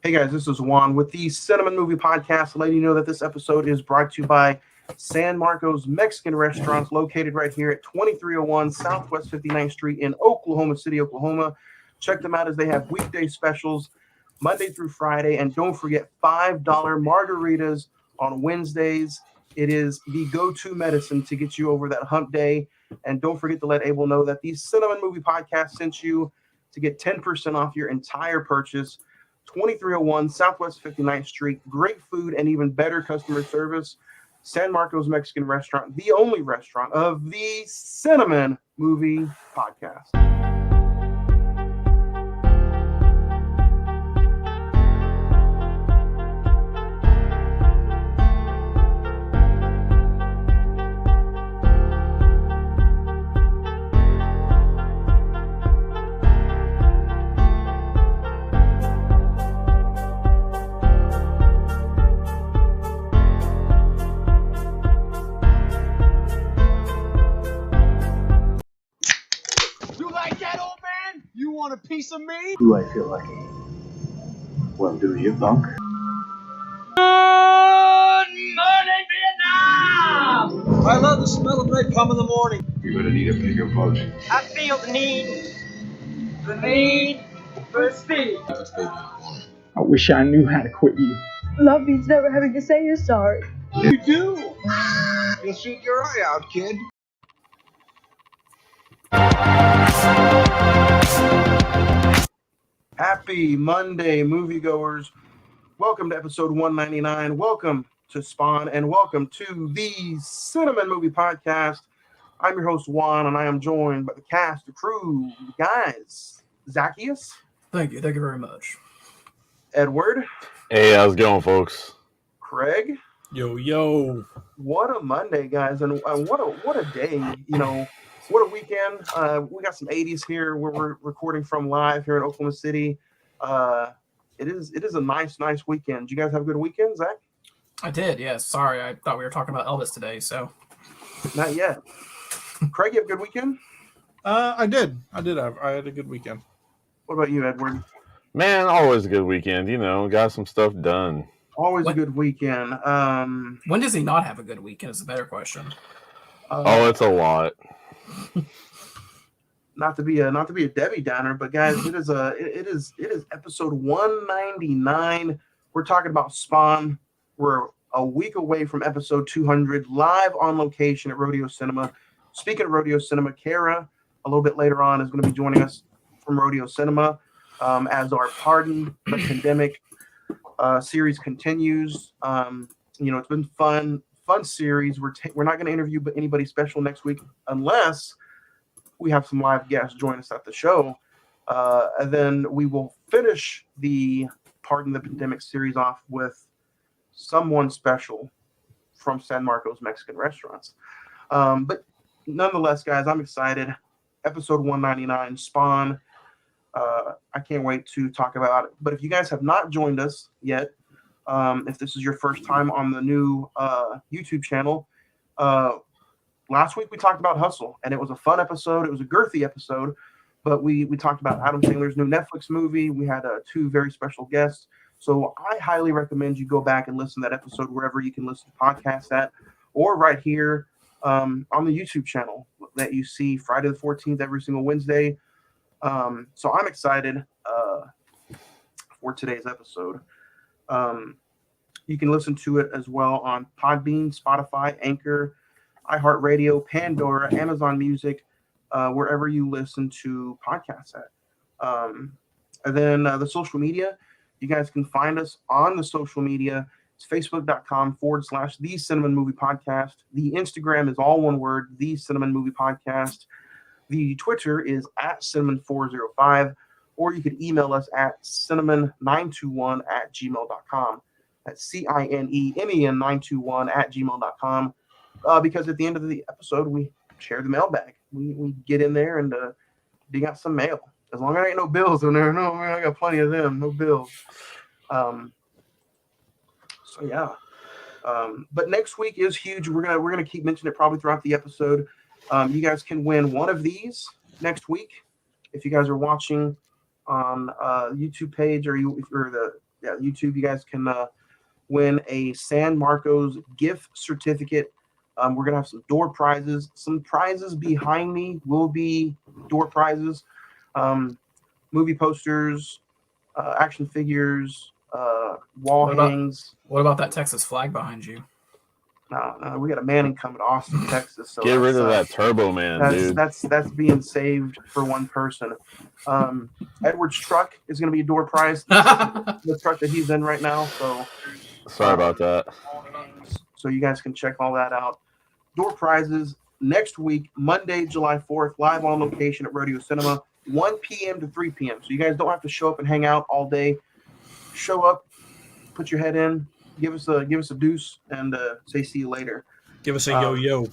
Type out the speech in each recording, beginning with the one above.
Hey guys, this is Juan with the Cine-Men Movie Podcast, letting you know that this episode is brought to you by San Marcos Mexican Restaurants, located right here at 2301 Southwest 59th Street in Oklahoma City, Oklahoma. Check them out as they have weekday specials Monday through Friday, and don't forget $5 margaritas on Wednesdays. It is the go-to medicine to get you over that hump day. And don't forget to let Abel know that the Cine-Men Movie Podcast sent you to get 10% off your entire purchase. 2301 Southwest 59th Street. Great food and even better customer service. San Marcos Mexican Restaurant, the only restaurant of the Cine-Men Movie Podcast. A piece of me? Do I feel lucky? Well, do you, punk? Good morning, Vietnam! I love the smell of napalm in the morning. You're gonna need a bigger boat. I feel the need for speed. I wish I knew how to quit you. Love means never having to say you're sorry. You do? You'll shoot your eye out, kid. Happy Monday, moviegoers. Welcome to episode 199. Welcome to Spawn, and welcome to the Cine-Men Movie Podcast. I'm your host, Juan, and I am joined by the cast, the crew, the guys. Zacchaeus. Thank you very much. Edward. Hey, how's it going, folks? Craig. Yo. What a Monday, guys, and what a day, you know. What a weekend. We got some 80s here where we're recording from live here in Oklahoma City. It is a nice weekend. Did you guys have a good weekend, Zach? I did, yes. Sorry, I thought we were talking about Elvis today, so. Not yet. Craig, you have a good weekend? I did. I had a good weekend. What about you, Edward? Man, always a good weekend. You know, got some stuff done. Always a good weekend. When does he not have a good weekend is a better question. It's a lot. Not to be a Debbie Downer, but guys, it is episode 199. We're talking about Spawn. We're a week away from episode 200, live on location at Rodeo Cinema. Speaking of Rodeo Cinema, Kara, a little bit later on, is going to be joining us from Rodeo Cinema as our Pardon the Pandemic series continues. It's been fun series. We're not going to interview anybody special next week unless we have some live guests join us at the show. And then we will finish the Pardon the Pandemic series off with someone special from San Marcos Mexican Restaurants. But nonetheless, guys, I'm excited. Episode 199, Spawn. I can't wait to talk about it. But if you guys have not joined us yet, if this is your first time on the new YouTube channel, last week we talked about Hustle, and it was a fun episode. It was a girthy episode, but we talked about Adam Sandler's new Netflix movie. We had two very special guests. So I highly recommend you go back and listen to that episode wherever you can listen to podcasts at, or right here on the YouTube channel that you see Friday the 14th every single Wednesday. So I'm excited for today's episode. You can listen to it as well on Podbean, Spotify, Anchor, iHeartRadio, Pandora, Amazon Music, wherever you listen to podcasts at. And then the social media, you guys can find us on the social media. It's facebook.com/The Cine-Men Movie Podcast. The Instagram is all one word, The Cine-Men Movie Podcast. The Twitter is @Cinemen405, or you could email us at cinemen921@gmail.com. That's CINEMEN921@gmail.com. Because at the end of the episode, we share the mailbag. We get in there and dig out some mail. As long as there ain't no bills in there. No, man, I got plenty of them. No bills. So yeah. But next week is huge. We're gonna keep mentioning it probably throughout the episode. You guys can win one of these next week if you guys are watching on YouTube page or YouTube, you guys can win a San Marcos gift certificate. We're gonna have some door prizes. Some prizes behind me will be door prizes, movie posters, action figures, wall hangs. What about that Texas flag behind you? No, we got a man incoming to Austin, Texas. So Get rid of that Turbo Man, dude. That's being saved for one person. Edward's truck is going to be a door prize. The truck that he's in right now. So sorry about that. So you guys can check all that out. Door prizes next week, Monday, July 4th, live on location at Rodeo Cinema, 1 p.m. to 3 p.m. So you guys don't have to show up and hang out all day. Show up, put your head in. Give us a deuce and say see you later. Give us a yo-yo.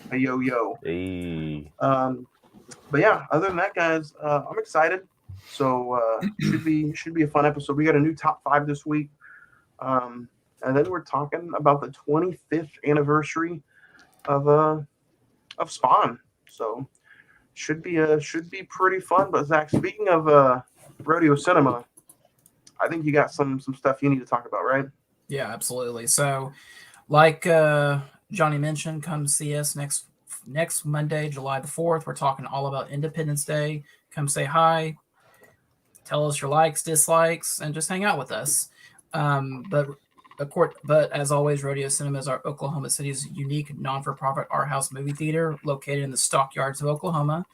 A yo-yo. Hey. But yeah, other than that, guys, I'm excited. So should be a fun episode. We got a new top 5 this week, and then we're talking about the 25th anniversary of Spawn. So should be pretty fun. But Zach, speaking of Rodeo Cinema, I think you got some stuff you need to talk about, right? Yeah, absolutely. So, like Johnny mentioned, come see us next Monday, July the 4th. We're talking all about Independence Day. Come say hi, tell us your likes, dislikes, and just hang out with us. But as always, Rodeo Cinema is our Oklahoma City's unique non-for-profit art house movie theater located in the stockyards of Oklahoma.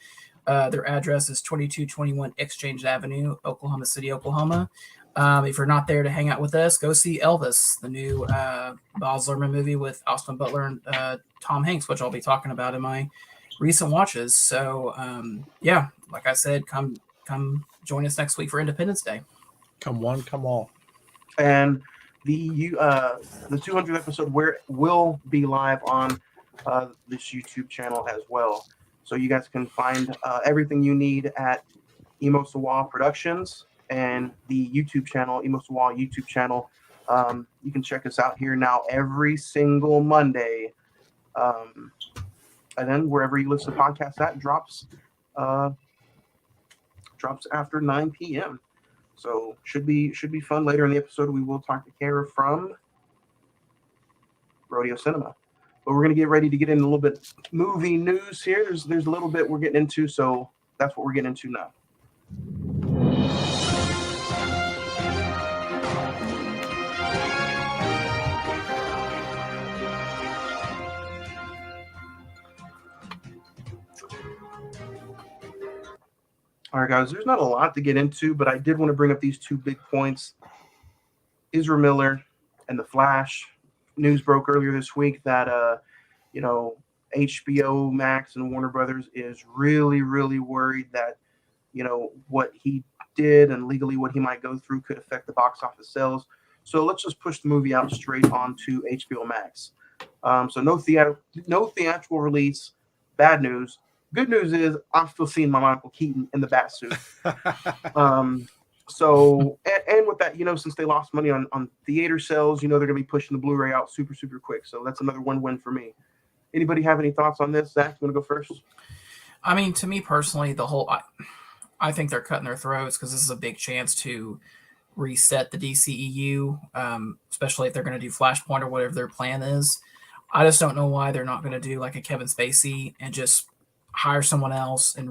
Their address is 2221 Exchange Avenue, Oklahoma City, Oklahoma. If you're not there to hang out with us, go see Elvis, the new Baz Luhrmann movie with Austin Butler and Tom Hanks, which I'll be talking about in my recent watches. So, like I said, come join us next week for Independence Day. Come one, come all. And the 200th episode will be live on this YouTube channel as well. So you guys can find everything you need at Emo Sawa Productions and the YouTube channel, Emo Sawa YouTube channel. You can check us out here now every single Monday. And then wherever you listen to podcasts, that drops after 9 p.m. So should be fun. Later in the episode, we will talk to Kara from Rodeo Cinema. But we're going to get ready to get into a little bit movie news here. There's a little bit we're getting into, so that's what we're getting into now. All right, guys, there's not a lot to get into, but I did want to bring up these 2 big points. Ezra Miller and The Flash. News broke earlier this week that, HBO Max and Warner Brothers is really, really worried that, what he did and legally what he might go through could affect the box office sales. So let's just push the movie out straight onto HBO Max. So no theatrical release. Bad news. Good news is I'm still seeing my Michael Keaton in the bat suit. So with that, since they lost money on theater sales, they're going to be pushing the Blu-ray out super, super quick. So that's another win-win for me. Anybody have any thoughts on this? Zach, you want to go first? I mean, to me personally, I think they're cutting their throats because this is a big chance to reset the DCEU, especially if they're going to do Flashpoint or whatever their plan is. I just don't know why they're not going to do like a Kevin Spacey and just hire someone else and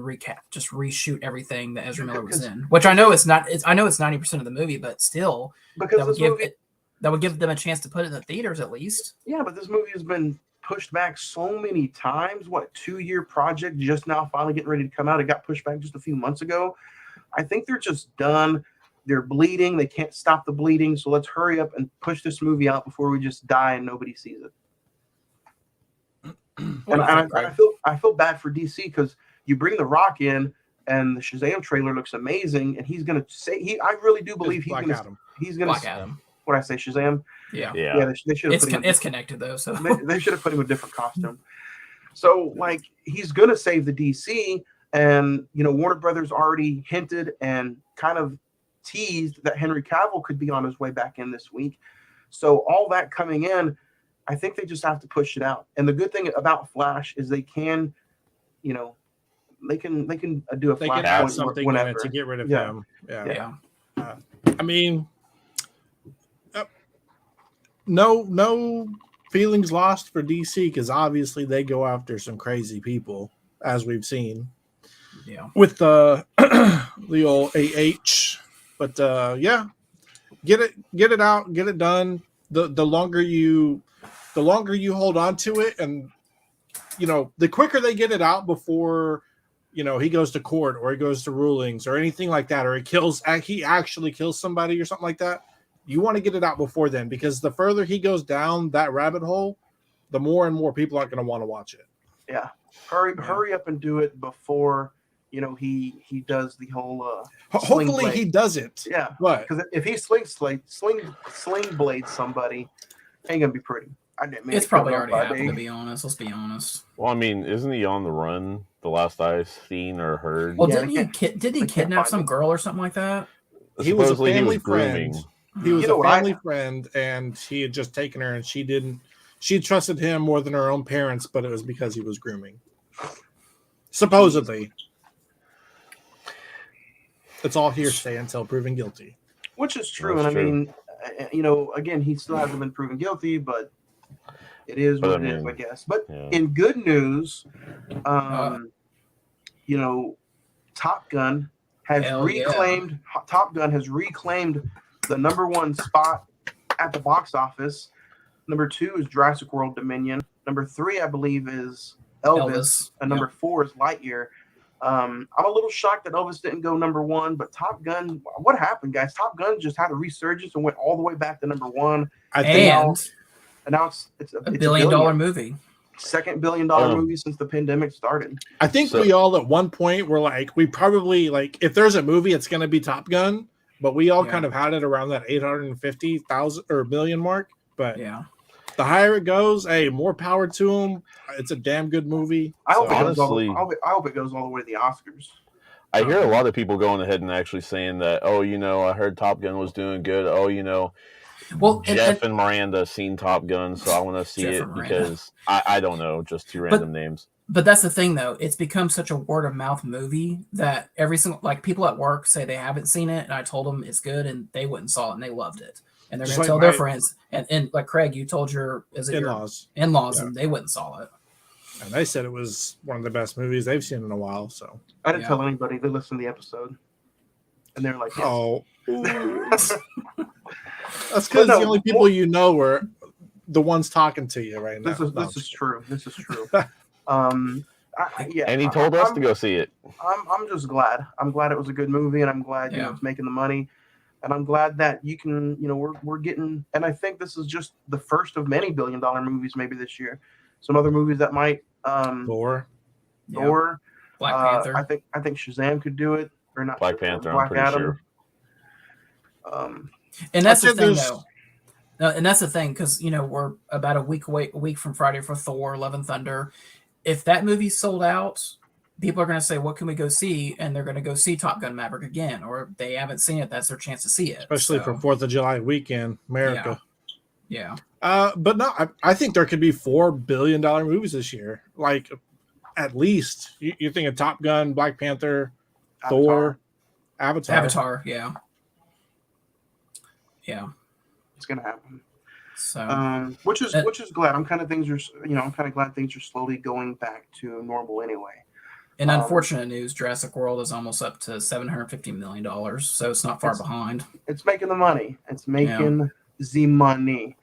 just reshoot everything that Ezra Miller was in. Which I know it's not. I know it's 90% of the movie, but still, because that would give them a chance to put it in the theaters at least. Yeah, but this movie has been pushed back so many times. 2-year project just now finally getting ready to come out. It got pushed back just a few months ago. I think they're just done. They're bleeding. They can't stop the bleeding. So let's hurry up and push this movie out before we just die and nobody sees it. And I feel bad for DC because you bring The Rock in and the Shazam trailer looks amazing, and he's gonna say I really do believe he's gonna Black Adam. What I say, Shazam? Yeah. They should have. It's connected though, so they should have put him in a different costume. So he's gonna save the DC, and Warner Brothers already hinted and kind of teased that Henry Cavill could be on his way back in this week. So all that coming in, I think they just have to push it out. And the good thing about Flash is they can, they can do a they Flash can add something in it to get rid of him. yeah. I mean, no feelings lost for DC because obviously they go after some crazy people, as we've seen. Yeah. With the old AH, but yeah, get it out, get it done. The longer you hold on to it, and the quicker they get it out before he goes to court or he goes to rulings or anything like that, or he actually kills somebody or something like that. You want to get it out before then, because the further he goes down that rabbit hole, the more and more people aren't going to want to watch it. Yeah, hurry up and do it before he does the whole. Hopefully he doesn't. Yeah, but because if he sling blades somebody, ain't gonna be pretty. It's probably already happened, to be honest. Let's be honest. Well, I mean, isn't he on the run? The last I've seen or heard. Well, did he kidnap some girl or something like that? He was a Supposedly family friend. He was a family friend, and he had just taken her, and she trusted him more than her own parents, but it was because he was grooming. Supposedly. It's all hearsay until proven guilty. Which is true. That's and true. I mean, again, he still hasn't been proven guilty, but it is what it is, I guess. But in good news, Top Gun has reclaimed the number 1 spot at the box office. Number 2 is Jurassic World Dominion. Number 3, I believe, is Elvis. And number 4 is Lightyear. I'm a little shocked that Elvis didn't go number 1, but Top Gun, what happened, guys? Top Gun just had a resurgence and went all the way back to number 1. I think now it's a $1 billion movie. Second $1 billion movie since the pandemic started. I think we all at one point were like, we probably if there's a movie, it's going to be Top Gun, but we all kind of had it around that 850,000 or million mark. But the higher it goes, hey, more power to them. It's a damn good movie. I hope it goes all the way to the Oscars. I hear a lot of people going ahead and actually saying that, I heard Top Gun was doing good. Well, Jeff and Miranda seen Top Gun, so I want to see it because I don't know, just 2 random names. But that's the thing, though. It's become such a word of mouth movie that every single people at work say they haven't seen it, and I told them it's good, and they went and saw it, and they loved it, and they're going to tell their friends. And like Craig, you told your in-laws, and they went and saw it, and they said it was one of the best movies they've seen in a while. So I didn't tell anybody. They listened to the episode, and they're like, yes. "Oh." That's because the only people were the ones talking to you right now. This is true. This is true. And he told us to go see it. I'm just glad. I'm glad it was a good movie, and I'm glad it's making the money, and I'm glad that you can we're getting. And I think this is just the first of many $1 billion movies maybe this year. Some other movies that might Thor, Black Panther. I think Shazam could do it, or not. Black Panther. I'm pretty sure. And that's the thing, though. And that's the thing, because we're about a week from Friday for Thor: Love and Thunder. If that movie's sold out, people are going to say, "What can we go see?" And they're going to go see Top Gun Maverick again, or if they haven't seen it, that's their chance to see it. Especially for 4th of July weekend, America. Yeah. But no, I think there could be $4 billion movies this year. Like, at least you're thinking Top Gun, Black Panther, Thor, Avatar. Yeah. It's gonna happen. So, which is glad. I'm kind of glad things are slowly going back to normal anyway. In unfortunate news, Jurassic World is almost up to $750 million, so it's not far behind. It's making the money. It's making the money.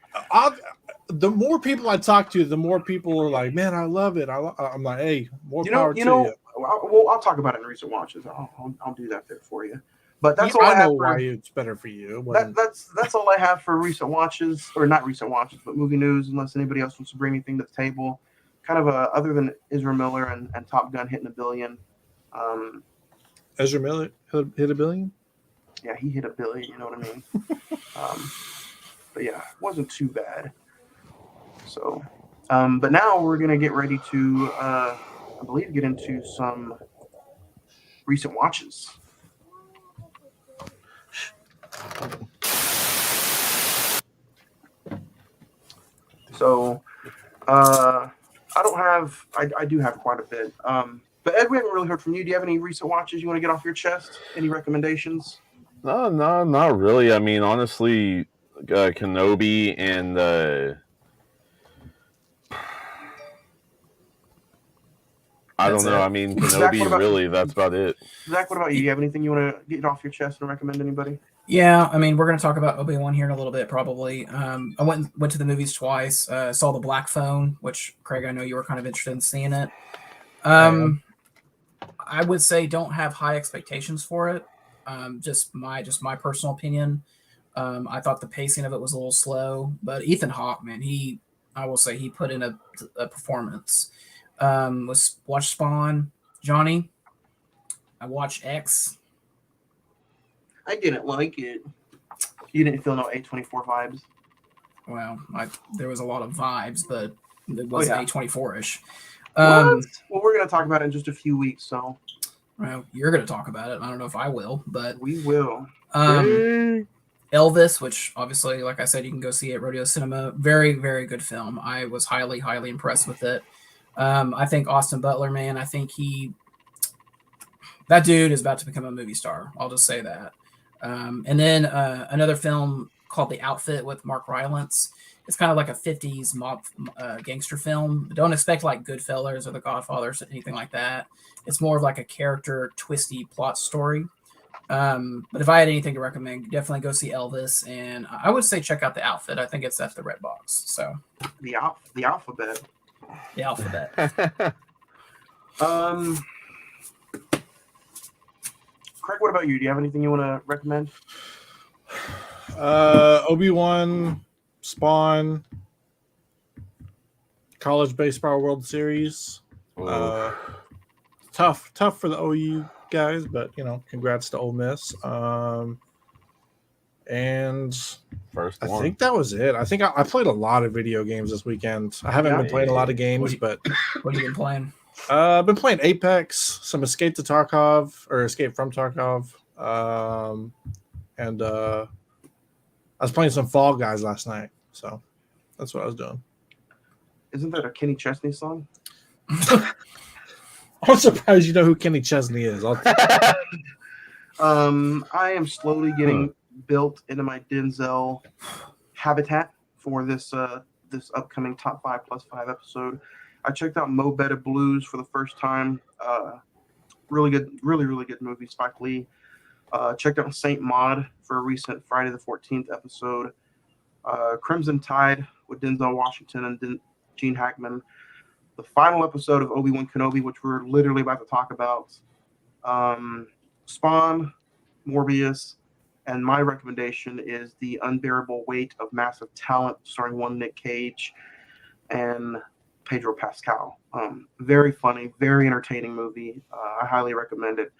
The more people I talk to, the more people are like, "Man, I love it." I'm like, "Hey, more power to you." I'll talk about it in recent watches. I'll do that there for you. But that's all I know why it's better for you. That's all I have for recent watches, or not recent watches, but movie news. Unless anybody else wants to bring anything to the table, kind of other than Ezra Miller and Top Gun hitting $1 billion. Ezra Miller hit $1 billion. Yeah, he hit $1 billion. You know what I mean? But yeah, it wasn't too bad. So, but now we're gonna get ready to, I believe, get into some recent watches. So, I do have quite a bit. But Ed, we haven't really heard from you. Do you have any recent watches you want to get off your chest? Any recommendations? No, not really. I mean, honestly, Kenobi and I don't know. I mean, Kenobi, that's about it. Zach, what about you? Do you have anything you want to get off your chest and recommend anybody? Yeah, I mean, we're going to talk about Obi-Wan here in a little bit, probably. I went to the movies twice. Saw The Black Phone, which, Craig, I know you were kind of interested in seeing it. I would say don't have high expectations for it. Just my personal opinion. I thought the pacing of it was a little slow, but Ethan Hawke, man, I will say he put in a performance. Watched Spawn. Johnny, I watched X. I didn't like it. You didn't feel no A24 vibes? Well, there was a lot of vibes, but it wasn't A24-ish. Well, we're going to talk about it in just a few weeks, so. Well, you're going to talk about it. I don't know if I will, but. We will. Elvis, which obviously, like I said, you can go see at Rodeo Cinema. Very, very good film. I was highly, highly impressed with it. I think Austin Butler, man, I think that dude is about to become a movie star. I'll just say that. And then another film called The Outfit with Mark Rylance. It's kind of like a 50s mob gangster film. Don't expect like Goodfellas or The Godfather or anything like that. It's more of like a character twisty plot story. But if I had anything to recommend, definitely go see Elvis. And I would say check out The Outfit. I think it's at the Red Box. So The Alphabet. The Alphabet. Craig, what about you? Do you have anything you want to recommend? Obi-Wan, Spawn, College Baseball World Series. Tough for the OU guys, but congrats to Ole Miss. And First I one. think that was it. I think I played a lot of video games this weekend. I haven't been playing a lot of games, but what have you been playing? I've been playing Apex, some Escape from Tarkov, and I was playing some Fall Guys last night. So that's what I was doing. Isn't that a Kenny Chesney song? I'm surprised you know who Kenny Chesney is. I am slowly getting built into my Denzel habitat for this upcoming Top 5 Plus 5 episode. I checked out Mo Better Blues for the first time. Really good, really good movie, Spike Lee. Checked out Saint Maud for a recent Friday the 14th episode. Crimson Tide with Denzel Washington and Gene Hackman. The final episode of Obi-Wan Kenobi, which we're literally about to talk about. Spawn, Morbius, and my recommendation is The Unbearable Weight of Massive Talent, starring one Nick Cage and Pedro Pascal. Very funny, very entertaining movie. I highly recommend it.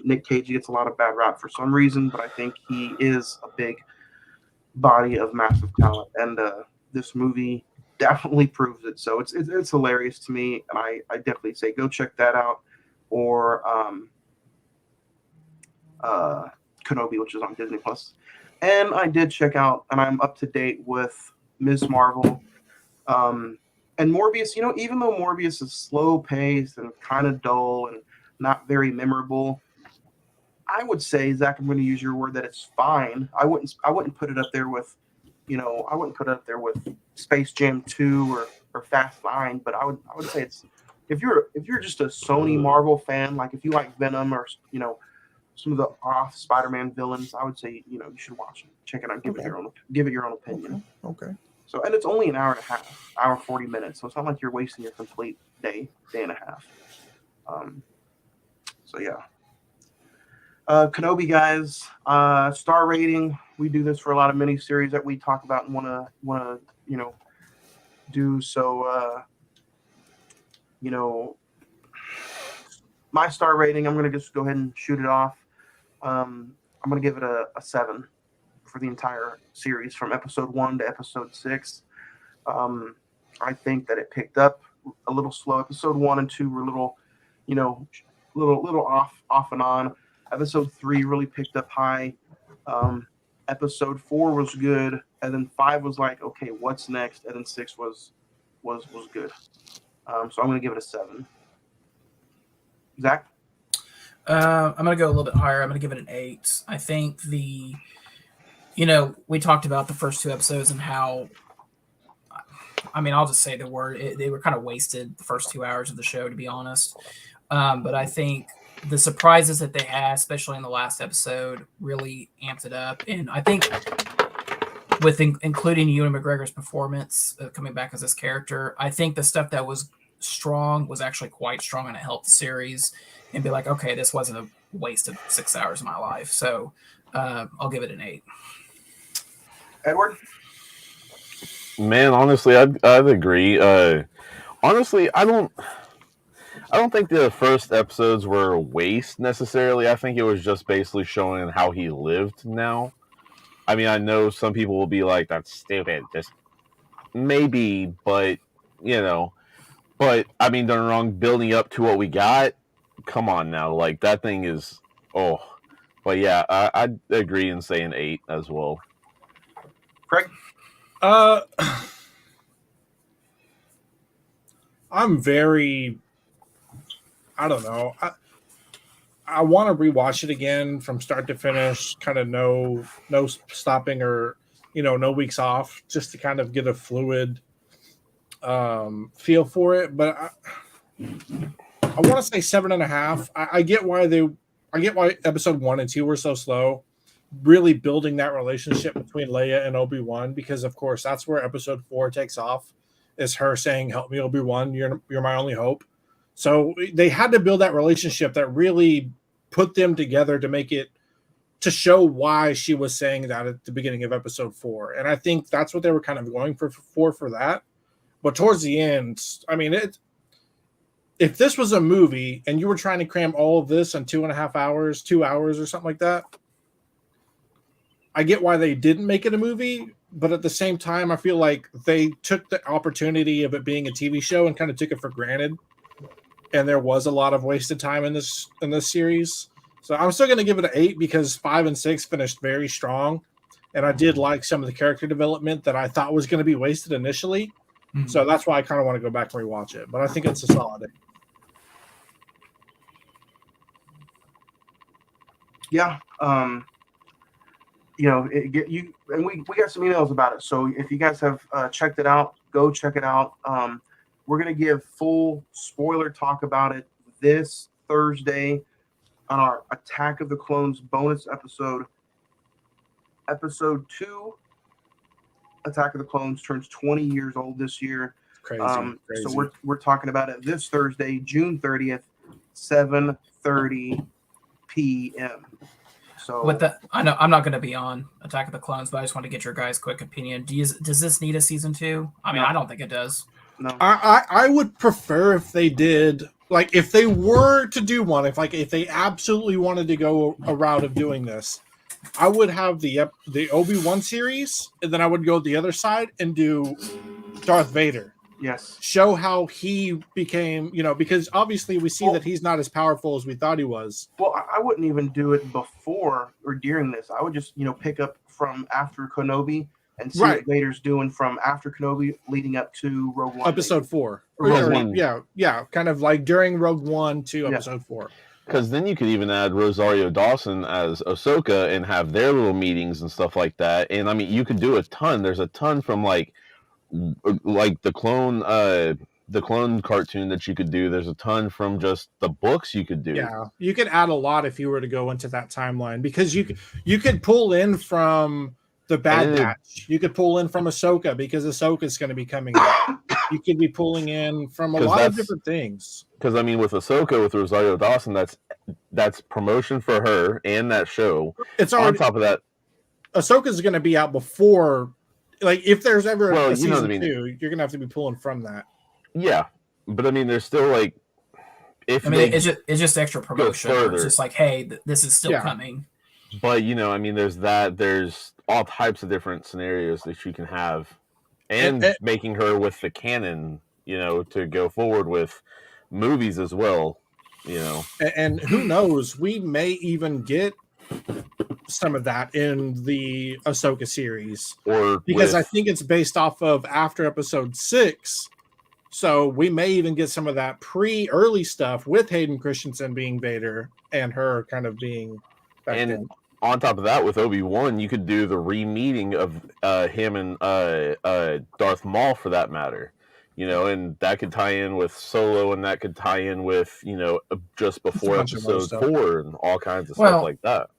Nick Cage gets a lot of bad rap for some reason, but I think he is a big body of massive talent, and this movie definitely proves it. So it's hilarious to me, and I definitely say go check that out, or Kenobi, which is on Disney Plus. And I did check out, and I'm up to date with Ms. Marvel. And Morbius, even though Morbius is slow paced and kind of dull and not very memorable, I would say, Zach, I'm going to use your word that it's fine. I wouldn't put it up there with, I wouldn't put it up there with Space Jam 2 or Fast 9, but I would say it's, if you're just a Sony Marvel fan, like if you like Venom or some of the off Spider-Man villains, I would say you should watch it, check it out, give it your own opinion. Okay. So, and it's only an hour and a half, hour 40 minutes. So it's not like you're wasting your complete day and a half. So yeah. Kenobi, guys, star rating. We do this for a lot of miniseries that we talk about and want to do. So, my star rating, I'm going to just go ahead and shoot it off. I'm going to give it a 7 for the entire series from episode 1 to episode 6. I think that it picked up a little slow. Episode 1 and 2 were a little, little off and on. Episode 3 really picked up high. Episode 4 was good, and then 5 was like, okay, what's next? And then 6 was good. So I'm going to give it a 7. Zach? I'm going to go a little bit higher. I'm going to give it an 8. I think the We talked about the first 2 episodes and how, I mean, I'll just say the word, they were kind of wasted the first 2 hours of the show, to be honest. But I think the surprises that they had, especially in the last episode, really amped it up. And I think with including Ewan McGregor's performance coming back as this character, I think the stuff that was strong was actually quite strong, and it helped the series and be like, okay, this wasn't a waste of 6 hours of my life. So I'll give it an 8. Edward? Man, honestly, I'd agree. Honestly, I don't think the first episodes were a waste necessarily. I think it was just basically showing how he lived now. I mean, I know some people will be like, that's stupid. Just maybe, but, but I mean, don't get me wrong, building up to what we got, come on now. Like, that thing is, but yeah, I'd agree and say an 8 as well. Craig? I'm very, I don't know. I want to rewatch it again from start to finish, kind of no stopping or, no weeks off, just to kind of get a fluid feel for it. But I want to say 7.5. I get why episode 1 and 2 were so slow, really building that relationship between Leia and Obi-Wan, because of course that's where episode 4 takes off, is her saying, "Help me, Obi-Wan, you're my only hope." So they had to build that relationship that really put them together to show why she was saying that at the beginning of episode 4. And I think that's what they were kind of going for that. But towards the end, I mean, if this was a movie and you were trying to cram all of this in 2.5 hours, 2 hours or something like that, I get why they didn't make it a movie. But at the same time, I feel like they took the opportunity of it being a TV show and kind of took it for granted. And there was a lot of wasted time in this series. So I'm still going to give it an 8 because 5 and 6 finished very strong. And I did like some of the character development that I thought was going to be wasted initially. Mm-hmm. So that's why I kind of want to go back and rewatch it. But I think it's a solid 8. Yeah. We got some emails about it. So if you guys have checked it out, go check it out. We're going to give full spoiler talk about it this Thursday on our Attack of the Clones bonus episode. Episode 2, Attack of the Clones turns 20 years old this year. Crazy. So we're talking about it this Thursday, June 30th, 7:30 p.m. So I know I'm not going to be on Attack of the Clones, but I just want to get your guys' quick opinion. Does this need a season 2? I mean, I don't think it does. No. I would prefer if they did, like, if they were to do one, if they absolutely wanted to go a route of doing this, I would have the Obi-Wan series, and then I would go the other side and do Darth Vader. Yes. Show how he became, because obviously we see that he's not as powerful as we thought he was. Well, I wouldn't even do it before or during this. I would just, pick up from after Kenobi and see what Vader's doing from after Kenobi leading up to Rogue One. Episode 4. Rogue One. Yeah. Kind of like during Rogue One to episode 4. Because then you could even add Rosario Dawson as Ahsoka and have their little meetings and stuff like that. And I mean, you could do a ton. There's a ton from like the clone cartoon that you could do. There's a ton from just the books you could do. Yeah, you could add a lot if you were to go into that timeline, because you could pull in from the Bad Batch. You could pull in from Ahsoka because Ahsoka is going to be coming out. You could be pulling in from a lot of different things. Because I mean, with Ahsoka, with Rosario Dawson, that's promotion for her and that show. It's already, on top of that, Ahsoka is going to be out before. Like, if there's ever a season 2, you're going to have to be pulling from that. Yeah, but I mean, there's still like, it's just extra promotion. It's just like, hey, this is still coming. But I mean, there's all types of different scenarios that you can have, and making her with the canon, to go forward with movies as well, And who knows, we may even get some of that in the Ahsoka series, because I think it's based off of after episode 6. So we may even get some of that early stuff with Hayden Christensen being Vader and her kind of being back then. on top of that, with Obi-Wan, you could do the re-meeting of him and Darth Maul, for that matter. And that could tie in with Solo, and that could tie in with, just before episode 4 and all kinds of stuff like that.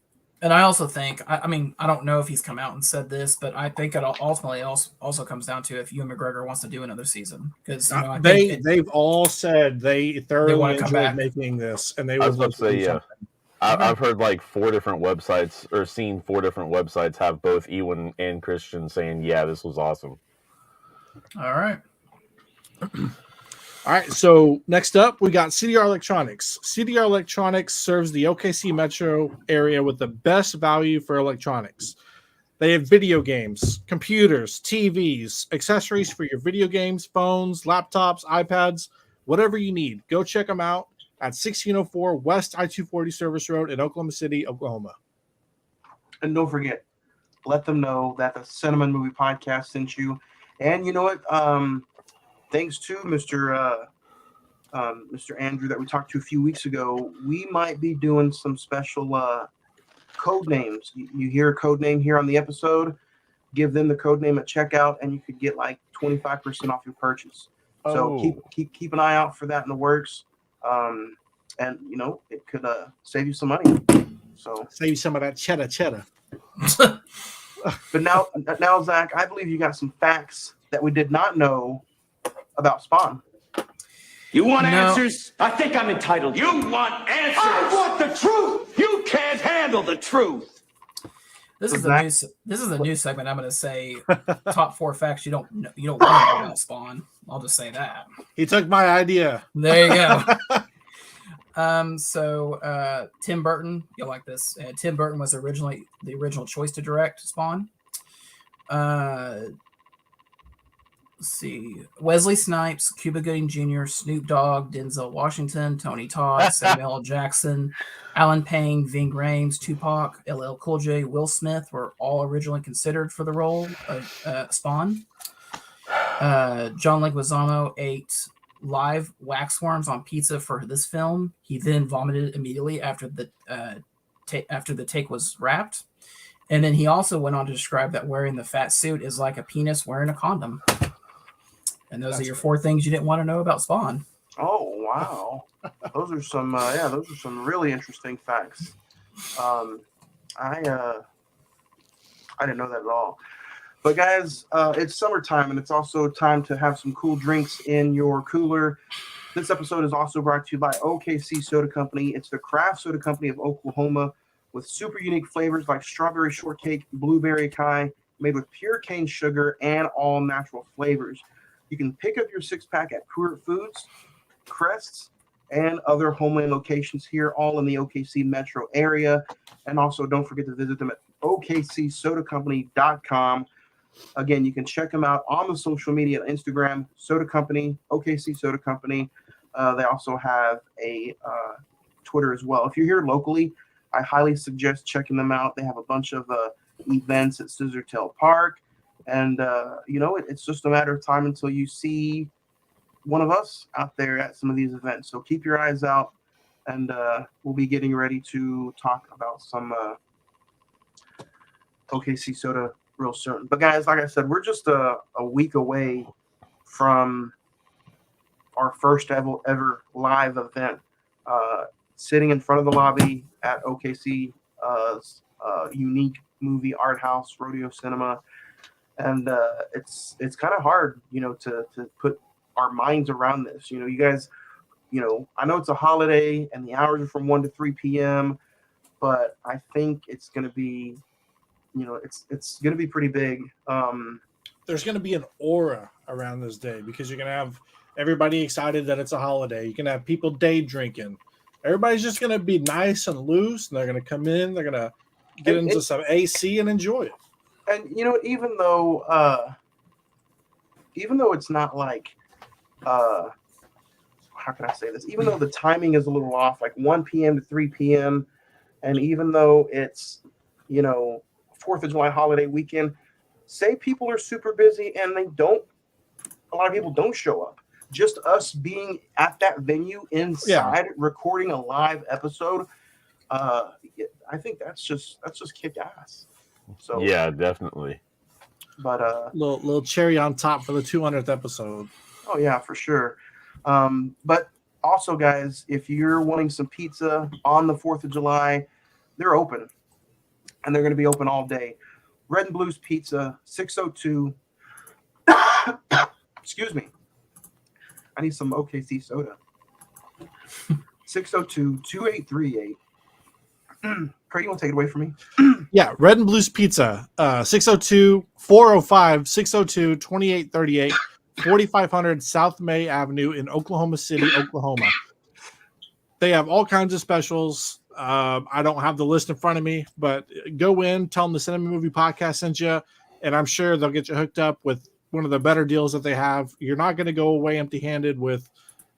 And I also think, I mean, I don't know if he's come out and said this, but I think it ultimately also comes down to if Ewan McGregor wants to do another season. Because they've all said they thoroughly enjoyed making this, and they would love to say, yeah. I've heard like 4 different websites, or seen 4 different websites have both Ewan and Christian saying, yeah, this was awesome. All right. All right, so next up, we got CDR Electronics. CDR Electronics serves the OKC metro area with the best value for electronics. They have video games, computers, TVs, accessories for your video games, phones, laptops, iPads, whatever you need. Go check them out at 1604 West I-240 Service Road in Oklahoma City, Oklahoma. And don't forget, let them know that the Cine-Men Movie Podcast sent you. And you know what? Thanks to Mr. Andrew that we talked to a few weeks ago, we might be doing some special code names. You hear a code name here on the episode, give them the code name at checkout, and you could get like 25% off your purchase. So keep an eye out for that in the works. And it could save you some money. So save you some of that cheddar. But now, Zach, I believe you got some facts that we did not know about Spawn. You want answers? I think I'm entitled. You want answers? I want the truth. You can't handle the truth. This is a new segment. I'm going to say top 4 facts you don't want to know about Spawn. I'll just say that. He took my idea. There you go. So Tim Burton, you'll like this. Tim Burton was originally the original choice to direct Spawn. Let's see. Wesley Snipes, Cuba Gooding Jr., Snoop Dogg, Denzel Washington, Tony Todd, Samuel L. Jackson, Alan Payne, Ving Rhames, Tupac, LL Cool J, Will Smith were all originally considered for the role of Spawn. John Leguizamo ate live waxworms on pizza for this film. He then vomited immediately after the take was wrapped. And then he also went on to describe that wearing the fat suit is like a penis wearing a condom. And those are your 4 things you didn't want to know about Spawn. Oh, wow. Those are some really interesting facts. I didn't know that at all. But guys, it's summertime, and it's also time to have some cool drinks in your cooler. This episode is also brought to you by OKC Soda Company. It's the craft soda company of Oklahoma with super unique flavors like strawberry shortcake, blueberry acai, made with pure cane sugar and all natural flavors. You can pick up your 6-pack at Pruitt Foods, Crests, and other Homeland locations here, all in the OKC metro area. And also don't forget to visit them at OKCSodaCompany.com. Again, you can check them out on the social media, Instagram, Soda Company, OKC Soda Company. They also have a Twitter as well. If you're here locally, I highly suggest checking them out. They have a bunch of events at Scissortail Park. And, it's just a matter of time until you see one of us out there at some of these events. So keep your eyes out, and we'll be getting ready to talk about some OKC soda real soon. But, guys, like I said, we're just a week away from our first ever live event, sitting in front of the lobby at OKC unique movie art house, Rodeo Cinema. And it's kind of hard, to put our minds around this. You guys, I know it's a holiday and the hours are from 1 to 3 p.m., but I think it's going to be, it's going to be pretty big. There's going to be an aura around this day because you're going to have everybody excited that it's a holiday. You can have people day drinking. Everybody's just going to be nice and loose, and they're going to come in. They're going to get into some AC and enjoy it. And even though it's not like, how can I say this? Even though the timing is a little off, like 1 p.m. to 3 p.m., and even though it's 4th of July holiday weekend, say people are super busy and a lot of people don't show up. Just us being at that venue inside recording a live episode, I think that's just kick ass. So yeah, definitely. But little cherry on top for the 200th episode. oh yeah, for sure. But also, guys, if you're wanting some pizza on the 4th of July, they're open, and they're going to be open all day. Red and Blues Pizza, 602. Excuse me. I need some OKC soda. 602-2838. Craig, you want to take it away from me? Yeah, Red and Blues Pizza, 602-405-602-2838, 4500 South May Avenue in Oklahoma City, Oklahoma. They have all kinds of specials. I don't have the list in front of me, but go in, tell them the Cine-Men Movie Podcast sent you, and I'm sure they'll get you hooked up with one of the better deals that they have. You're not going to go away empty-handed with,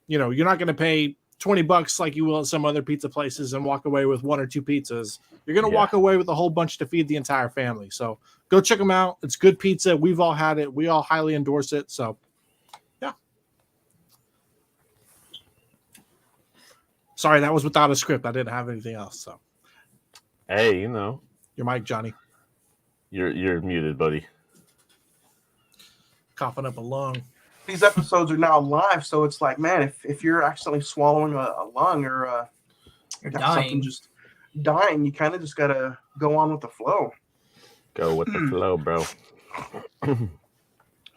you're not going to pay $20 like you will at some other pizza places and walk away with one or two pizzas. You're going to walk away with a whole bunch to feed the entire family. So go check them out. It's good pizza. We've all had it. We all highly endorse it. So, yeah. Sorry, that was without a script. I didn't have anything else. So, Hey, your mic, Johnny. You're muted, buddy. Coughing up a lung. These episodes are now live, so it's like, man, if you're accidentally swallowing a lung or You're got dying. something just dying, you kind of just got to go on with the flow. Go with the flow, bro.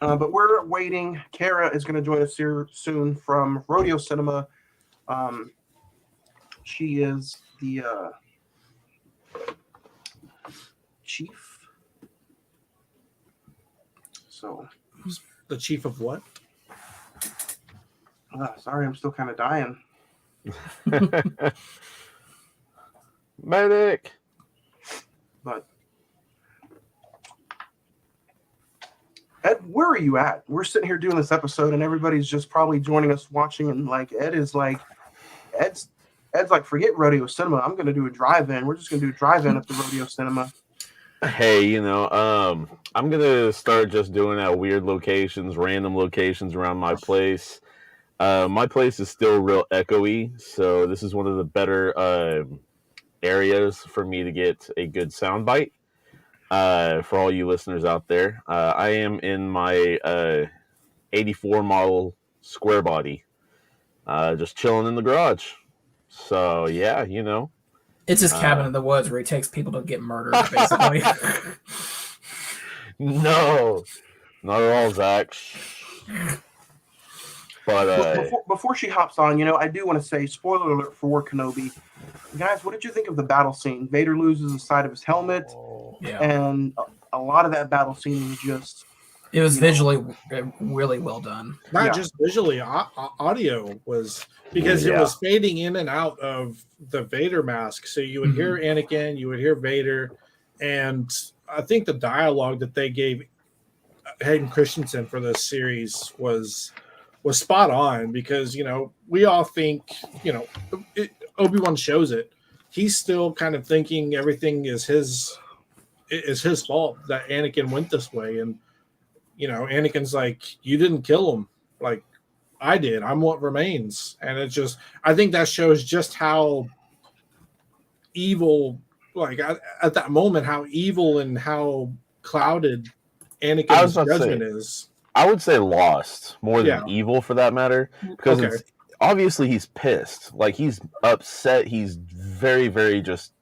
But we're waiting. Kara is going to join us here soon from Rodeo Cinema. She is the chief. So, The chief of what? sorry, I'm still kind of dying. Medic. But Ed, where are you at? We're sitting here doing this episode, and everybody's just probably joining us watching. And like Ed's like, forget Rodeo Cinema. I'm going to do a drive-in. We're just going to do a drive-in at the Rodeo Cinema. Hey, I'm gonna start just doing at weird locations, random locations around my place. My place is still real echoey, so this is one of the better areas for me to get a good sound bite. For all you listeners out there, I am in my 84 model square body, just chilling in the garage. So yeah, It's his cabin in the woods where he takes people to get murdered, basically. No, not at all, Zach. But before she hops on, I do want to say, spoiler alert for War Kenobi. Guys, what did you think of the battle scene? Vader loses the side of his helmet, and a lot of that battle scene was just... It was visually really well done. Not just visually, audio was, because it was fading in and out of the Vader mask. So you would hear Anakin, you would hear Vader, and I think the dialogue that they gave Hayden Christensen for this series was spot on, because we all think Obi-Wan shows it. He's still kind of thinking everything is his fault that Anakin went this way, and Anakin's like, you didn't kill him, like I did. I'm what remains. And it's just, I think that shows just how evil, like at that moment, how evil and how clouded Anakin's judgment is. I would say lost more than evil, for that matter, because it's obviously he's pissed. Like, he's upset. He's very, very just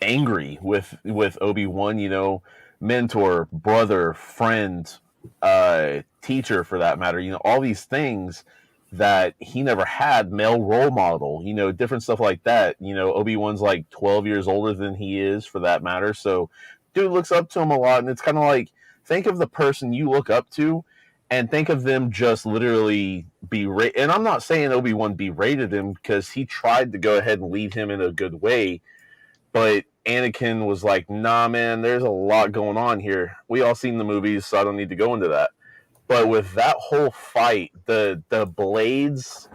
angry with Obi-Wan, mentor, brother, friend, teacher, for that matter, all these things that he never had, male role model, different stuff like that. Obi-Wan's like 12 years older than he is, for that matter. So dude looks up to him a lot, and it's kind of like, think of the person you look up to and think of them just literally and I'm not saying Obi-Wan berated him, because he tried to go ahead and lead him in a good way, but Anakin was like, nah, man, there's a lot going on here. We all seen the movies, so I don't need to go into that. But with that whole fight, the blades,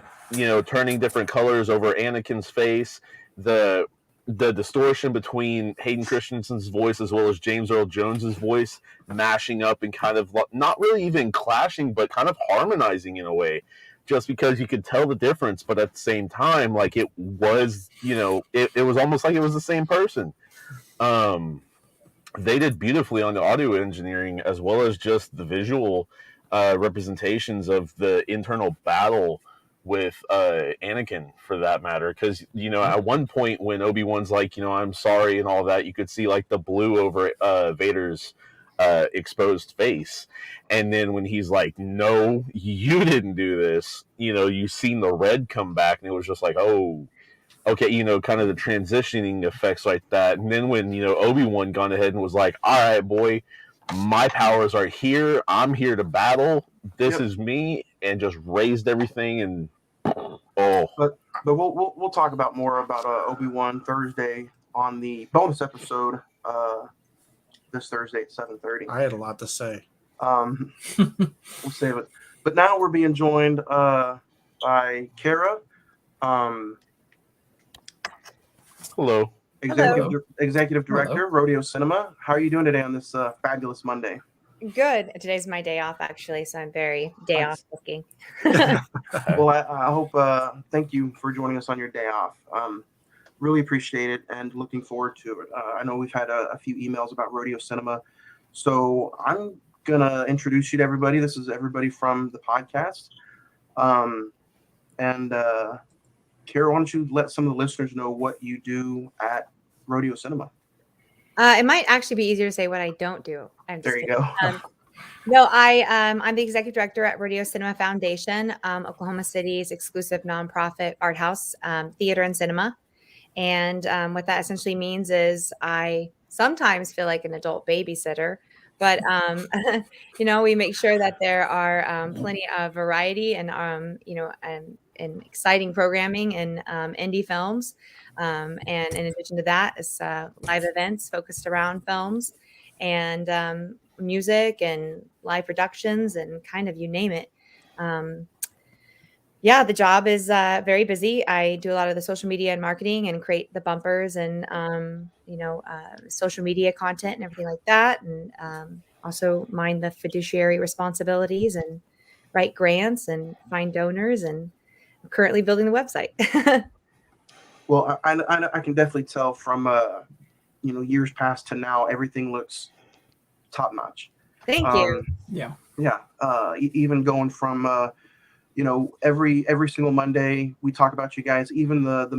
turning different colors over Anakin's face, the distortion between Hayden Christensen's voice as well as James Earl Jones's voice mashing up and kind of not really even clashing, but kind of harmonizing in a way. just because you could tell the difference, but at the same time, like it was, it was almost like it was the same person. They did beautifully on the audio engineering as well as just the visual representations of the internal battle with Anakin, for that matter, because at one point when Obi-Wan's like, I'm sorry and all that, you could see like the blue over Vader's exposed face, and then when he's like, no, you didn't do this, you've seen the red come back, and it was just like, oh, okay, kind of the transitioning effects like that. And then when Obi-Wan gone ahead and was like, all right, boy, my powers are here, I'm here to battle, this is me, and just raised everything. And but we'll talk about more about Obi-Wan Thursday on the bonus episode this Thursday at 7:30. I had a lot to say. We'll save it. But now we're being joined by Kara. Hello. Executive Director, Rodeo Cinema. How are you doing today on this fabulous Monday? Good. Today's my day off, actually, so I'm very off looking. Well, I hope, thank you for joining us on your day off. Really appreciate it and looking forward to it. I know we've had a few emails about Rodeo Cinema, so I'm going to introduce you to everybody. This is everybody from the podcast. Kara, why don't you let some of the listeners know what you do at Rodeo Cinema? It might actually be easier to say what I don't do. There you go. No, I'm the executive director at Rodeo Cinema Foundation, Oklahoma City's exclusive nonprofit art house, theater and cinema. And what that essentially means is I sometimes feel like an adult babysitter, but we make sure that there are plenty of variety and and exciting programming and indie films. And in addition to that, it's live events focused around films and music and live productions and kind of you name it. The job is very busy. I do a lot of the social media and marketing and create the bumpers and, social media content and everything like that. And also mind the fiduciary responsibilities and write grants and find donors, and I'm currently building the website. Well, I can definitely tell from, years past to now, everything looks top notch. Thank you. Yeah. Even going from, every single Monday we talk about you guys, even the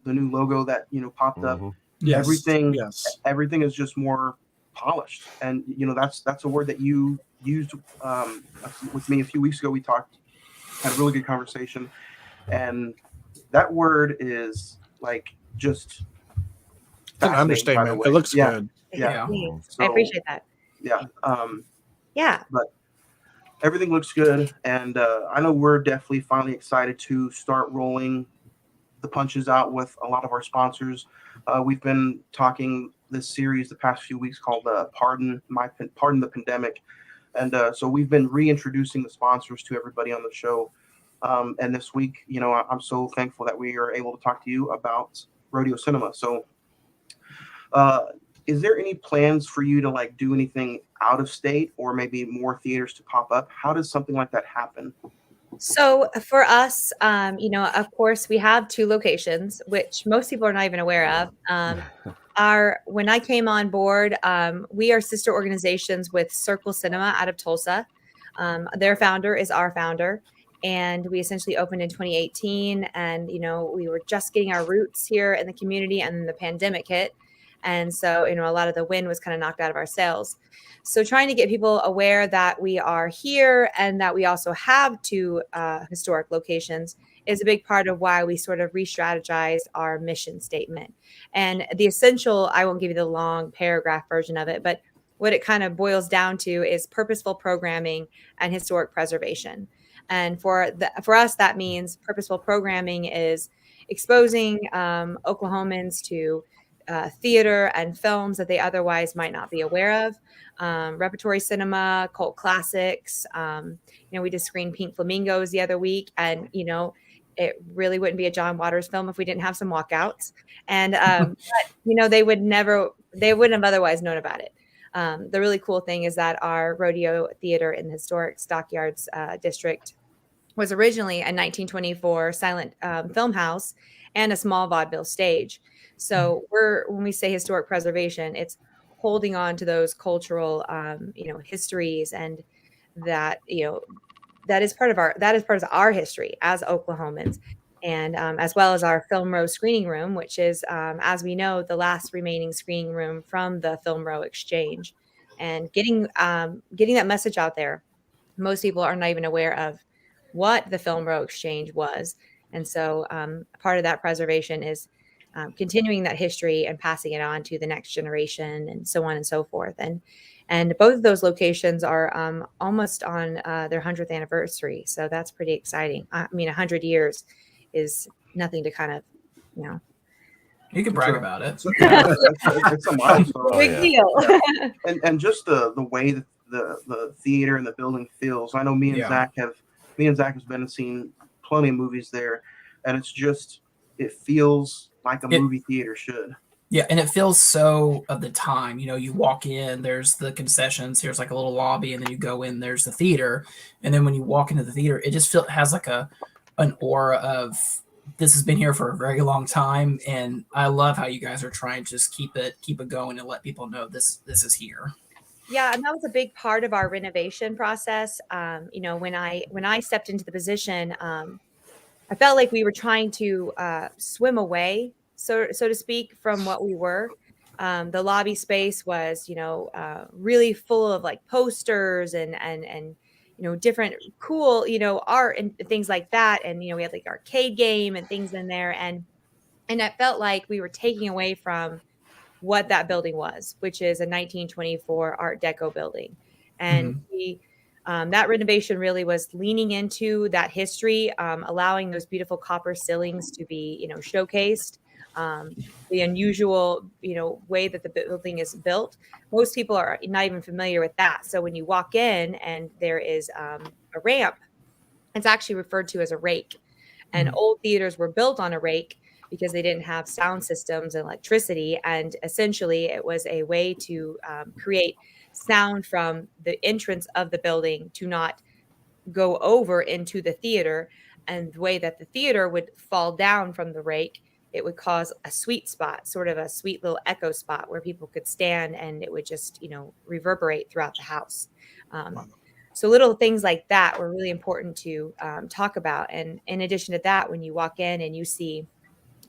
new logo that, popped up, everything is just more polished. And, that's a word that you used with me a few weeks ago. We had a really good conversation, and that word is like just an understatement. It looks good. Yeah. I appreciate that. Yeah. But everything looks good, and I know we're definitely finally excited to start rolling the punches out with a lot of our sponsors. We've been talking this series the past few weeks called Pardon the Pandemic, and so we've been reintroducing the sponsors to everybody on the show. And this week, I'm so thankful that we are able to talk to you about Rodeo Cinema. So is there any plans for you to do anything out of state, or maybe more theaters to pop up? How does something like that happen? So for us, of course, we have 2 locations, which most people are not even aware of. When I came on board, we are sister organizations with Circle Cinema out of Tulsa. Their founder is our founder. And we essentially opened in 2018. And, we were just getting our roots here in the community, and then the pandemic hit. And so, a lot of the wind was kind of knocked out of our sails. So trying to get people aware that we are here and that we also have 2 historic locations is a big part of why we sort of re-strategized our mission statement. And the essential, I won't give you the long paragraph version of it, but what it kind of boils down to is purposeful programming and historic preservation. And for us, that means purposeful programming is exposing Oklahomans to theater and films that they otherwise might not be aware of. Repertory cinema, cult classics. We just screened Pink Flamingos the other week, and it really wouldn't be a John Waters film if we didn't have some walkouts. And but, they wouldn't have otherwise known about it. The really cool thing is that our rodeo theater in the historic Stockyards district was originally a 1924 silent film house and a small vaudeville stage. So when we say historic preservation, it's holding on to those cultural, histories, and that, that is part of our history as Oklahomans. And as well as our Film Row screening room, which is, as we know, the last remaining screening room from the Film Row exchange. And getting that message out there. Most people are not even aware of what the Film Row exchange was. And so part of that preservation is continuing that history and passing it on to the next generation, and so on and so forth. And both of those locations are almost on their 100th anniversary. So that's pretty exciting. I mean, 100 years is nothing to kind of, You can brag about it. It's a milestone. Big deal. Yeah. And just the way that the theater and the building feels. I know me and Zach have been and seen plenty of movies there, and it feels like a movie theater should. Yeah, and it feels so of the time. You walk in, there's the concessions, here's like a little lobby, and then you go in, there's the theater. And then when you walk into the theater, it just has like an aura of, this has been here for a very long time. And I love how you guys are trying to just keep it going and let people know this is here. Yeah, and that was a big part of our renovation process. When I stepped into the position, I felt like we were trying to swim away, so to speak, from what we were. The lobby space was, really full of like posters and different cool, art and things like that. And, we had like arcade game and things in there. And I felt like we were taking away from what that building was, which is a 1924 Art Deco building. And that renovation really was leaning into that history, allowing those beautiful copper ceilings to be, showcased. The unusual, way that the building is built. Most people are not even familiar with that. So when you walk in and there is a ramp, it's actually referred to as a rake. And old theaters were built on a rake because they didn't have sound systems and electricity. And essentially it was a way to create sound from the entrance of the building to not go over into the theater. And the way that the theater would fall down from the rake, it would cause a sweet spot, sort of a sweet little echo spot where people could stand, and it would just, reverberate throughout the house. So little things like that were really important to talk about. And in addition to that, when you walk in and you see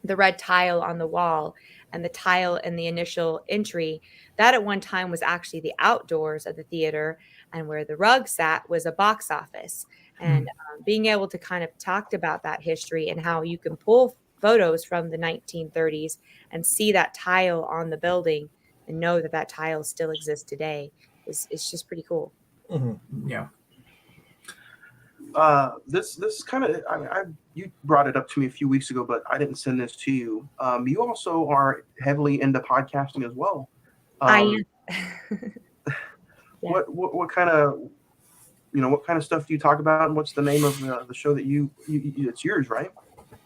the red tile on the wall and the tile in the initial entry, that at one time was actually the outdoors of the theater, and where the rug sat was a box office. And being able to kind of talk about that history and how you can pull photos from the 1930s and see that tile on the building and know that tile still exists today is just pretty cool. Yeah. This kind of, you brought it up to me a few weeks ago, but I didn't send this to you. You also are heavily into podcasting as well. I am. Yeah. What kind of, what kind of stuff do you talk about, and what's the name of the show that you it's yours, right?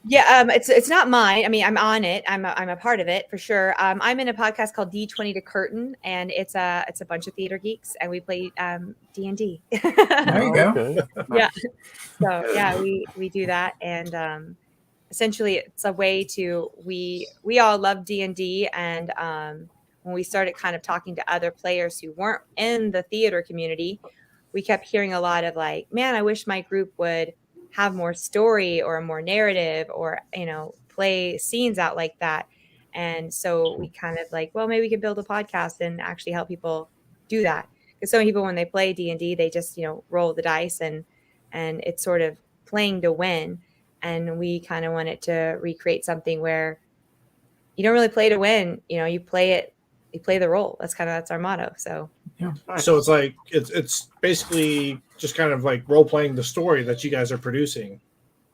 Yeah, it's not mine. I mean, I'm on it. I'm a part of it for sure. I'm in a podcast called D20 to Curtain, and it's a bunch of theater geeks, and we play D&D. There you go. Okay. Yeah. So yeah, we do that, and essentially it's a way to we all love D&D, and when we started kind of talking to other players who weren't in the theater community, we kept hearing a lot of like, man, I wish my group would have more story or more narrative, or play scenes out like that. And so we kind of like, well, maybe we could build a podcast and actually help people do that, because some people, when they play D&D, they just roll the dice and it's sort of playing to win. And we kind of wanted to recreate something where you don't really play to win, you play the role. That's our motto. So yeah. So it's like it's basically just kind of like role playing the story that you guys are producing,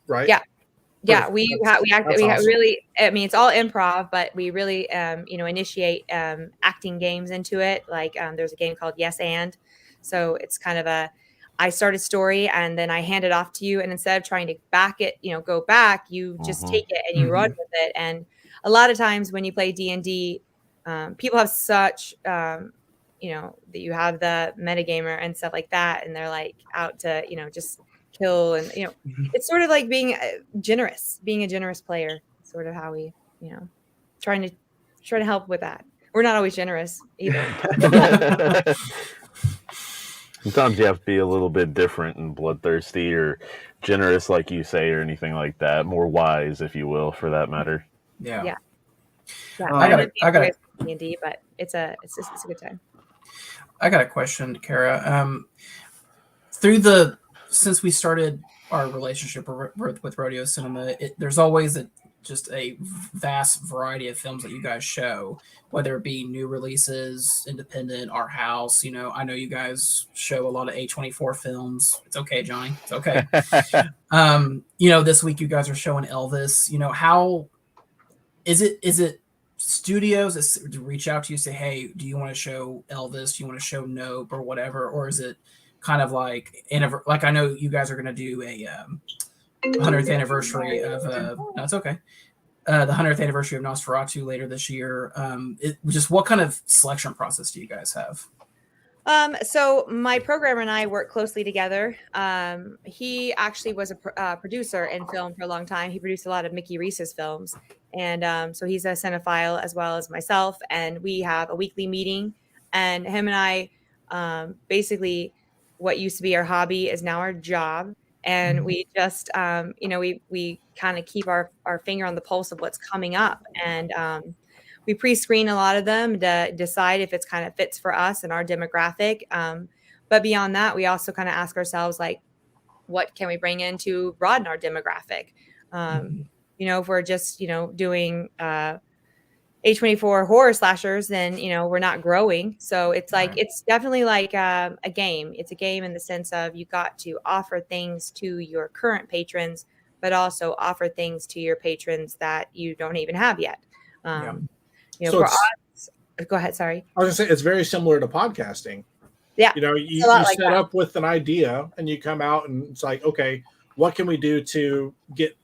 right? Yeah. Yeah, we awesome. really, I mean, it's all improv, but we really, initiate acting games into it. Like there's a game called Yes And. So it's kind of I start a story and then I hand it off to you. And instead of trying to go back, you just take it and you run with it. And a lot of times when you play D&D, people have such, that you have the metagamer and stuff like that. And they're like out to, just kill, and it's sort of like being generous, being a generous player. Sort of how we, trying to help with that. We're not always generous either. Sometimes you have to be a little bit different and bloodthirsty or generous, like you say, or anything like that. More wise, if you will, for that matter. Yeah. I got D&D, but it's a good time. I got a question, Kara. Since we started our relationship with Rodeo Cinema, there's always just a vast variety of films that you guys show, whether it be new releases, independent, our house. I know you guys show a lot of A24 films. It's okay, Johnny. It's okay. This week you guys are showing Elvis. How is it studios that reach out to you, say, hey, do you want to show Elvis? Do you want to show Nope or whatever? Or is it kind of like I know you guys are going to do a 100th anniversary of no, it's okay. The 100th anniversary of Nosferatu later this year. Just what kind of selection process do you guys have? So my programmer and I work closely together. He actually was a producer in film for a long time. He produced a lot of Mickey Reese's films. And so he's a cinephile as well as myself. And we have a weekly meeting. And him and I, basically, what used to be our hobby is now our job. And we just, we kind of keep our finger on the pulse of what's coming up. And we pre-screen a lot of them to decide if it's kind of fits for us and our demographic. But beyond that, we also kind of ask ourselves, like, what can we bring in to broaden our demographic? If we're just, doing A24 horror slashers, then, we're not growing. So it's like, it's definitely like a game. It's a game in the sense of you got to offer things to your current patrons, but also offer things to your patrons that you don't even have yet. So for us, go ahead. Sorry. I was gonna say it's very similar to podcasting. Yeah. You like set up with an idea and you come out and it's like, okay, what can we do to get,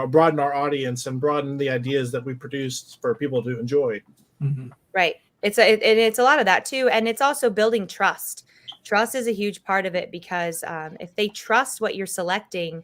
broaden our audience and broaden the ideas that we produced for people to enjoy. Right. It's a lot of that too. And it's also building trust. Trust is a huge part of it because if they trust what you're selecting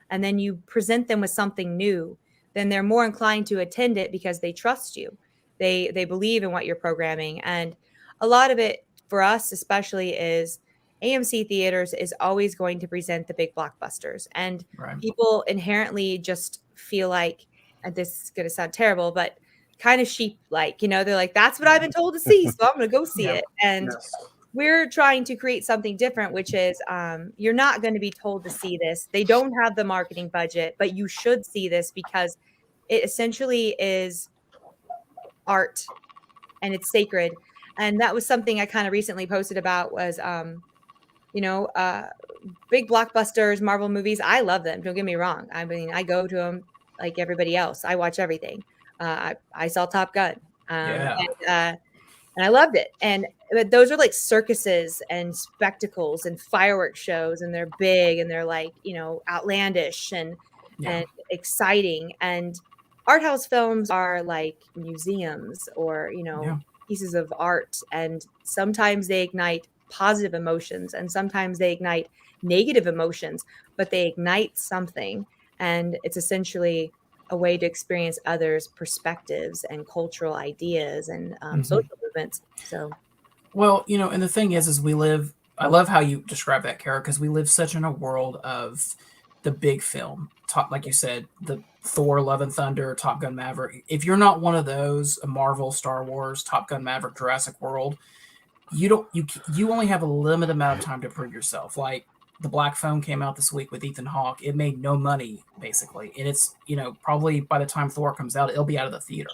and then you present them with something new, then they're more inclined to attend it because they trust you. They believe in what you're programming. And a lot of it for us especially is AMC theaters is always going to present the big blockbusters. And people inherently just feel like, and this is going to sound terrible, but kind of sheep-like, they're like, that's what I've been told to see, so I'm going to go see it. And we're trying to create something different, which is you're not going to be told to see this. They don't have the marketing budget, but you should see this because it essentially is art and it's sacred. And that was something I kind of recently posted about was, big blockbusters, Marvel movies. I love them. Don't get me wrong. I mean, I go to them like everybody else. I watch everything. I saw Top Gun, and I loved it. But those are like circuses and spectacles and fireworks shows, and they're big and they're like, outlandish and exciting. And art house films are like museums or, pieces of art. And sometimes they ignite positive emotions and sometimes they ignite negative emotions, but they ignite something. And it's essentially a way to experience others' perspectives and cultural ideas and social movements. So, well, and the thing is I love how you describe that, Kara, because we live such in a world of the big film, like you said, the Thor, Love and Thunder, Top Gun Maverick. If you're not one of those, a Marvel, Star Wars, Top Gun Maverick, Jurassic World, you only have a limited amount of time to prove yourself. Like the Black Phone came out this week with Ethan Hawke. It made no money basically. And it's, probably by the time Thor comes out, it'll be out of the theater,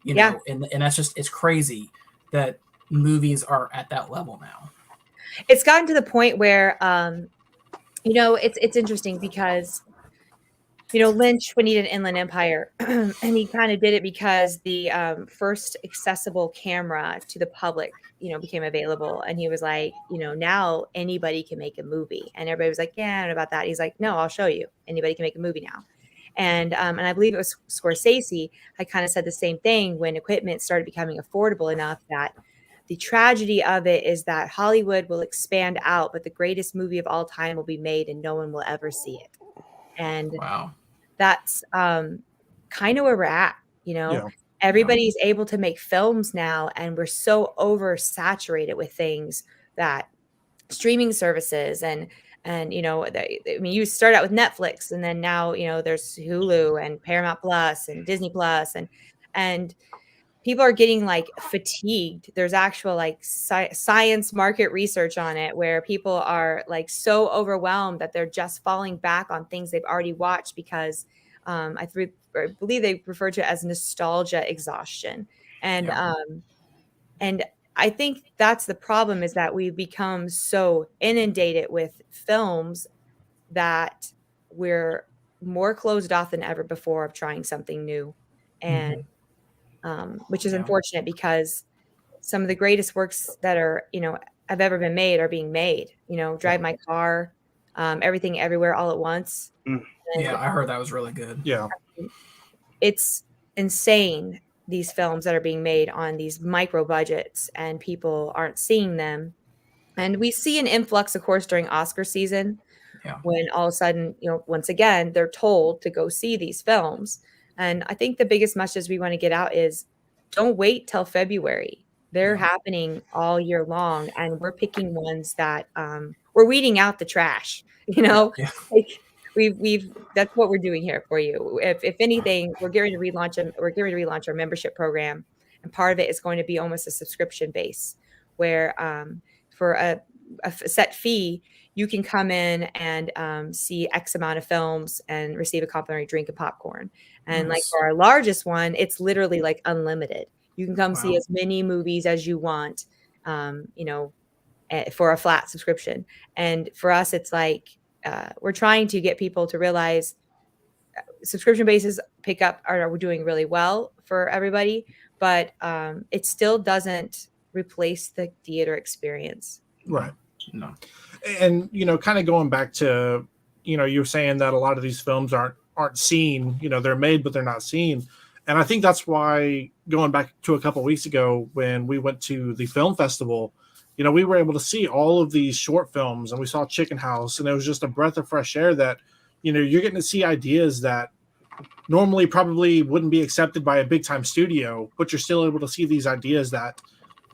and that's just, it's crazy that movies are at that level now. It's gotten to the point where, it's interesting because, Lynch, when he did Inland Empire, and he kind of did it because the first accessible camera to the public, became available. And he was like, now anybody can make a movie. And everybody was like, yeah, I don't know about that. He's like, no, I'll show you. Anybody can make a movie now. And I believe it was Scorsese. I kind of said the same thing when equipment started becoming affordable enough that the tragedy of it is that Hollywood will expand out, but the greatest movie of all time will be made and no one will ever see it. And wow, that's kind of where we're at, you know. Yeah. Everybody's able to make films now, and we're so oversaturated with things that streaming services and you know, I mean, you start out with Netflix, and then now, you know, there's Hulu and Paramount Plus and Disney Plus, and people are getting like fatigued. There's actual like science market research on it where people are like so overwhelmed that they're just falling back on things they've already watched because I believe they refer to it as nostalgia exhaustion. And and I think that's the problem, is that we've become so inundated with films that we're more closed off than ever before of trying something new. And which is unfortunate, because some of the greatest works that are, you know, have ever been made are being made, you know, Drive My Car, Everything Everywhere All at Once. Yeah, I heard that was really good. Yeah. It's insane, these films that are being made on these micro budgets, and people aren't seeing them. And we see an influx, of course, during Oscar season, when all of a sudden, you know, once again, they're told to go see these films. And I think the biggest message we want to get out is don't wait till February. They're happening all year long, and we're picking ones that we're weeding out the trash, you know. Like we've that's what we're doing here for you. If anything, we're getting to relaunch our membership program, and part of it is going to be almost a subscription base, where for a set fee, you can come in and see X amount of films and receive a complimentary drink and popcorn. And like for our largest one, it's literally like unlimited. You can come see as many movies as you want, you know, for a flat subscription. And for us, it's like we're trying to get people to realize subscription bases are doing really well for everybody, but it still doesn't replace the theater experience. Right. No. And, you know, kind of going back to, you know, you're saying that a lot of these films aren't seen, you know, they're made, but they're not seen. And I think that's why, going back to a couple of weeks ago when we went to the film festival, you know, we were able to see all of these short films, and we saw Chicken House, and it was just a breath of fresh air that, you know, you're getting to see ideas that normally probably wouldn't be accepted by a big time studio, but you're still able to see these ideas that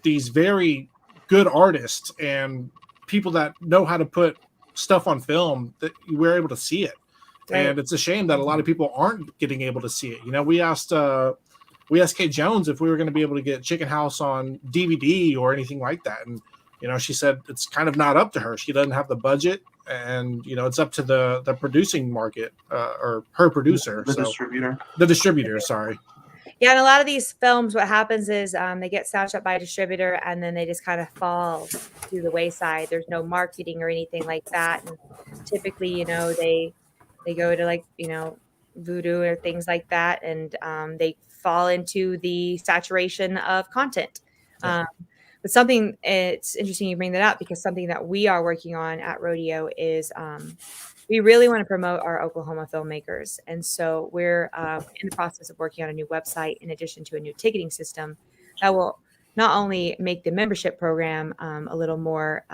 these very good artists and people that know how to put stuff on film, that we're able to see it. Right. And it's a shame that a lot of people aren't getting able to see it. You know, we asked Kate Jones if we were going to be able to get Chicken House on DVD or anything like that. And, you know, she said it's kind of not up to her. She doesn't have the budget, and, you know, it's up to the producing market or her producer. The distributor, sorry. Yeah, and a lot of these films, what happens is they get snatched up by a distributor, and then they just kind of fall to the wayside. There's no marketing or anything like that. And typically, you know, they go to, like, you know, Voodoo or things like that, and they fall into the saturation of content. But something, it's interesting you bring that up, because something that we are working on at Rodeo is we really want to promote our Oklahoma filmmakers. And so we're in the process of working on a new website, in addition to a new ticketing system that will not only make the membership program a little more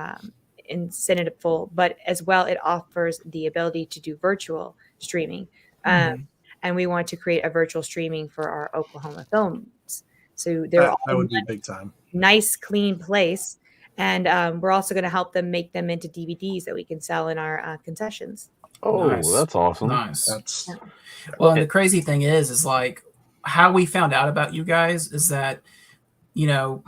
incentiveful, but as well, it offers the ability to do virtual streaming. And we want to create a virtual streaming for our Oklahoma films. So they're that would be big time. Nice, clean place. And we're also going to help them make them into DVDs that we can sell in our concessions. Oh, nice. That's awesome. Nice. Well, and the crazy thing is like how we found out about you guys is that, you know,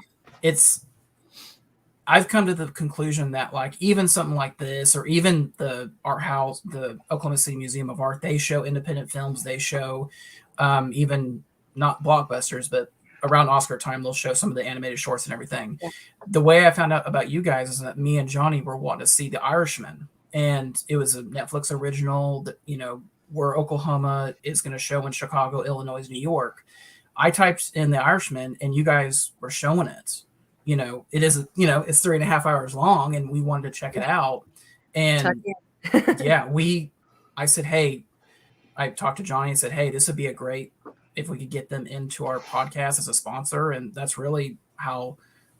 I've come to the conclusion that, like, even something like this, or even the art house, the Oklahoma City Museum of Art, they show independent films. They show even not blockbusters, but around Oscar time, they'll show some of the animated shorts and everything. Yeah. The way I found out about you guys is that me and Johnny were wanting to see The Irishman, and it was a Netflix original that, you know, where Oklahoma is going to show in Chicago, Illinois, New York. I typed in The Irishman, and you guys were showing it. You know, it is, you know, it's 3.5 hours long, and we wanted to check it out. And yeah, I said, hey, I talked to Johnny and said, hey, this would be a great, if we could get them into our podcast as a sponsor. And that's really how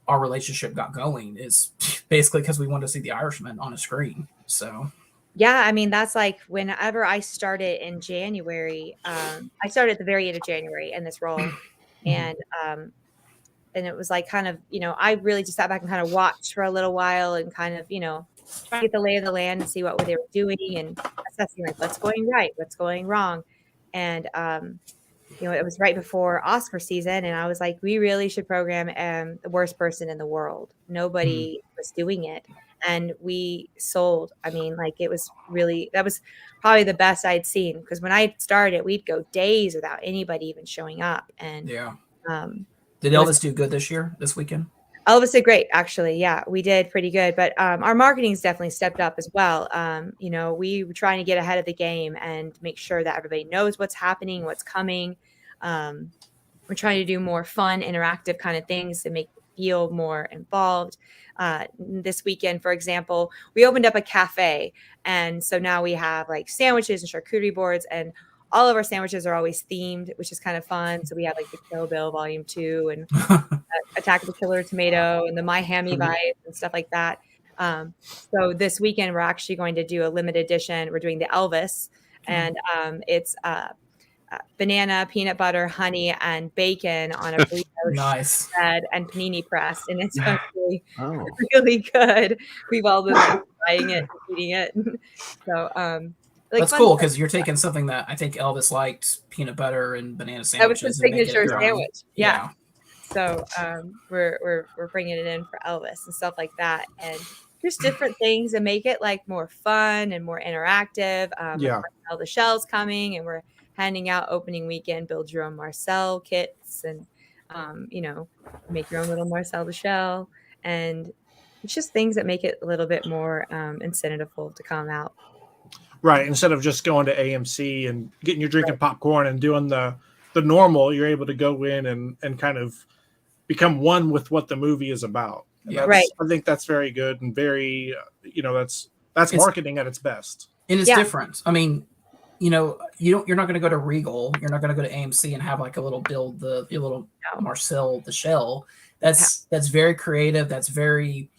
our relationship got going is basically because we wanted to see The Irishman on a screen. So yeah, I mean, that's like whenever I started in January, I started at the very end of January in this role. And it was like kind of, I really just sat back and kind of watched for a little while and kind of, try to get the lay of the land and see what they were doing and assessing like what's going right, what's going wrong. And, it was right before Oscar season. And I was like, we really should program the worst person in the world. Nobody was doing it. And we sold. I mean, like that was probably the best I'd seen. Because when I started, we'd go days without anybody even showing up. And did Elvis do good this weekend? Elvis did great, actually. Yeah, we did pretty good. But our marketing's definitely stepped up as well. We were trying to get ahead of the game and make sure that everybody knows what's happening, what's coming. We're trying to do more fun, interactive kind of things to make it feel more involved. This weekend, for example, we opened up a cafe. And so now we have like sandwiches and charcuterie boards, and all of our sandwiches are always themed, which is kind of fun. So we have like the Kill Bill Volume 2 and Attack of the Killer Tomato and the My Hammy Bites and stuff like that. So this weekend, we're actually going to do a limited edition. We're doing the Elvis, and it's banana, peanut butter, honey, and bacon on a burrito bread and panini press, and it's really, really good. We've all been buying it, and eating it. So that's cool because you're taking something that I think Elvis liked, peanut butter and banana sandwiches. That was his signature sandwich. Yeah. So we're bringing it in for Elvis and stuff like that, and just different things to make it like more fun and more interactive. All the shells coming, and we're handing out opening weekend build your own Marcel kits, and make your own little Marcel the shell, and it's just things that make it a little bit more incentiveful to come out. Right. Instead of just going to AMC and getting your drinking popcorn and doing the normal, you're able to go in and kind of become one with what the movie is about. I think that's very good and very, that's marketing at its best. And it's different. I mean, you're not going to go to Regal. You're not going to go to AMC and have like a little Marcel the shell. That's very creative. That's very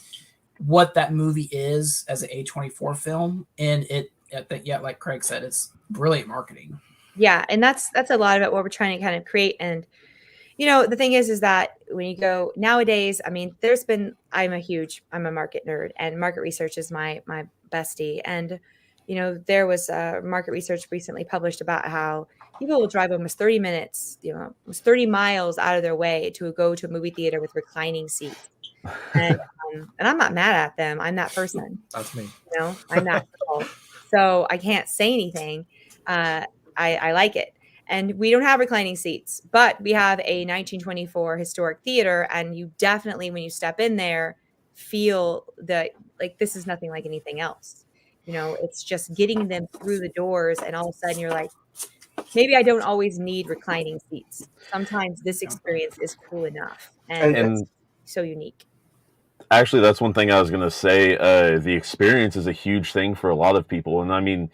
what that movie is as an A24 film. And like Craig said, it's brilliant marketing. Yeah. And that's a lot of it, what we're trying to kind of create. And, the thing is that when you go nowadays, I mean, I'm a market nerd, and market research is my bestie. And, there was market research recently published about how people will drive almost 30 minutes, almost 30 miles out of their way to go to a movie theater with reclining seats. And I'm not mad at them. I'm that person. That's me. I'm that girl. So I can't say anything. I like it. And we don't have reclining seats, but we have a 1924 historic theater. And you definitely, when you step in there, feel that like this is nothing like anything else. It's just getting them through the doors. And all of a sudden you're like, maybe I don't always need reclining seats. Sometimes this experience is cool enough. And it's so unique. Actually, that's one thing I was going to say. The experience is a huge thing for a lot of people. And I mean,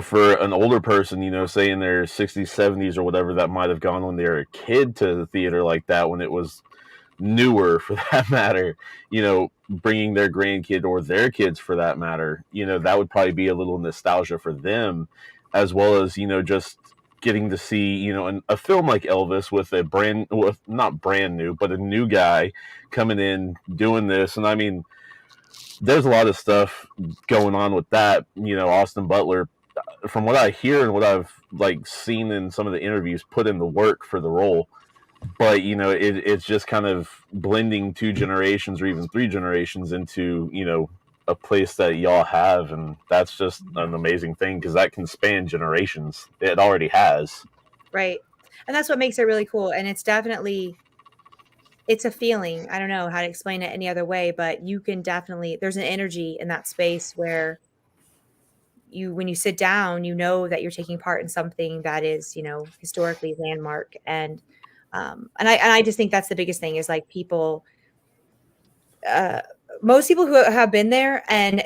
for an older person, say in their 60s, 70s or whatever, that might have gone when they were a kid to the theater like that, when it was newer for that matter, bringing their grandkid or their kids for that matter, that would probably be a little nostalgia for them, as well as, just getting to see, a film like Elvis with not brand new, but a new guy coming in doing this. And I mean, there's a lot of stuff going on with that. Austin Butler, from what I hear and what I've seen in some of the interviews, put in the work for the role. But it's just kind of blending 2 generations or even 3 generations into a place that y'all have, and that's just an amazing thing because that can span generations. It already has. Right, and that's what makes it really cool. And it's definitely, it's a feeling. I don't know how to explain it any other way, but you can definitely, there's an energy in that space where when you sit down, that you're taking part in something that is, historically landmark. And I just think that's the biggest thing is like people, most people who have been there and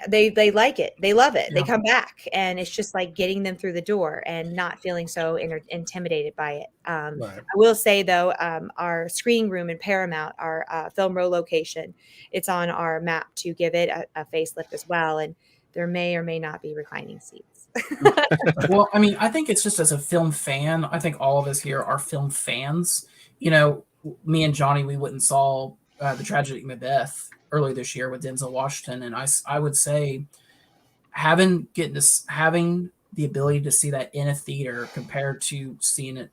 they like it, they love it, they come back, and it's just like getting them through the door and not feeling so intimidated by it. Right. I will say though, our screening room in Paramount, our film row location, it's on our map to give it a facelift as well, and there may or may not be reclining seats. Well, I mean, I think it's just as a film fan, I think all of us here are film fans. You know, me and Johnny, we went and saw The Tragedy of Macbeth earlier this year with Denzel Washington, and I would say having the ability to see that in a theater compared to seeing it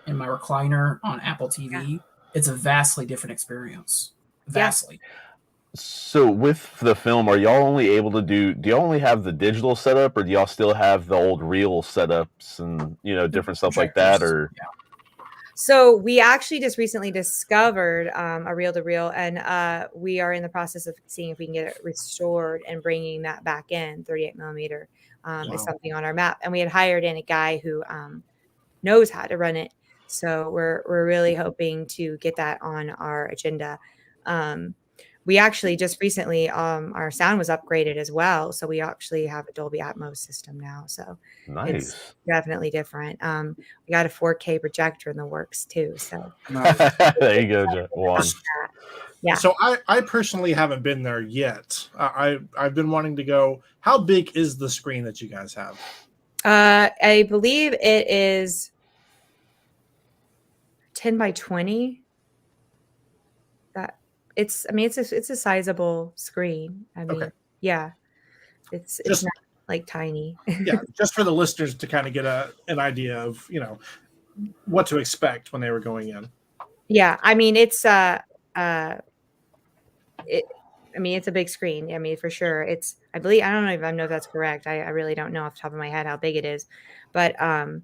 in my recliner on Apple TV, it's a vastly different experience. Vastly. Yeah. So with the film, are y'all only able to do y'all only have the digital setup, or do y'all still have the old reel setups and, you know, different stuff like that? Or So we actually just recently discovered a reel-to-reel, and we are in the process of seeing if we can get it restored and bringing that back in. 38 millimeter is something on our map, and we had hired in a guy who knows how to run it. So we're really hoping to get that on our agenda. We actually just recently, our sound was upgraded as well. So we actually have a Dolby Atmos system now. So nice. It's definitely different. We got a 4K projector in the works too. So there you go, Juan. Yeah. So I personally haven't been there yet. I've been wanting to go. How big is the screen that you guys have? I believe it is 10 by 20. It's a sizable screen. I mean, Okay. Yeah, it's Just- not like tiny. Yeah, just for the listeners to kind of get an idea of, you know, what to expect when they were going in. Yeah, I mean it's it's a big screen. I mean, for sure. I don't even know if that's correct. I really don't know off the top of my head how big it is, but I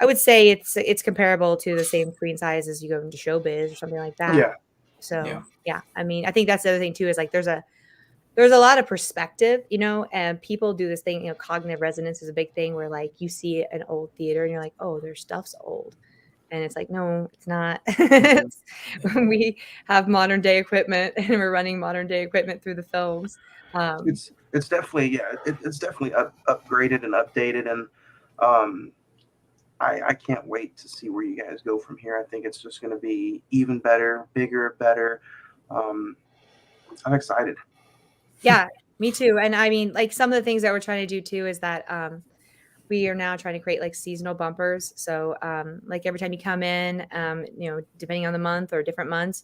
would say it's comparable to the same screen size as you go into Showbiz or something like that. Yeah. So yeah, I mean, I think that's the other thing too, is like there's a lot of perspective, you know, and people do this thing, you know, cognitive resonance is a big thing where like you see an old theater and you're like, oh, their stuff's old. And it's like, no, it's not. We have modern day equipment and we're running modern day equipment through the films. It's definitely, it's definitely upgraded and updated. And I can't wait to see where you guys go from here. I think it's just going to be even better, bigger, better. I'm excited. Yeah, me too. And I mean, like some of the things that we're trying to do too is that we are now trying to create like seasonal bumpers. So like every time you come in, you know, depending on the month or different months,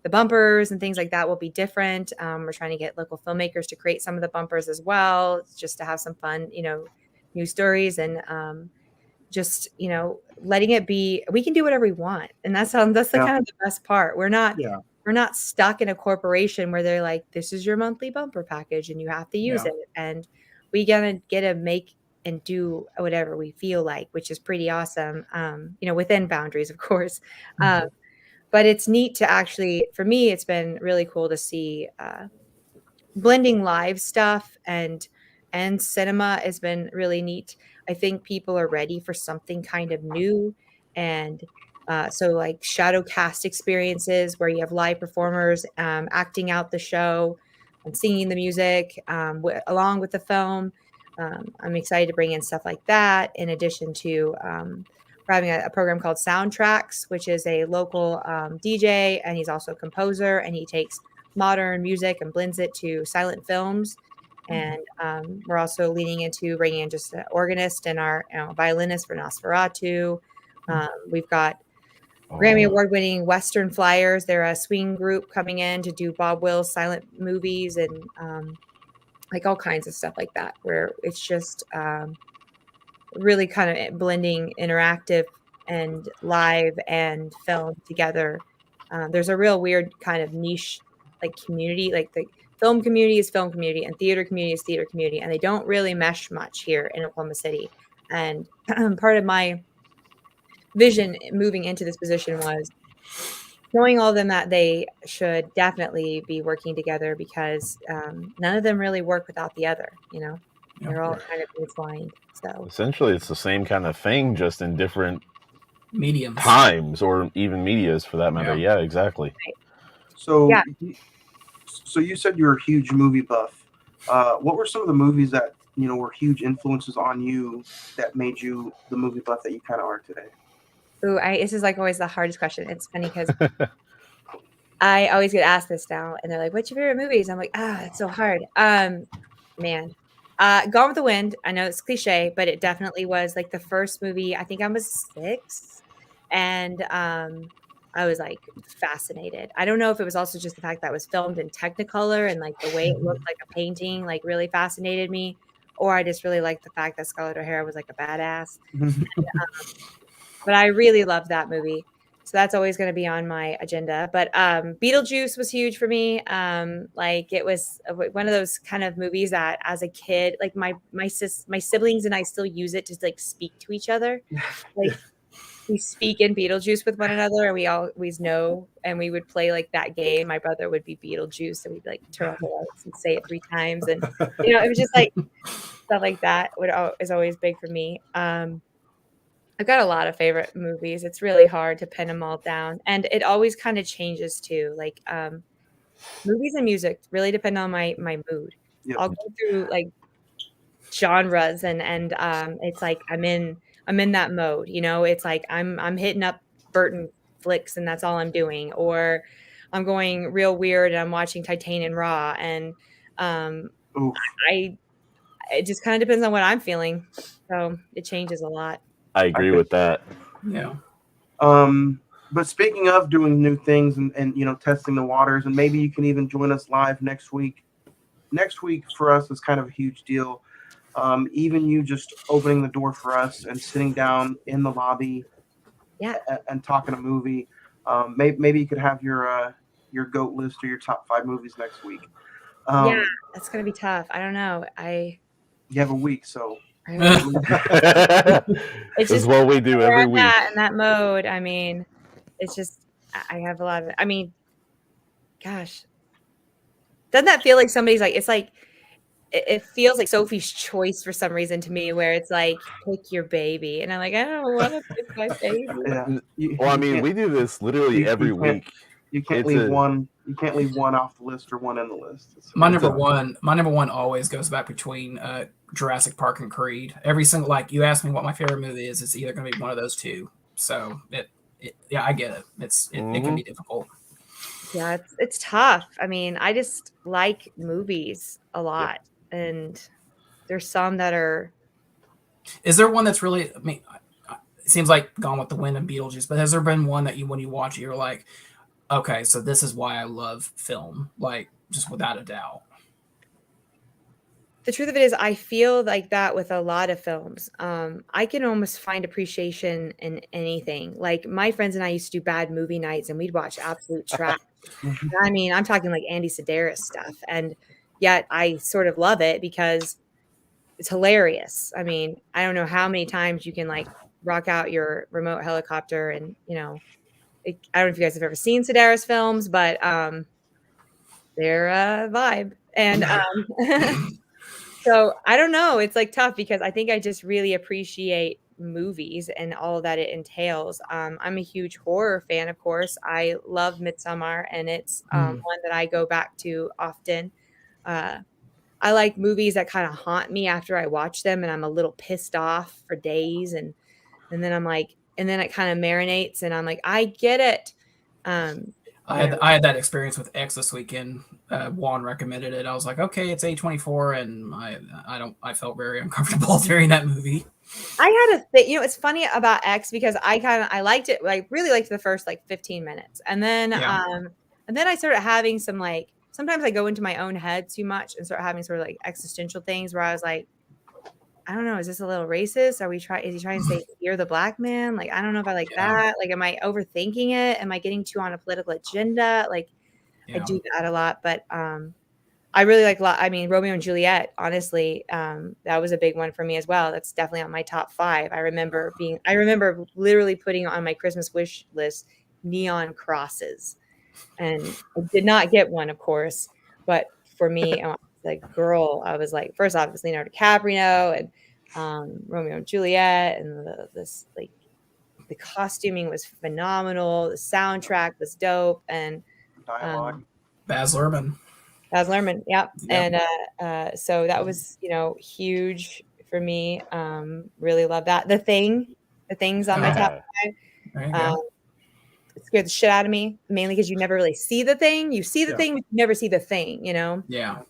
the bumpers and things like that will be different. We're trying to get local filmmakers to create some of the bumpers as well, just to have some fun, you know, news stories and just, you know, letting it be, we can do whatever we want. And that's kind of the best part. We're not stuck in a corporation where they're like, this is your monthly bumper package and you have to use it. And we get to make and do whatever we feel like, which is pretty awesome. You know, within boundaries, of course. But it's neat to actually, for me, it's been really cool to see blending live stuff and cinema has been really neat. I think people are ready for something kind of new. And so like shadow cast experiences where you have live performers acting out the show and singing the music along with the film. I'm excited to bring in stuff like that. In addition to we're having a program called Soundtracks, which is a local DJ, and he's also a composer, and he takes modern music and blends it to silent films. And we're also leaning into bringing in just an organist and our violinist for Nosferatu. We've got Grammy Award-winning Western Flyers. They're a swing group coming in to do Bob Wills silent movies and like all kinds of stuff like that, where it's just really kind of blending interactive and live and film together. There's a real weird kind of niche like community, like the film community is film community and theater community is theater community, and they don't really mesh much here in Oklahoma City. And part of my vision moving into this position was showing all of them that they should definitely be working together, because none of them really work without the other, you know. They're all kind of entwined. So essentially it's the same kind of thing, just in different mediums, times, or even medias for that matter. Yeah, exactly. So So you said you're a huge movie buff. What were some of the movies that were huge influences on you that made you the movie buff that you kind of are today? Ooh, this is like always the hardest question. It's funny because I always get asked this now, and they're like, "What's your favorite movies?" I'm like, it's so hard. Man, Gone with the Wind. I know it's cliche, but it definitely was like the first movie. I think I was 6, and I was like fascinated. I don't know if it was also just the fact that it was filmed in Technicolor and like the way it looked like a painting, like really fascinated me, or I just really liked the fact that Scarlett O'Hara was like a badass. But I really loved that movie. So that's always going to be on my agenda. But Beetlejuice was huge for me. Like it was one of those kind of movies that as a kid, like my siblings and I still use it to like speak to each other. Like we speak in Beetlejuice with one another, and we always know, and we would play like that game. My brother would be Beetlejuice, and we'd like turn on the lights and say it 3 times. And it was just like stuff like that is always big for me. I've got a lot of favorite movies. It's really hard to pin them all down. And it always kind of changes too. Like movies and music really depend on my mood. Yep. I'll go through like genres and it's like I'm in that mode, it's like I'm hitting up Burton flicks and that's all I'm doing. Or I'm going real weird and I'm watching Titanic and Raw. And it just kind of depends on what I'm feeling. So it changes a lot. I agree with that. Yeah. But speaking of doing new things and testing the waters, and maybe you can even join us live next week. Next week for us is kind of a huge deal. Even you just opening the door for us and sitting down in the lobby, and talking a movie. Maybe you could have your GOAT list or your top 5 movies next week. Yeah, that's gonna be tough. I don't know. You have a week, so. It's just what we do every week. In that mode, I mean, it's just I have a lot of. I mean, gosh, doesn't that feel like somebody's like? It's like it feels like Sophie's Choice for some reason to me, where it's like pick your baby, and I'm like, I don't want to pick my baby. Yeah. Well, I mean, we do this literally every week. You can't leave one. You can't leave one off the list or one in the list. My number one always goes back between Jurassic Park and Creed. Every single, like you asked me what my favorite movie is, it's either going to be one of those two. So I get it. It can be difficult. Yeah, it's tough. I mean, I just like movies a lot, and there's some that are. Is there one that's really? I mean, it seems like Gone with the Wind and Beetlejuice, but has there been one that when you watch it, you're like, okay, so this is why I love film, like just without a doubt. The truth of it is, I feel like that with a lot of films. I can almost find appreciation in anything. Like my friends and I used to do bad movie nights, and we'd watch absolute trash. I mean, I'm talking like Andy Sedaris stuff, and yet I sort of love it because it's hilarious. I mean, I don't know how many times you can like rock out your remote helicopter, and I don't know if you guys have ever seen Sedaris films, but they're a vibe. And so I don't know. It's like tough because I think I just really appreciate movies and all that it entails. I'm a huge horror fan, of course. I love Midsommar, and it's one that I go back to often. I like movies that kind of haunt me after I watch them, and I'm a little pissed off for days, and then I'm like, and then it kind of marinates, and I'm like, I get it. I had that experience with X this weekend. Juan recommended it. I was like, okay, it's A24, and I felt very uncomfortable during that movie. I had a thing, it's funny about X because I liked it. I really liked the first like 15 minutes, and then I started having some like sometimes I go into my own head too much and start having sort of like existential things where I was like, I don't know, is this a little racist? Is he trying to say you're the black man? Like, I don't know if I like that. Like, am I overthinking it? Am I getting too on a political agenda? Like, I do that a lot, but I really like Romeo and Juliet, honestly, that was a big one for me as well. That's definitely on my top 5. I remember literally putting on my Christmas wish list neon crosses, and I did not get one, of course, but for me, like girl, I was like, first off, it was Leonardo DiCaprio and Romeo and Juliet, and the costuming was phenomenal. The soundtrack was dope, and dialogue. Baz Luhrmann. Baz Luhrmann, yeah. And so that was, huge for me. Really love that. The Thing's on my top 5. There you go. It scared the shit out of me, mainly because you never really see the thing. You see the thing, but you never see the thing, Yeah.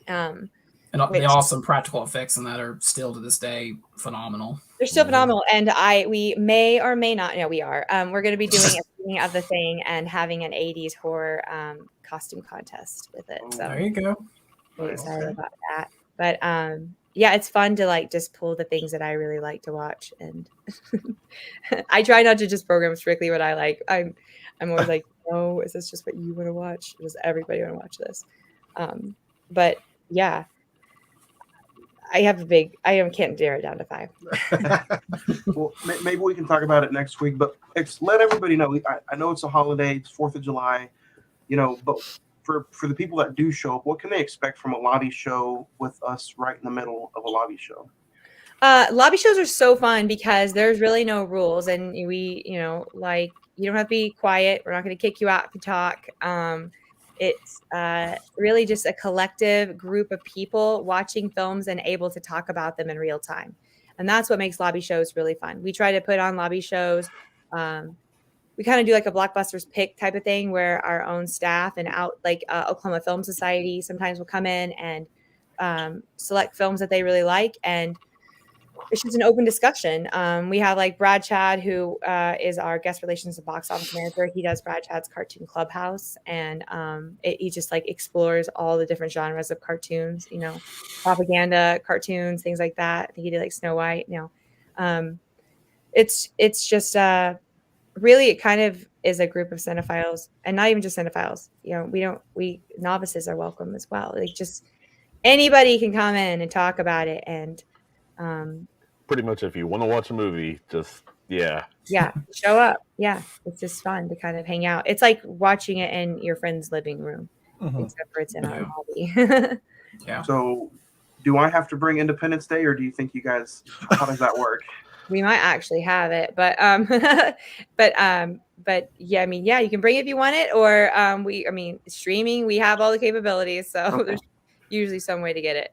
And the awesome practical effects in that are still to this day phenomenal. They're still phenomenal. And we may or may not, we are. We're going to be doing a screening of The Thing and having an 80s horror costume contest with it. So there you go. Really excited about that. But yeah, it's fun to just pull the things that I really like to watch. And I try not to just program strictly what I like. I'm always like, no, is this just what you want to watch? Does everybody want to watch this? But yeah, I can't narrow it down to 5. Well, maybe we can talk about it next week, but let everybody know. I know it's a holiday, it's 4th of July, but for the people that do show up, what can they expect from a lobby show with us right in the middle of a lobby show? Lobby shows are so fun because there's really no rules, and we, you don't have to be quiet. We're not going to kick you out if you talk. It's really just a collective group of people watching films and able to talk about them in real time. And that's what makes lobby shows really fun. We try to put on lobby shows. We kind of do like a Blockbusters pick type of thing where our own staff and Oklahoma Film Society sometimes will come in and select films that they really like. And it's just an open discussion. We have like Brad Chad, who is our guest relations and box office manager. He does Brad Chad's Cartoon Clubhouse, and he just explores all the different genres of cartoons, propaganda cartoons, things like that. I think he did Snow White. It's just really, it kind of is a group of cinephiles, and not even just cinephiles. We novices are welcome as well. Just anybody can come in and talk about it, and pretty much if you want to watch a movie, just show up. Yeah, it's just fun to kind of hang out. It's like watching it in your friend's living room, except for it's in our lobby. Yeah. So do I have to bring Independence Day, or do you think you guys, how does that work? We might actually have it, but yeah, you can bring it if you want it, or streaming, we have all the capabilities, so there's usually some way to get it.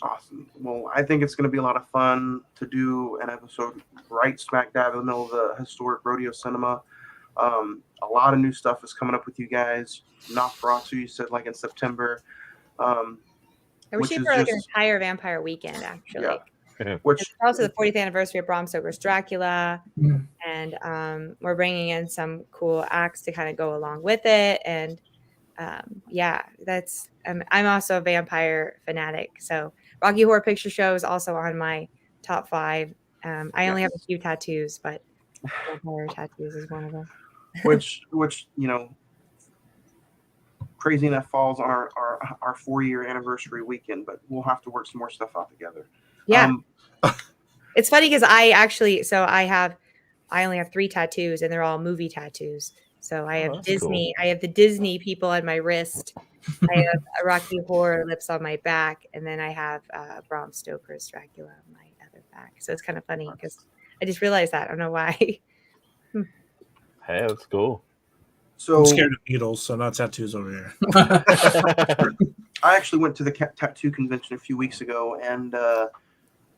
Awesome. Well, I think it's going to be a lot of fun to do an episode right smack dab in the middle of the historic Rodeo Cinema. A lot of new stuff is coming up with you guys. Nosferatu, you said in September. And we're shooting for an entire vampire weekend, actually. Yeah. It's also the 40th anniversary of Bram Stoker's Dracula, and we're bringing in some cool acts to kind of go along with it. And that's I'm also a vampire fanatic, so Rocky Horror Picture Show is also on my top 5. I only have a few tattoos, but vampire tattoos is one of them. which crazy enough falls on our 4-year anniversary weekend, but we'll have to work some more stuff out together. Yeah. It's funny because I only have 3 tattoos, and they're all movie tattoos. So I have Disney. Cool. I have the Disney people on my wrist. I have a Rocky Horror lips on my back, and then I have Bram Stoker's Dracula on my other back. So it's kind of funny because I just realized that. I don't know why. Hey, that's cool. So I'm scared of needles, so not tattoos over here. I actually went to the tattoo convention a few weeks ago, and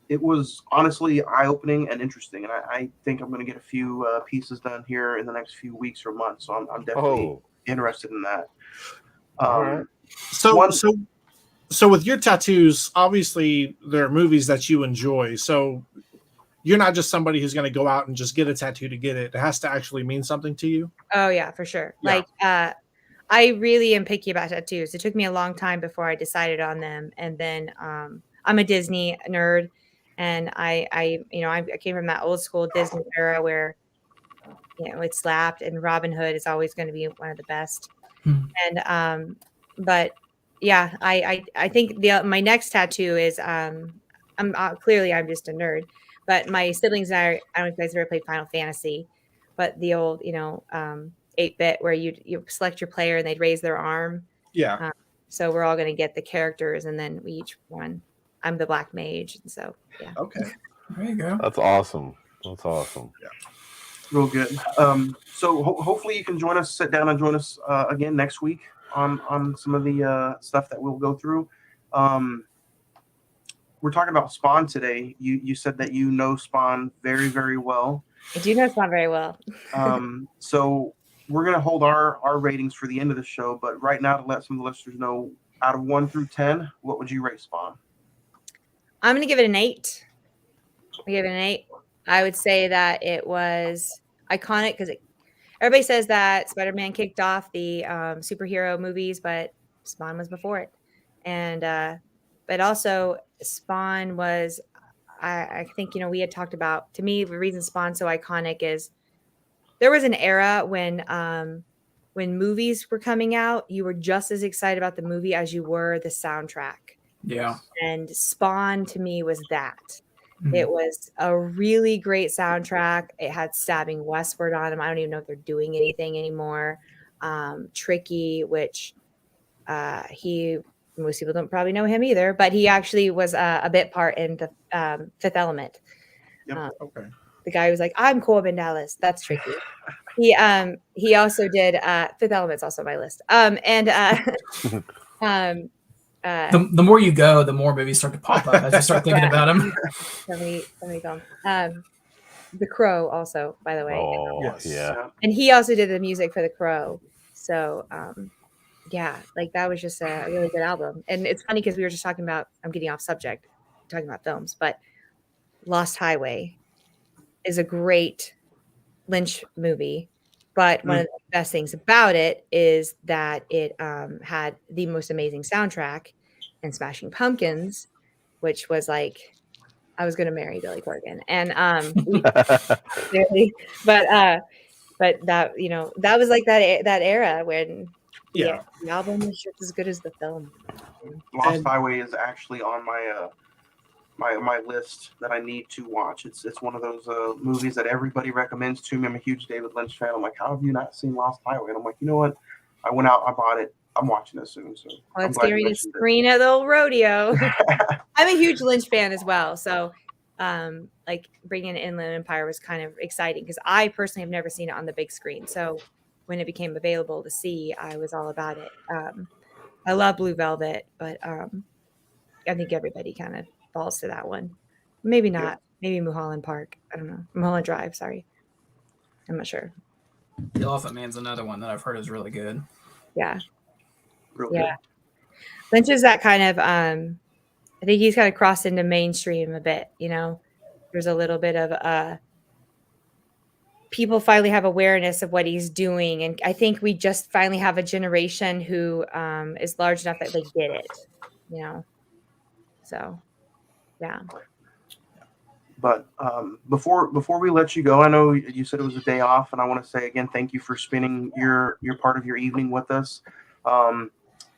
it was honestly eye-opening and interesting. And I think I'm going to get a few pieces done here in the next few weeks or months. So I'm definitely interested in that. All right. So with your tattoos, obviously there are movies that you enjoy. So you're not just somebody who's going to go out and just get a tattoo to get it. It has to actually mean something to you. Oh yeah, for sure. Yeah. I really am picky about tattoos. It took me a long time before I decided on them. And then I'm a Disney nerd, and I came from that old school Disney era where it slapped, and Robin Hood is always going to be one of the best. And but yeah, I think my next tattoo is I'm clearly I'm just a nerd, but my siblings and I don't know if you guys ever played Final Fantasy, but the old 8-bit where you select your player and they'd raise their arm. Yeah. So we're all going to get the characters, and then we each one. I'm the Black Mage, and so yeah. Okay. There you go. That's awesome. Yeah. Real good. So hopefully you can sit down and join us again next week on some of the stuff that we'll go through. We're talking about Spawn today. You said that you know Spawn very, very well. I do know Spawn very well. So we're going to hold our ratings for the end of the show, but right now, to let some of the listeners know, out of 1 through 10, what would you rate Spawn? I'm going to give it an 8. I give it an 8. I would say that it was iconic because everybody says that Spider-Man kicked off the superhero movies, but Spawn was before it. And but also Spawn was, I think, we had talked about, to me, the reason Spawn's so iconic is there was an era when movies were coming out, you were just as excited about the movie as you were the soundtrack. Yeah. And Spawn to me was that. Mm-hmm. It was a really great soundtrack. It had Stabbing Westward on them. I don't even know if they're doing anything anymore. Tricky, which most people don't probably know him either, but he actually was a bit part in the Fifth Element. Yep. Okay. The guy who's like, I'm Corbin Dallas. That's Tricky. He also did Fifth Element's also on my list. The more you go, the more movies start to pop up as you start thinking about them. So many films. The Crow also, by the way. Oh, Yes. yeah. And he also did the music for The Crow. So, yeah, like that was just a really good album. And it's funny because we were just talking about, I'm getting off subject, talking about films, but Lost Highway is a great Lynch movie. But one of the best things about it is that it had the most amazing soundtrack and Smashing Pumpkins, which was like, I was going to marry Billy Corgan. And but that, that was like that era when the album was just as good as the film. Lost Highway is actually on my list that I need to watch. It's one of those movies that everybody recommends to me. I'm a huge David Lynch fan. I'm like, how have you not seen Lost Highway? And I'm like, you know what? I went out, I bought it. I'm watching it soon. So it's getting ready to screen at the old rodeo. I'm a huge Lynch fan as well. So like bringing in Inland Empire was kind of exciting because I personally have never seen it on the big screen. So when it became available to see, I was all about it. I love Blue Velvet, but I think everybody kind of falls to that one. Maybe not. Yeah. Maybe Mulholland Park. I don't know. Mulholland Drive. Sorry. I'm not sure. The Elephant Man's another one that I've heard is really good. Yeah. Real yeah. good. Lynch is that kind of, I think he's kind of crossed into mainstream a bit, There's a little bit of people finally have awareness of what he's doing. And I think we just finally have a generation who is large enough that they get it, So, yeah. But before we let you go, I know you said it was a day off, and I want to say again, thank you for spending your part of your evening with us.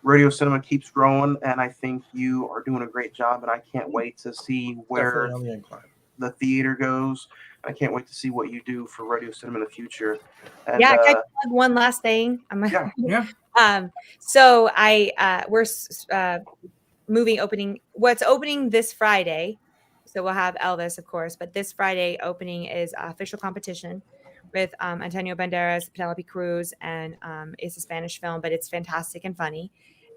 Radio Cinema keeps growing, and I think you are doing a great job, and I can't wait to see where the theater goes. I can't wait to see what you do for Radio Cinema in the future. And, can I plug one last thing? Yeah. So we're what's opening this Friday. So we'll have Elvis, of course, but this Friday opening is official competition with Antonio Banderas, Penelope Cruz, and it's a Spanish film, but it's fantastic and funny.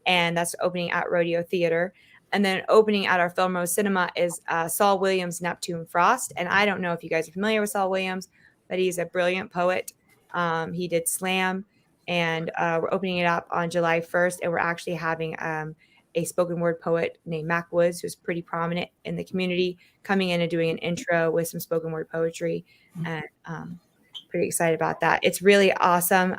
And that's opening at Rodeo Theater. And then opening at our Film Row Cinema is Saul Williams' Neptune Frost. And I don't know if you guys are familiar with Saul Williams, but he's a brilliant poet. He did Slam, and we're opening it up on July 1st. And we're actually having a spoken word poet named Mac Woods, who's pretty prominent in the community, coming in and doing an intro with some spoken word poetry. And pretty excited about that. It's really awesome.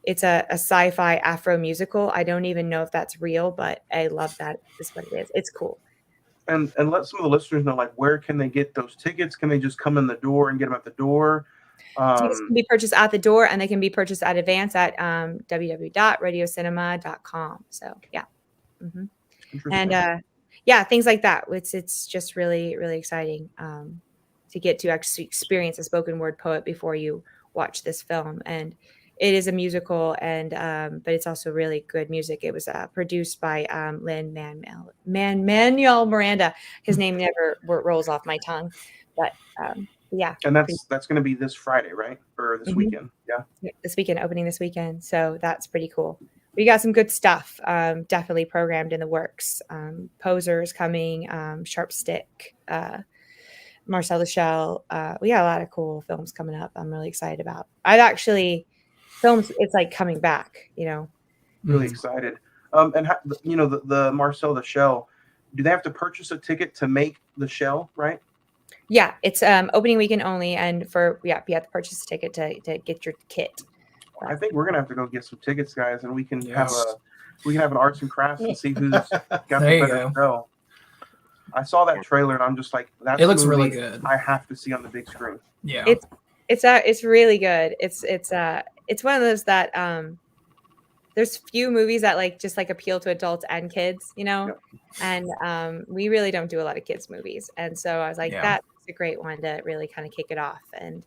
It's a sci-fi Afro musical. I don't even know if that's real, but I love that. Is what it is. It's cool. And let some of the listeners know, like, where can they get those tickets? Can they just come in the door and get them at the door? Tickets can be purchased at the door, and they can be purchased at advance at www.radiocinema.com. So yeah. Mm-hmm. And things like that. It's just really, really exciting to get to actually experience a spoken word poet before you watch this film. And it is a musical, and but it's also really good music. It was produced by Lin-Manuel Miranda. His name never rolls off my tongue, but yeah. And that's going to be this Friday, right? Or this weekend? Yeah. This weekend, opening this weekend. So that's pretty cool. we got some good stuff definitely programmed in the works. Poser's coming, Sharp Stick, Marcel the Shell. We got a lot of cool films coming up. I'm really excited about. Films, it's like coming back, Really excited. And the Marcel the Shell, do they have to purchase a ticket to make the shell, right? Yeah, it's opening weekend only, and you have to purchase a ticket to get your kit. I think we're gonna have to go get some tickets, guys, and we can have an arts and crafts and see who's got the better show. I saw that trailer and I'm just like, it looks really good. I have to see on the big screen. Yeah, it's really good. It's one of those that there's few movies that just appeal to adults and kids, Yep. And we really don't do a lot of kids movies, and so I was like, that's a great one to really kind of kick it off, and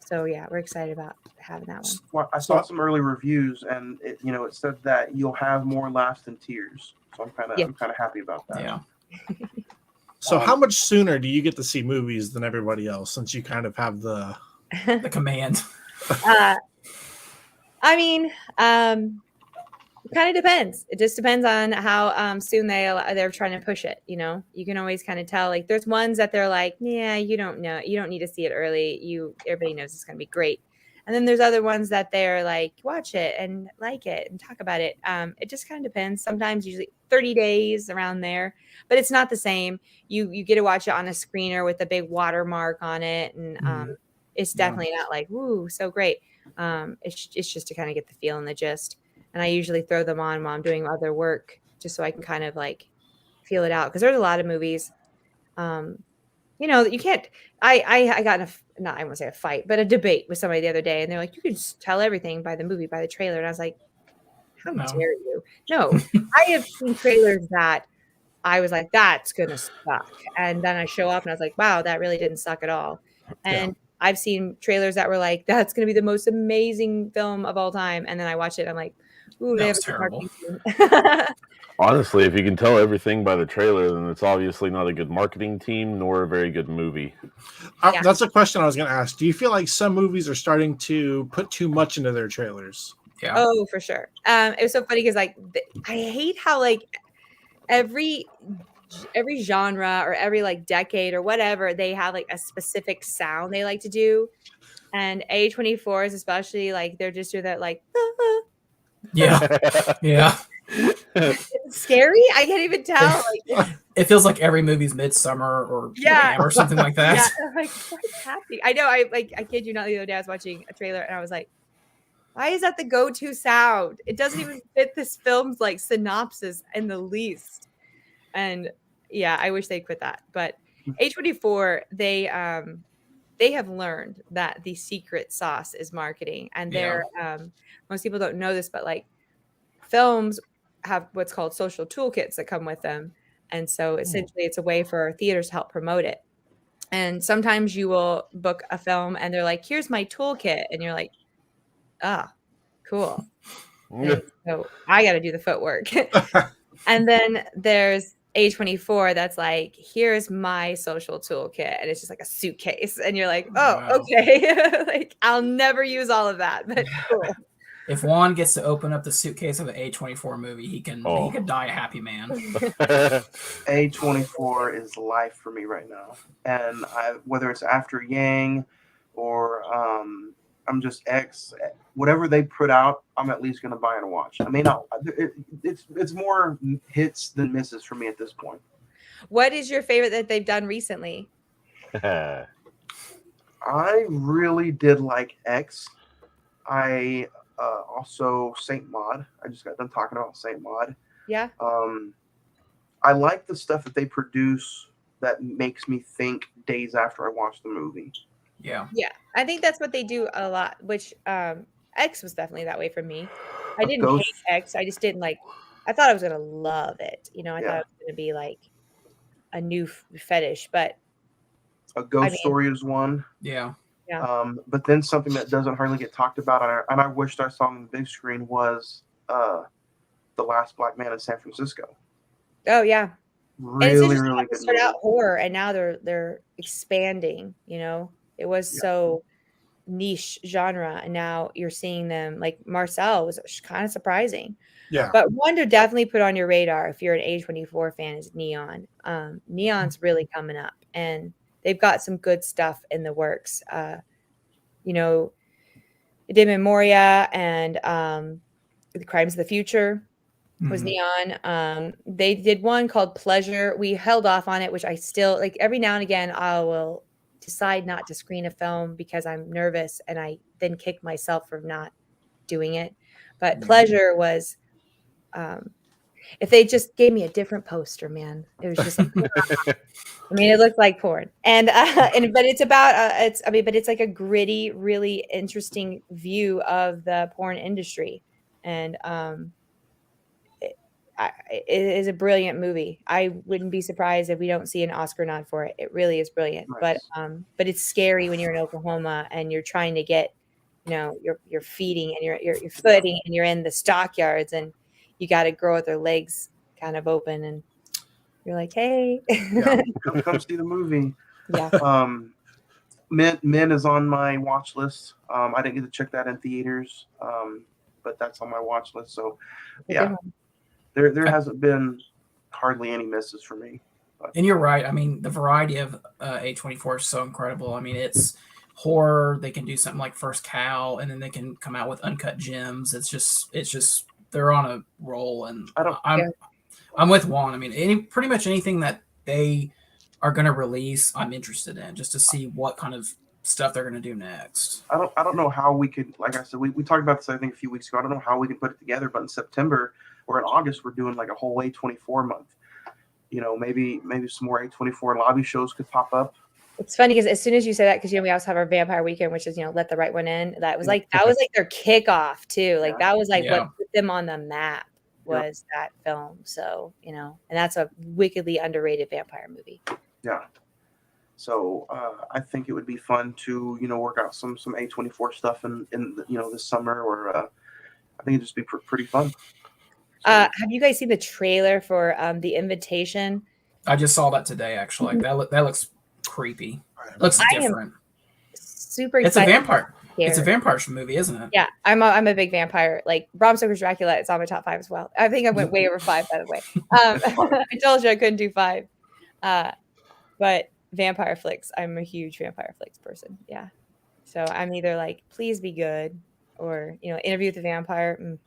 so yeah, we're excited about having that one. Well, I saw some early reviews, and it said that you'll have more laughs than tears, so I'm kind of happy about that. Yeah. So how much sooner do you get to see movies than everybody else, since you kind of have the command? I mean, it kind of depends. It just depends on how soon they're trying to push it. You can always kind of tell. There's ones that they're like, yeah, you don't need to see it early. Everybody knows it's going to be great. And then there's other ones that they're like, watch it and like it and talk about it. It just kind of depends. Sometimes, usually 30 days around there, but it's not the same. You get to watch it on a screener with a big watermark on it, and it's definitely not like, woo, so great. It's just to kind of get the feel and the gist. And I usually throw them on while I'm doing other work, just so I can kind of feel it out. Because there's a lot of movies, you can't. I got I won't say a fight, but a debate with somebody the other day, and they're like, you can just tell everything by the movie, by the trailer. And I was like, how dare you? No, I have seen trailers that I was like, that's gonna suck, and then I show up and I was like, wow, that really didn't suck at all. And I've seen trailers that were like, that's gonna be the most amazing film of all time, and then I watch it and I'm like, ooh, that was terrible. Honestly, if you can tell everything by the trailer, then it's obviously not a good marketing team nor a very good movie. That's a question I was going to ask. Do you feel like some movies are starting to put too much into their trailers? Yeah. Oh, for sure. It was so funny because I hate how every genre or every decade or whatever, they have a specific sound they like to do, and A24 is especially they're just do that yeah. It's scary. I can't even tell. It feels like every movie's Midsummer or or something like that. Yeah, I'm like, what's happening? I know. I kid you not. The other day I was watching a trailer and I was like, why is that the go-to sound? It doesn't even fit this film's synopsis in the least. And yeah, I wish they'd quit that. But A24, they have learned that the secret sauce is marketing, and they're most people don't know this, but films have what's called social toolkits that come with them. And so essentially it's a way for theaters to help promote it. And sometimes you will book a film and they're like, here's my toolkit. And you're like, cool. So I got to do the footwork. And then there's A24 that's like, here's my social toolkit. And it's just a suitcase. And you're like, okay. I'll never use all of that, but cool. If Juan gets to open up the suitcase of an A24 movie, he can die a happy man. A24 is life for me right now, and whether it's After Yang or I'm Just X, whatever they put out, I'm at least going to buy and watch. I mean, it's more hits than misses for me at this point. What is your favorite that they've done recently? I really did like X. Also Saint Maud. I just got done talking about Saint Maud. Yeah. I like the stuff that they produce that makes me think days after I watch the movie. Yeah. Yeah. I think that's what they do a lot, which X was definitely that way for me. I didn't hate X. I just didn't I thought I was going to love it. I thought it was going to be a new fetish, but A Ghost Story is one. Yeah. Yeah. But then something that doesn't hardly get talked about, and I wished I saw on the big screen, was The Last Black Man in San Francisco. Oh yeah. Really, really good. Start out horror, and now they're expanding. It was so niche genre, and now you're seeing them. Like Marcel was kind of surprising. Yeah. But one to definitely put on your radar if you're an A24 fan is Neon. Neon's really coming up, and they've got some good stuff in the works. You know, De Moria and The Crimes of the Future was Neon. They did one called Pleasure. We held off on it, which I still like. Every now and again, I will decide not to screen a film because I'm nervous, and I then kick myself for not doing it. But Pleasure was, if they just gave me a different poster, man, it was just. I mean, it looked like porn, but it's about but it's like a gritty, really interesting view of the porn industry, and it is a brilliant movie. I wouldn't be surprised if we don't see an Oscar nod for it. It really is brilliant, Nice. But it's scary when you're in Oklahoma and you're trying to get, you're feeding and you're footing and you're in the stockyards and you got a girl with her legs kind of open and you're like, hey, come see the movie. Yeah. Men is on my watch list. I didn't get to check that in theaters, but that's on my watch list. So, yeah, there hasn't been hardly any misses for me. But. And you're right. I mean, the variety of A24 is so incredible. I mean, it's horror. They can do something like First Cow, and then they can come out with Uncut Gems. It's just they're on a roll, and I'm with Juan. I mean, pretty much anything that they are going to release, I'm interested in, just to see what kind of stuff they're going to do next. I don't know how we could, like I said, we talked about this I think a few weeks ago. I don't know how we can put it together, but in September or in August we're doing like a whole A24 month. Maybe some more A24 lobby shows could pop up. It's funny because as soon as you say that, because we also have our Vampire Weekend, which is Let the Right One In. That was like their kickoff too. Like that was like what put them on the map. Was that film. So, and that's a wickedly underrated vampire movie. Yeah. So I think it would be fun to, work out some A24 stuff in this summer, or I think it'd just be pretty fun. So, have you guys seen the trailer for The Invitation? I just saw that today, actually. That looks creepy. It looks different. Super excited. It's a vampire. It's a vampire movie, isn't it? Yeah, I'm a big vampire. Like Bram Stoker's Dracula, it's on my top 5 as well. I think I went way over 5, by the way. I told you I couldn't do 5. But vampire flicks, I'm a huge vampire flicks person. Yeah. So I'm either like, please be good, or Interview with the Vampire.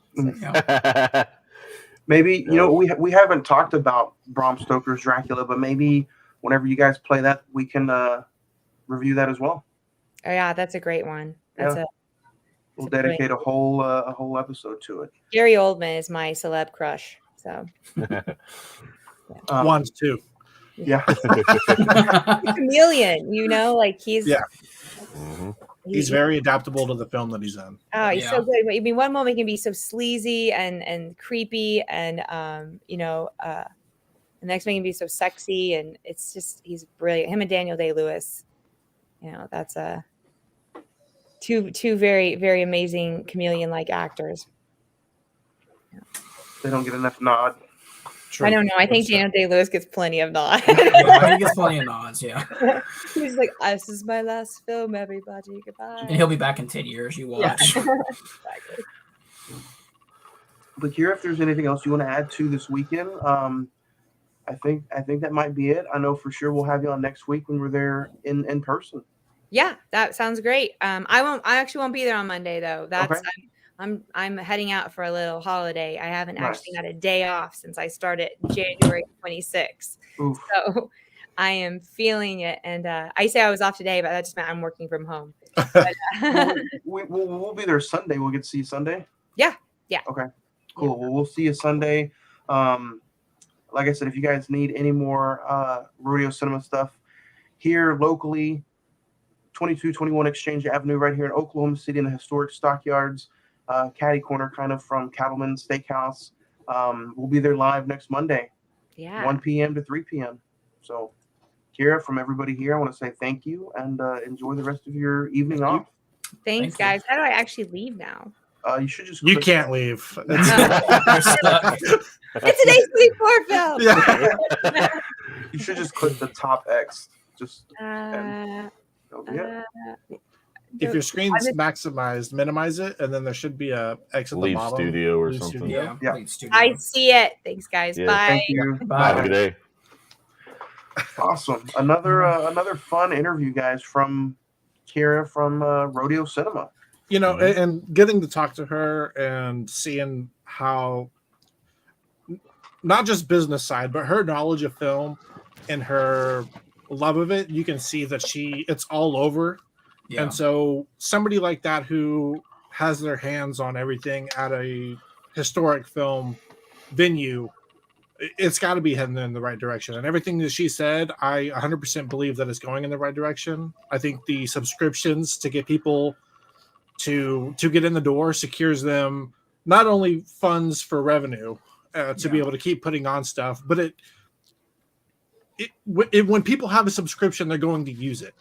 Maybe we haven't talked about Bram Stoker's Dracula, but maybe whenever you guys play that, we can review that as well. Oh yeah, that's a great one. We'll dedicate a whole episode to it. Gary Oldman is my celeb crush. So One's too. Yeah. Chameleon, like he's he's very adaptable to the film that he's in. Oh, he's so good. I mean, one moment he can be so sleazy and creepy, and the next one he can be so sexy, and it's just he's brilliant. Him and Daniel Day-Lewis, that's two very, very amazing chameleon-like actors. They don't get enough nod. True. I don't know. I think Daniel Day-Lewis gets plenty of nods. He gets plenty of nods, yeah. He's like, this is my last film, everybody. Goodbye. And he'll be back in 10 years. You watch. Yeah. Exactly. But here, if there's anything else you want to add to this weekend, I think that might be it. I know for sure we'll have you on next week when we're there in person. Yeah, that sounds great. I actually won't be there on Monday though. That's okay. I'm heading out for a little holiday. I haven't actually had a day off since I started January 26th. Oof. So I am feeling it. And I say I was off today, but that just meant I'm working from home. But, we'll be there Sunday. We'll get to see you Sunday. Yeah. Okay. Cool. Yeah. Well, we'll see you Sunday. Like I said, if you guys need any more Rodeo Cinema stuff here locally, 2221 Exchange Avenue right here in Oklahoma City in the historic Stockyards, catty corner kind of from Cattleman's Steakhouse. We'll be there live next Monday, 1 p.m. to 3 p.m. So, Kira, from everybody here, I want to say thank you and enjoy the rest of your evening off. Thanks, guys. How do I actually leave now? You should just. You can't leave. It's an A24 film. Yeah. You should just click the top X. Just. if your screen's maximized, minimize it, and then there should be a X at the Leave bottom. studio or Leave something. studio. Yeah. Leave studio. I see it. Thanks, guys. Yeah. Bye. Thank you. Bye. Have a good day. Awesome. Another fun interview, guys, from Kira from Rodeo Cinema. You know, and getting to talk to her and seeing how, not just business side, but her knowledge of film and her love of it, you can see that it's all over. Yeah. And so somebody like that who has their hands on everything at a historic film venue, it's got to be heading in the right direction. And everything that she said, I 100% believe that it's going in the right direction. I think the subscriptions to get people to get in the door secures them not only funds for revenue to be able to keep putting on stuff, but when people have a subscription, they're going to use it.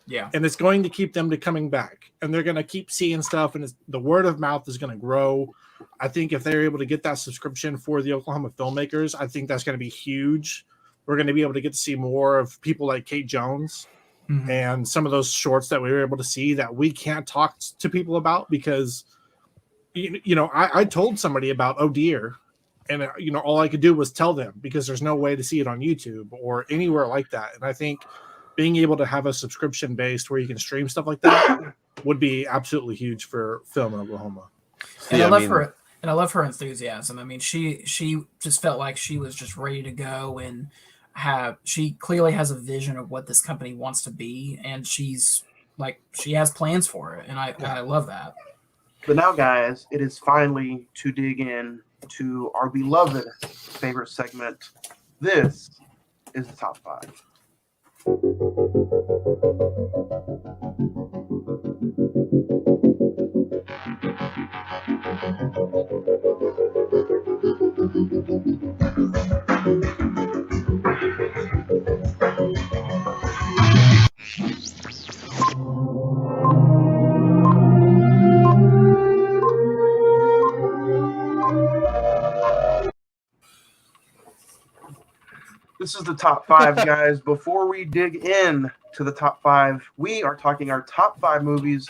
Yeah. And it's going to keep them to coming back, and they're going to keep seeing stuff, and the word of mouth is going to grow. I think if they're able to get that subscription for the Oklahoma filmmakers, I think that's going to be huge. We're going to be able to get to see more of people like Kate Jones and some of those shorts that we were able to see that we can't talk to people about because, you know, I told somebody about Oh Dear, and, you know, all I could do was tell them because there's no way to see it on YouTube or anywhere like that. And I think being able to have a subscription based where you can stream stuff like that would be absolutely huge for film in Oklahoma. And I love her enthusiasm. I mean, she just felt like she was just ready to go and she clearly has a vision of what this company wants to be, and she has plans for it, and I love that. But now, guys, it is finally to dig in to our beloved favorite segment. This is the top 5. This is the top 5, guys. Before we dig in to the top 5, we are talking our top 5 movies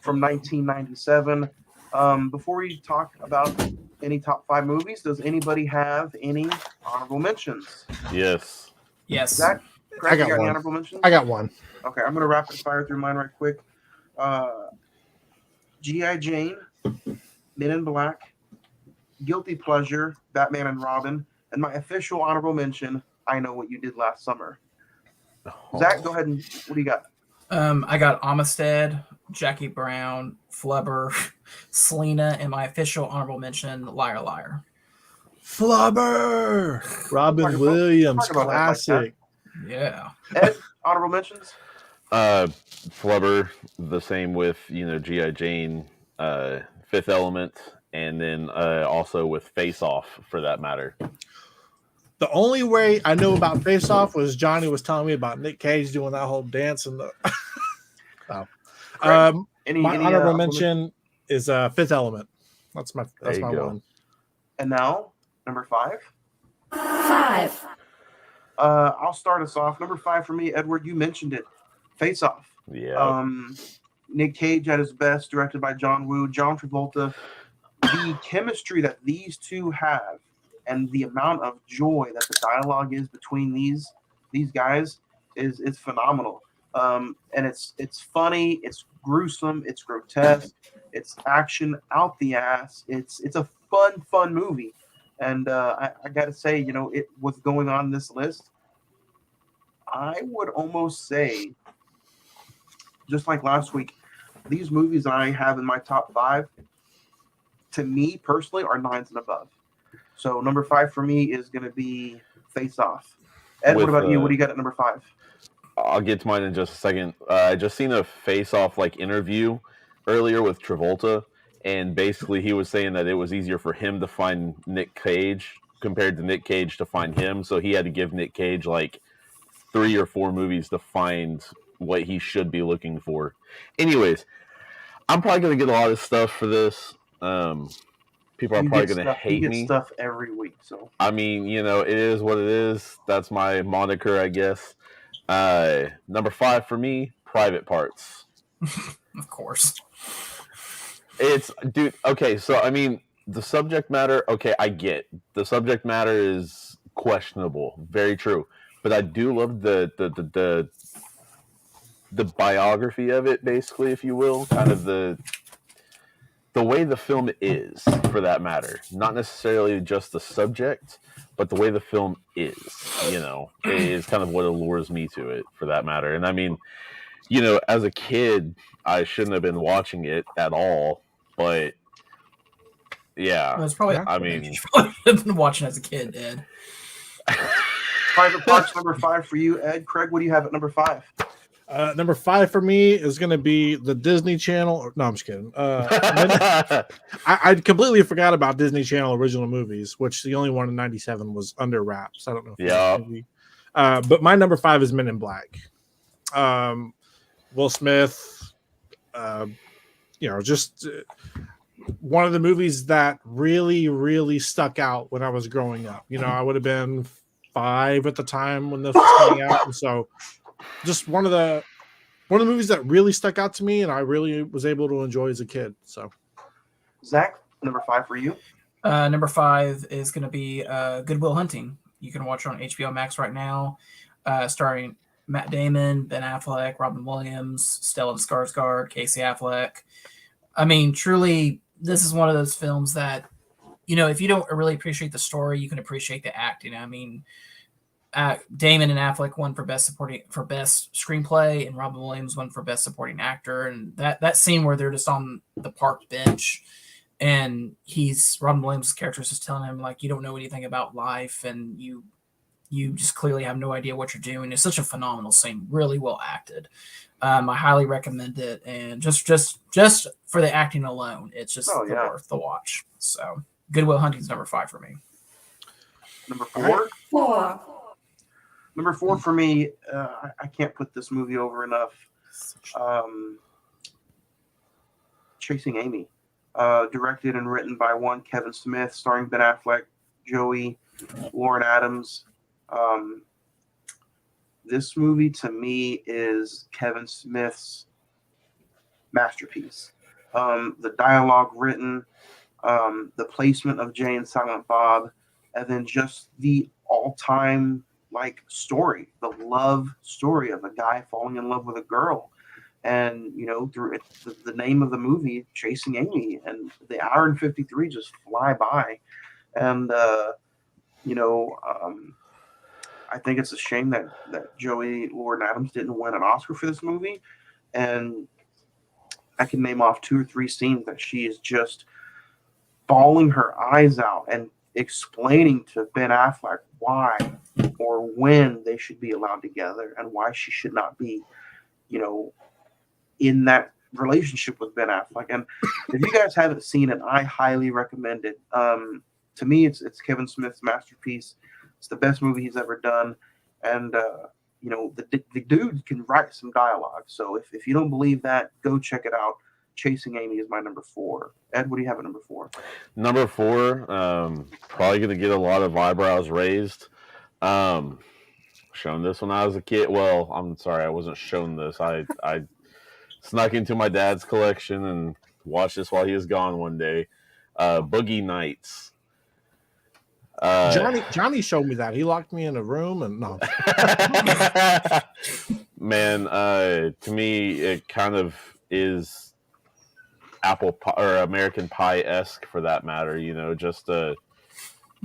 from 1997. Before we talk about any top 5 movies, does anybody have any honorable mentions? Yes. Zach, I got you got any one. honorable mentions? I got one. Okay, I'm going to rapid fire through mine right quick. G.I. Jane, Men in Black, Guilty Pleasure, Batman and Robin, and my official honorable mention, I Know What You Did Last Summer. Zach, go ahead and what do you got? I got Amistad, Jackie Brown, Flubber, Selena, and my official honorable mention, Liar Liar. Flubber! Robin Williams, classic. Yeah. Ed, honorable mentions? Flubber, the same with, G.I. Jane, Fifth Element, and then also with Face Off, for that matter. The only way I knew about Face Off was Johnny was telling me about Nick Cage doing that whole dance and the. My honorable mention is Fifth Element. That's my one. And now number 5. I'll start us off. Number 5 for me, Edward. You mentioned it. Face Off. Yeah. Nick Cage at his best, directed by John Woo, John Travolta. The chemistry that these two have, and the amount of joy that the dialogue is between these guys is phenomenal. And it's funny, it's gruesome, it's grotesque, it's action out the ass. It's a fun movie. And I got to say, it was going on this list. I would almost say, just like last week, these movies I have in my top 5, to me personally, are 9s and above. So number 5 for me is going to be Face Off. Ed, what about you? What do you got at number 5? I'll get to mine in just a second. I just seen a Face Off interview earlier with Travolta, and basically he was saying that it was easier for him to find Nick Cage compared to Nick Cage to find him. So he had to give Nick Cage 3 or 4 movies to find what he should be looking for. Anyways, I'm probably going to get a lot of stuff for this. People are probably going to hate me. Stuff every week, so I mean, it is what it is. That's my moniker, I guess. Number 5 for me, Private Parts. Of course. It's dude. Okay, so I mean, the subject matter. Okay, I get the subject matter is questionable. Very true, but I do love the biography of it, basically, if you will, kind of the way the film is, for that matter. Not necessarily just the subject, but the way the film is. You know, is kind of what allures me to it, for that matter. And I mean, you know, as a kid, I shouldn't have been watching it at all, but yeah, Well, it's probably. I mean, you probably have been watching as a kid, Ed. Private Parts number 5 for you, Ed. Craig, what do you have at number 5? Number 5 for me is going to be the Disney Channel. No, I'm just kidding. I completely forgot about Disney Channel original movies, which the only one in '97 was Under Wraps. I don't know. But my number 5 is Men in Black. Will Smith, just one of the movies that really, really stuck out when I was growing up. You know, I would have been 5 at the time when this was coming out, and so just one of the movies that really stuck out to me, and I really was able to enjoy as a kid. So, Zach, number 5 for you. Number 5 is going to be Good Will Hunting. You can watch it on HBO Max right now, starring Matt Damon, Ben Affleck, Robin Williams, Stellan Skarsgård, Casey Affleck. I mean, truly, this is one of those films that, you know, if you don't really appreciate the story, you can appreciate the acting. I mean, Damon and Affleck won for best screenplay, and Robin Williams won for best supporting actor. And that scene where they're just on the park bench, and Robin Williams' character is just telling him, like, you don't know anything about life, and you just clearly have no idea what you're doing. It's such a phenomenal scene, really well acted. I highly recommend it, and just for the acting alone, it's just worth the watch. So, Good Will Hunting is number 5 for me. Number 4. 4. Number 4 for me. I can't put this movie over enough. Chasing Amy, directed and written by Kevin Smith, starring Ben Affleck, Joey, Lauren Adams. This movie to me is Kevin Smith's masterpiece. The dialogue written, the placement of Jay and Silent Bob, and then just the all-time story, the love story of a guy falling in love with a girl. And, you know, through it, the name of the movie, Chasing Amy, and the hour and 53 just fly by. And, I think it's a shame that Joey Lauren Adams didn't win an Oscar for this movie. And I can name off 2 or 3 scenes that she is just bawling her eyes out and explaining to Ben Affleck why or when they should be allowed together and why she should not be, you know, in that relationship with Ben Affleck. And if you guys haven't seen it, I highly recommend it. To me, it's Kevin Smith's masterpiece. It's the best movie he's ever done. And, the dude can write some dialogue. So if you don't believe that, go check it out. Chasing Amy is my number 4. Ed, what do you have at number 4? Number 4, probably going to get a lot of eyebrows raised. Shown this when I was a kid. Well, I'm sorry, I wasn't shown this. I snuck into my dad's collection and watched this while he was gone one day. Boogie Nights. Johnny showed me that. He locked me in a room and no. Man, to me, it kind of is apple pie or American Pie-esque for that matter. You know, just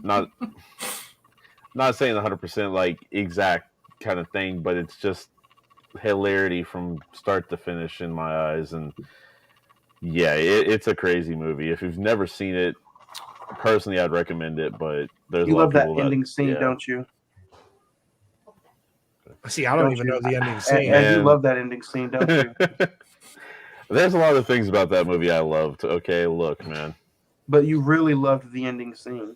not saying 100% like exact kind of thing, but it's just hilarity from start to finish in my eyes. And yeah, it's a crazy movie. If you've never seen it, personally, I'd recommend it. But there's you a lot love of that people ending scene, don't you? See, I don't even know the ending scene. And you love that ending scene, don't you? There's a lot of things about that movie I loved. Okay, look, man. But you really loved the ending scene.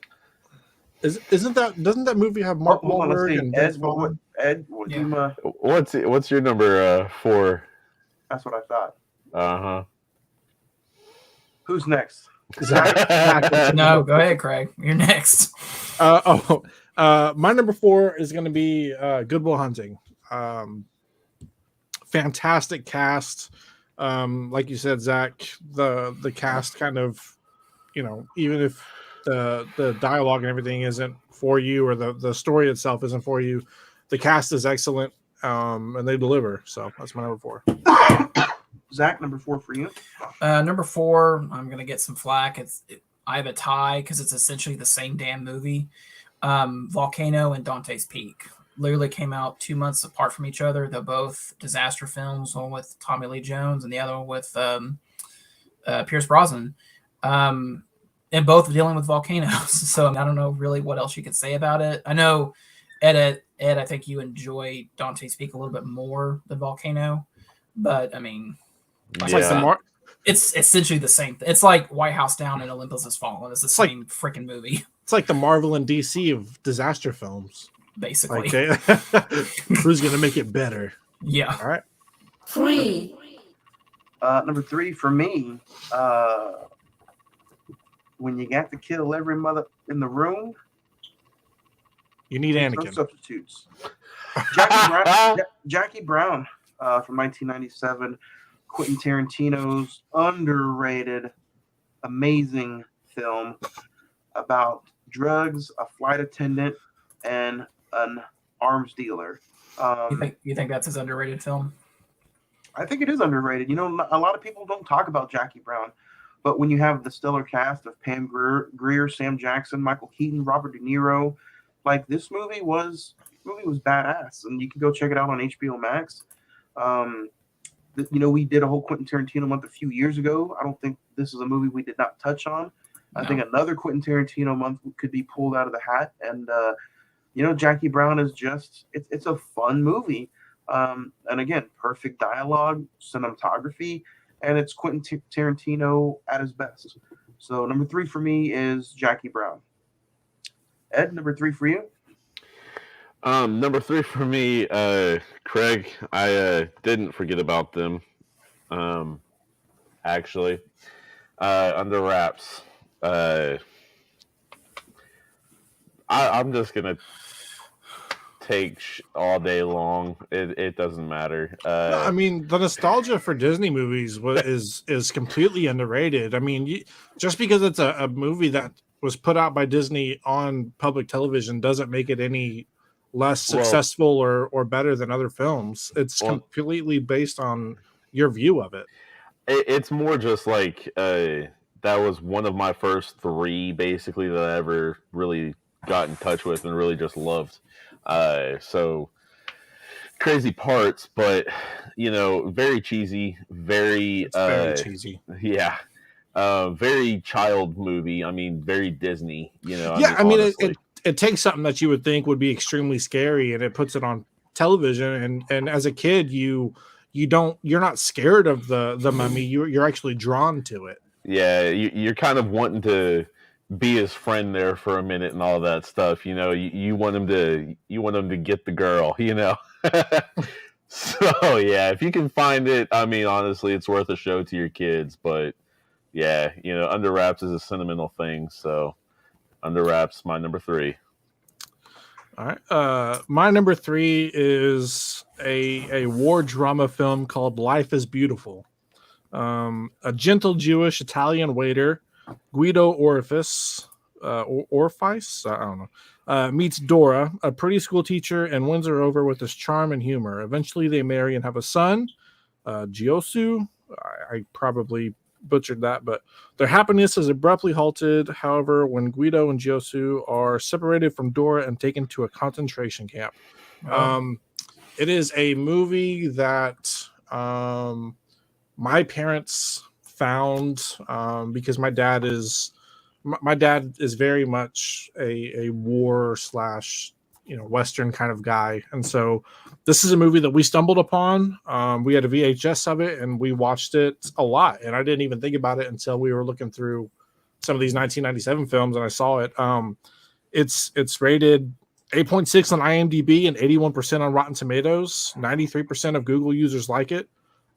Doesn't that movie have Mark Wahlberg and Ed? What's your number 4? That's what I thought. Uh-huh. Who's next? No, go ahead, Craig. You're next. My number 4 is going to be Good Will Hunting. Fantastic cast. Like you said, Zach, the cast kind of, even if the dialogue and everything isn't for you, or the story itself isn't for you, the cast is excellent, and they deliver. So that's my number 4. Zach, number 4 for you. Number 4, I'm gonna get some flack. I have a tie because it's essentially the same damn movie. Volcano and Dante's Peak literally came out 2 months apart from each other. They're both disaster films, one with Tommy Lee Jones and the other one with Pierce Brosnan. And both dealing with volcanoes. So I don't know really what else you could say about it. I know, Ed, I think you enjoy Dante's Peak a little bit more than Volcano. But, I mean, it's essentially the same. It's like White House Down and Olympus Has Fallen. It's the same freaking movie. It's like the Marvel and DC of disaster films. Basically. Who's going to make it better? Yeah. All right. 3. Number 3 for me, when you got to kill every mother in the room, you need Anakin. No substitutes. Jackie Brown from 1997, Quentin Tarantino's underrated, amazing film about drugs, a flight attendant, and an arms dealer. You think that's his underrated film? I think it is underrated. A lot of people don't talk about Jackie Brown, but when you have the stellar cast of Pam Grier, Sam Jackson, Michael Keaton, Robert De Niro, like this movie was badass, and you can go check it out on HBO Max. We did a whole Quentin Tarantino month a few years ago. I don't think this is a movie we did not touch on. No. I think another Quentin Tarantino month could be pulled out of the hat, and Jackie Brown is it's a fun movie. And again, perfect dialogue, cinematography, and it's Quentin Tarantino at his best. So number 3 for me is Jackie Brown. Ed, number 3 for you? Number 3 for me, Craig, I didn't forget about them. Actually, Under Wraps. I'm just gonna take all day long. It doesn't matter. I mean, the nostalgia for Disney movies is completely underrated. I mean, just because it's a movie that was put out by Disney on public television doesn't make it any less successful or better than other films. It's completely based on your view of it. It's more just like that was one of my first 3 basically that I ever really got in touch with and really just loved. So crazy parts, but very cheesy, very cheesy. Yeah. Very child movie. I mean, very Disney, it takes something that you would think would be extremely scary and it puts it on television, and as a kid you're not scared of the mummy. You're actually drawn to it. Yeah, you're kind of wanting to be his friend there for a minute and all that stuff. You want him to get the girl, So yeah, if you can find it, I mean, honestly, it's worth a show to your kids. But yeah, Under Wraps is a sentimental thing. So Under Wraps, my number 3. All right. My number 3 is a war drama film called Life is Beautiful. A gentle Jewish Italian waiter, Guido Orifice, Orifice, I don't know, meets Dora, a pretty school teacher, and wins her over with his charm and humor. Eventually, they marry and have a son, Giosu. I probably butchered that, but their happiness is abruptly halted, however, when Guido and Giosu are separated from Dora and taken to a concentration camp. It is a movie that my parents found because my dad is very much a war / Western kind of guy, and so this is a movie that we stumbled upon. We had a VHS of it and we watched it a lot, and I didn't even think about it until we were looking through some of these 1997 films and I saw it. It's rated 8.6 on IMDb and 81% on Rotten Tomatoes. 93% of Google users like it.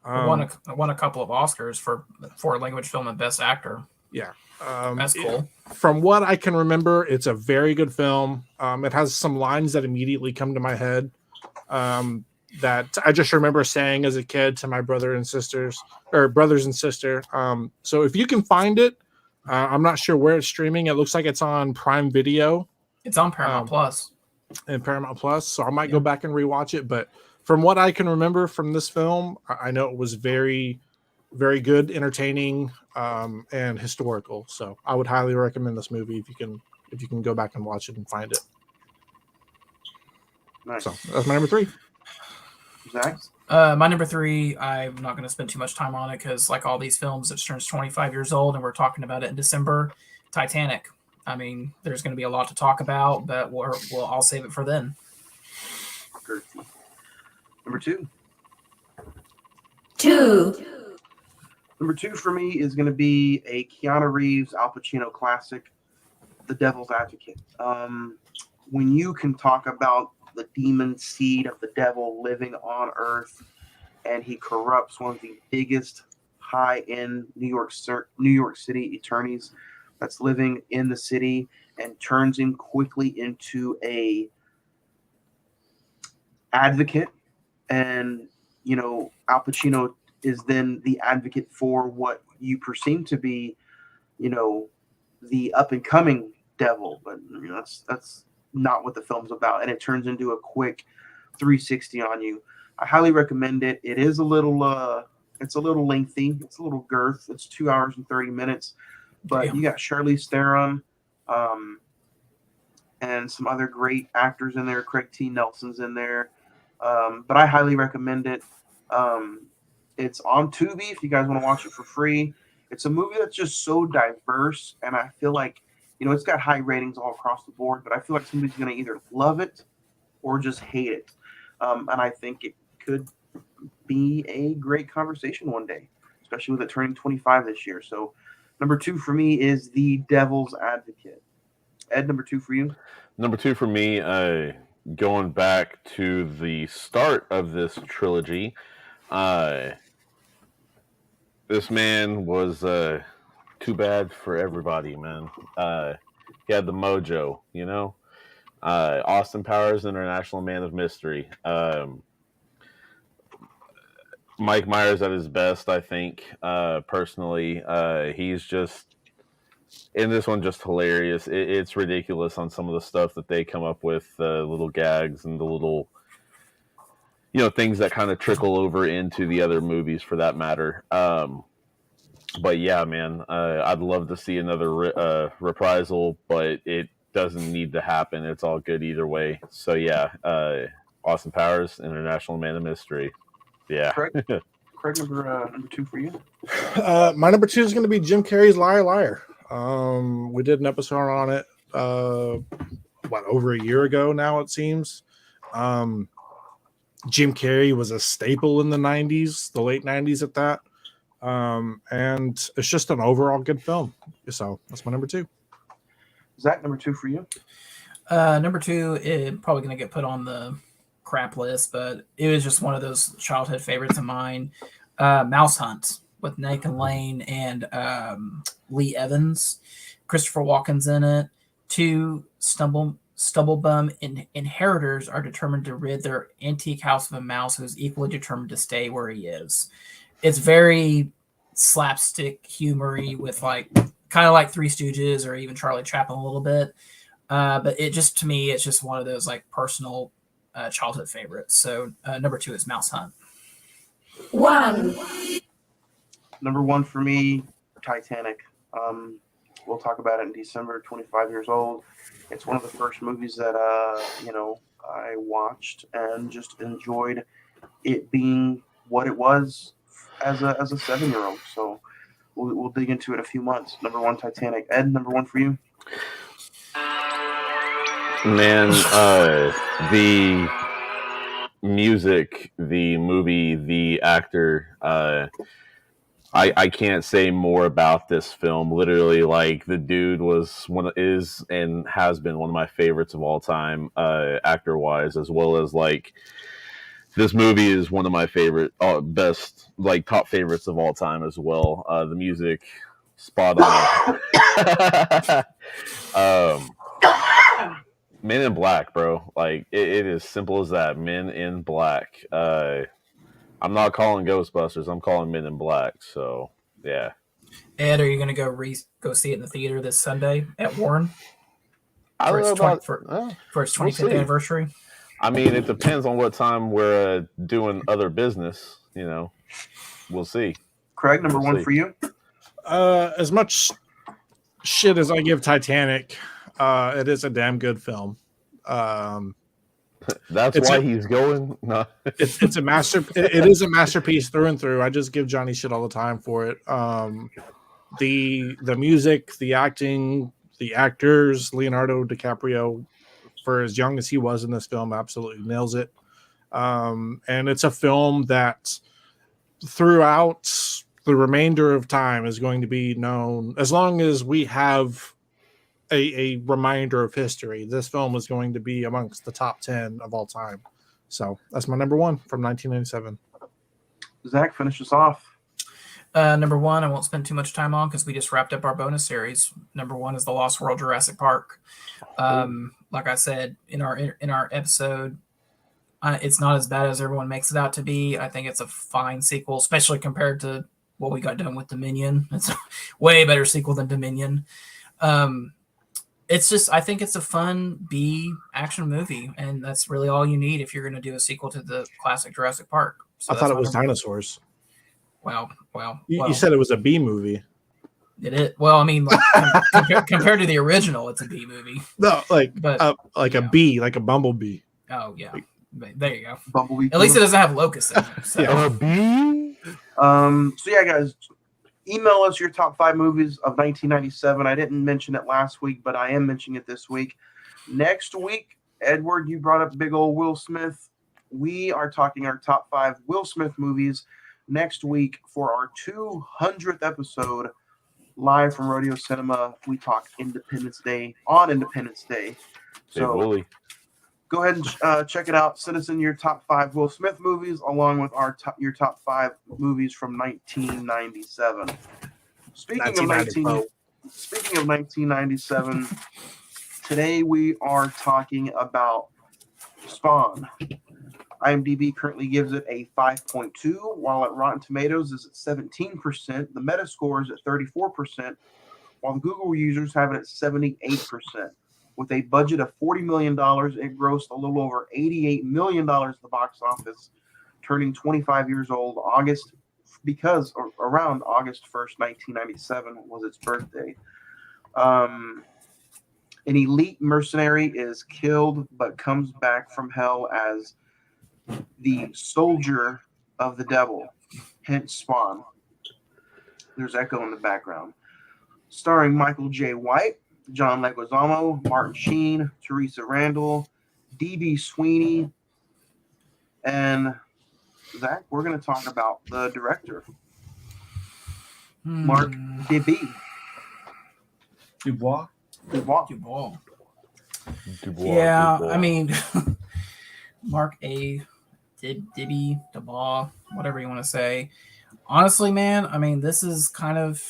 Won a couple of Oscars for foreign language film and best actor. Yeah. That's cool. From what I can remember, it's a very good film. It has some lines that immediately come to my head. that I just remember saying as a kid to my brothers and sister. So if you can find it, I'm not sure where it's streaming. It looks like it's on Prime Video. It's on Paramount Plus. And Paramount Plus. So I might go back and rewatch it. But from what I can remember from this film, I know it was very, very good, entertaining, and historical. So I would highly recommend this movie if you can go back and watch it and find it. Nice. So that's my number 3. Zach? My number 3, I'm not going to spend too much time on it because, like all these films, it turns 25 years old, and we're talking about it in December. Titanic. I mean, there's going to be a lot to talk about, but I'll save it for then. Number 2. Number 2 for me is going to be a Keanu Reeves, Al Pacino classic, The Devil's Advocate. When you can talk about the demon seed of the devil living on Earth, and he corrupts one of the biggest high-end New York City attorneys that's living in the city, and turns him quickly into a advocate. And, Al Pacino is then the advocate for what you perceive to be, the up-and-coming devil. But that's not what the film's about, and it turns into a quick 360 on you. I highly recommend it. It is a little lengthy. It's a little girth. It's 2 hours and 30 minutes, but you got Charlize Theron, and some other great actors in there. Craig T. Nelson's in there, but I highly recommend it. It's on Tubi if you guys want to watch it for free. It's a movie that's just so diverse, and I feel like it's got high ratings all across the board, but I feel like somebody's going to either love it or just hate it. And I think it could be a great conversation one day, especially with it turning 25 this year. So number 2 for me is The Devil's Advocate. Ed, number 2 for you? Number 2 for me, going back to the start of this trilogy, this man was too bad for everybody, man. He had the mojo, Austin Powers, International Man of Mystery. Mike Myers at his best, I think, personally. He's just, in this one, just hilarious. It's ridiculous on some of the stuff that they come up with, little gags and the little, things that kind of trickle over into the other movies for that matter. But yeah, man, I'd love to see another reprisal, but it doesn't need to happen. It's all good either way. So yeah, Austin Powers, International Man of Mystery. Yeah. Craig, number 2 for you? My number 2 is going to be Jim Carrey's Liar Liar. We did an episode on it, over a year ago now, it seems. Jim Carrey was a staple in the 90s, the late 90s at that. And it's just an overall good film. So that's my number 2. Zach, number 2 for you? Number 2 is probably going to get put on the crap list, but it was just one of those childhood favorites of mine. Mouse Hunt with Nathan Lane and Lee Evans. Christopher Walken's in it. 2 Stubblebum inheritors are determined to rid their antique house of a mouse who's equally determined to stay where he is. It's very slapstick humory with kind of like Three Stooges or even Charlie Chaplin a little bit. But it just, to me, it's just one of those personal childhood favorites. So number 2 is Mouse Hunt. 1. Number 1 for me, Titanic. We'll talk about it in December. 25 years old. It's one of the first movies that I watched and just enjoyed it being what it was as a 7-year-old. So we'll dig into it in a few months. Number 1, Titanic. Ed, number 1 for you? Man, the music, the movie, the actor, I can't say more about this film. Literally, the dude is and has been one of my favorites of all time, actor wise, as well as this movie is one of my favorite, best, top favorites of all time as well. The music, spot on. Men in Black, bro. Like it is simple as that. Men in Black. I'm not calling Ghostbusters. I'm calling Men in Black. So yeah. Ed, are you going to go see it in the theater this Sunday at Warren? I don't know about for its 25th anniversary. I mean, it depends on what time we're doing other business. You know, we'll see. Craig, number one for you. As much shit as I give Titanic, it is a damn good film. That's why he's going. No, it's a master. It is a masterpiece through and through. I just give Johnny shit all the time for it. The music, the acting, the actors, Leonardo DiCaprio, for as young as he was in this film, absolutely nails it. And it's a film that throughout the remainder of time is going to be known as long as we have a reminder of history. This film is going to be amongst the top 10 of all time. So that's my number one from 1997. Zach, finish us off. Number one, I won't spend too much time on because we just wrapped up our bonus series. Number one is The Lost World Jurassic Park. Like I said in our episode, it's not as bad as everyone makes it out to be. I think it's a fine sequel, especially compared to what we got done with Dominion. It's a way better sequel than Dominion. It's just, I think it's a fun B action movie, and that's really all you need if you're going to do a sequel to the classic Jurassic Park. So I thought it was dinosaurs. Well, you said it was a B movie. It is. Well, I mean, like, compared to the original, it's a B movie. No, a bee, like a bumblebee. Oh yeah, there you go. Bumblebee. At least it doesn't have locusts in it. So. A bee. So yeah, guys. Email us your top 5 movies of 1997. I didn't mention it last week, but I am mentioning it this week. Next week, Edward, you brought up big old Will Smith. We are talking our top 5 Will Smith movies next week for our 200th episode live from Rodeo Cinema. We talk Independence Day on Independence Day. So go ahead and check it out. Send us in your top 5 Will Smith movies, along with your top 5 movies from 1997. Speaking of 1997, today we are talking about Spawn. IMDb currently gives it a 5.2, while at Rotten Tomatoes is at 17%. The Metascore is at 34%, while the Google users have it at 78%. With a budget of $40 million, it grossed a little over $88 million at the box office, turning 25 years old around August 1st, 1997 was its birthday. An elite mercenary is killed but comes back from hell as the soldier of the devil, hence Spawn. There's echo in the background. Starring Michael J. White, John Leguizamo, Martin Sheen, Teresa Randall, D.B. Sweeney, and Zach, we're going to talk about the director, Mark Dubois. Yeah, I mean, Mark A. Dubois, whatever you want to say. Honestly, man, I mean, this is kind of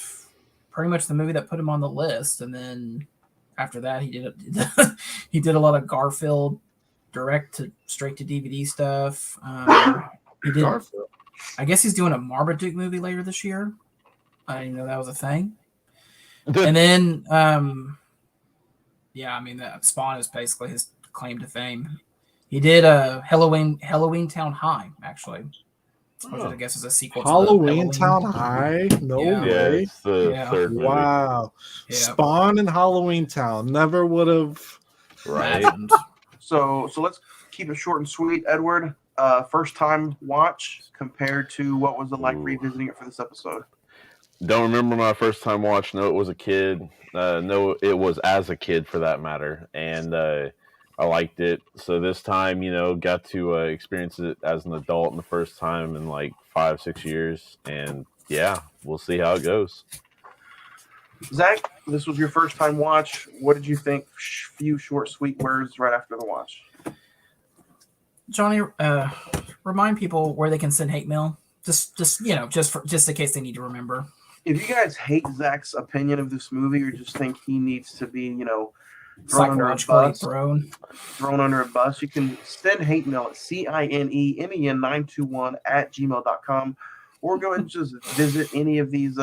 pretty much the movie that put him on the list, and then after that, he did a lot of Garfield straight to DVD stuff. He did. Garfield. I guess he's doing a Marmaduke movie later this year. I didn't know that was a thing. And then, yeah, I mean, that Spawn is basically his claim to fame. He did Halloween Town High, actually. Which I guess is a sequel to Halloween Town High? No way. It's the third movie. Wow. Yeah. Spawn and Halloween Town. Never would have. Right. So let's keep it short and sweet, Edward. First time watch compared to what was it like revisiting it for this episode? Don't remember my first time watch. No, it was a kid. No, it was as a kid for that matter. And I liked it. So this time, got to experience it as an adult in the first time in like 5-6 years. And yeah, we'll see how it goes. Zach, this was your first time watch. What did you think? Few short, sweet words right after the watch. Johnny, remind people where they can send hate mail. Just in case they need to remember. If you guys hate Zach's opinion of this movie or just think he needs to be, thrown under a Psychologically bus, thrown. under a bus, you can send hate mail at cinemen921@gmail.com, or go ahead and just visit any of these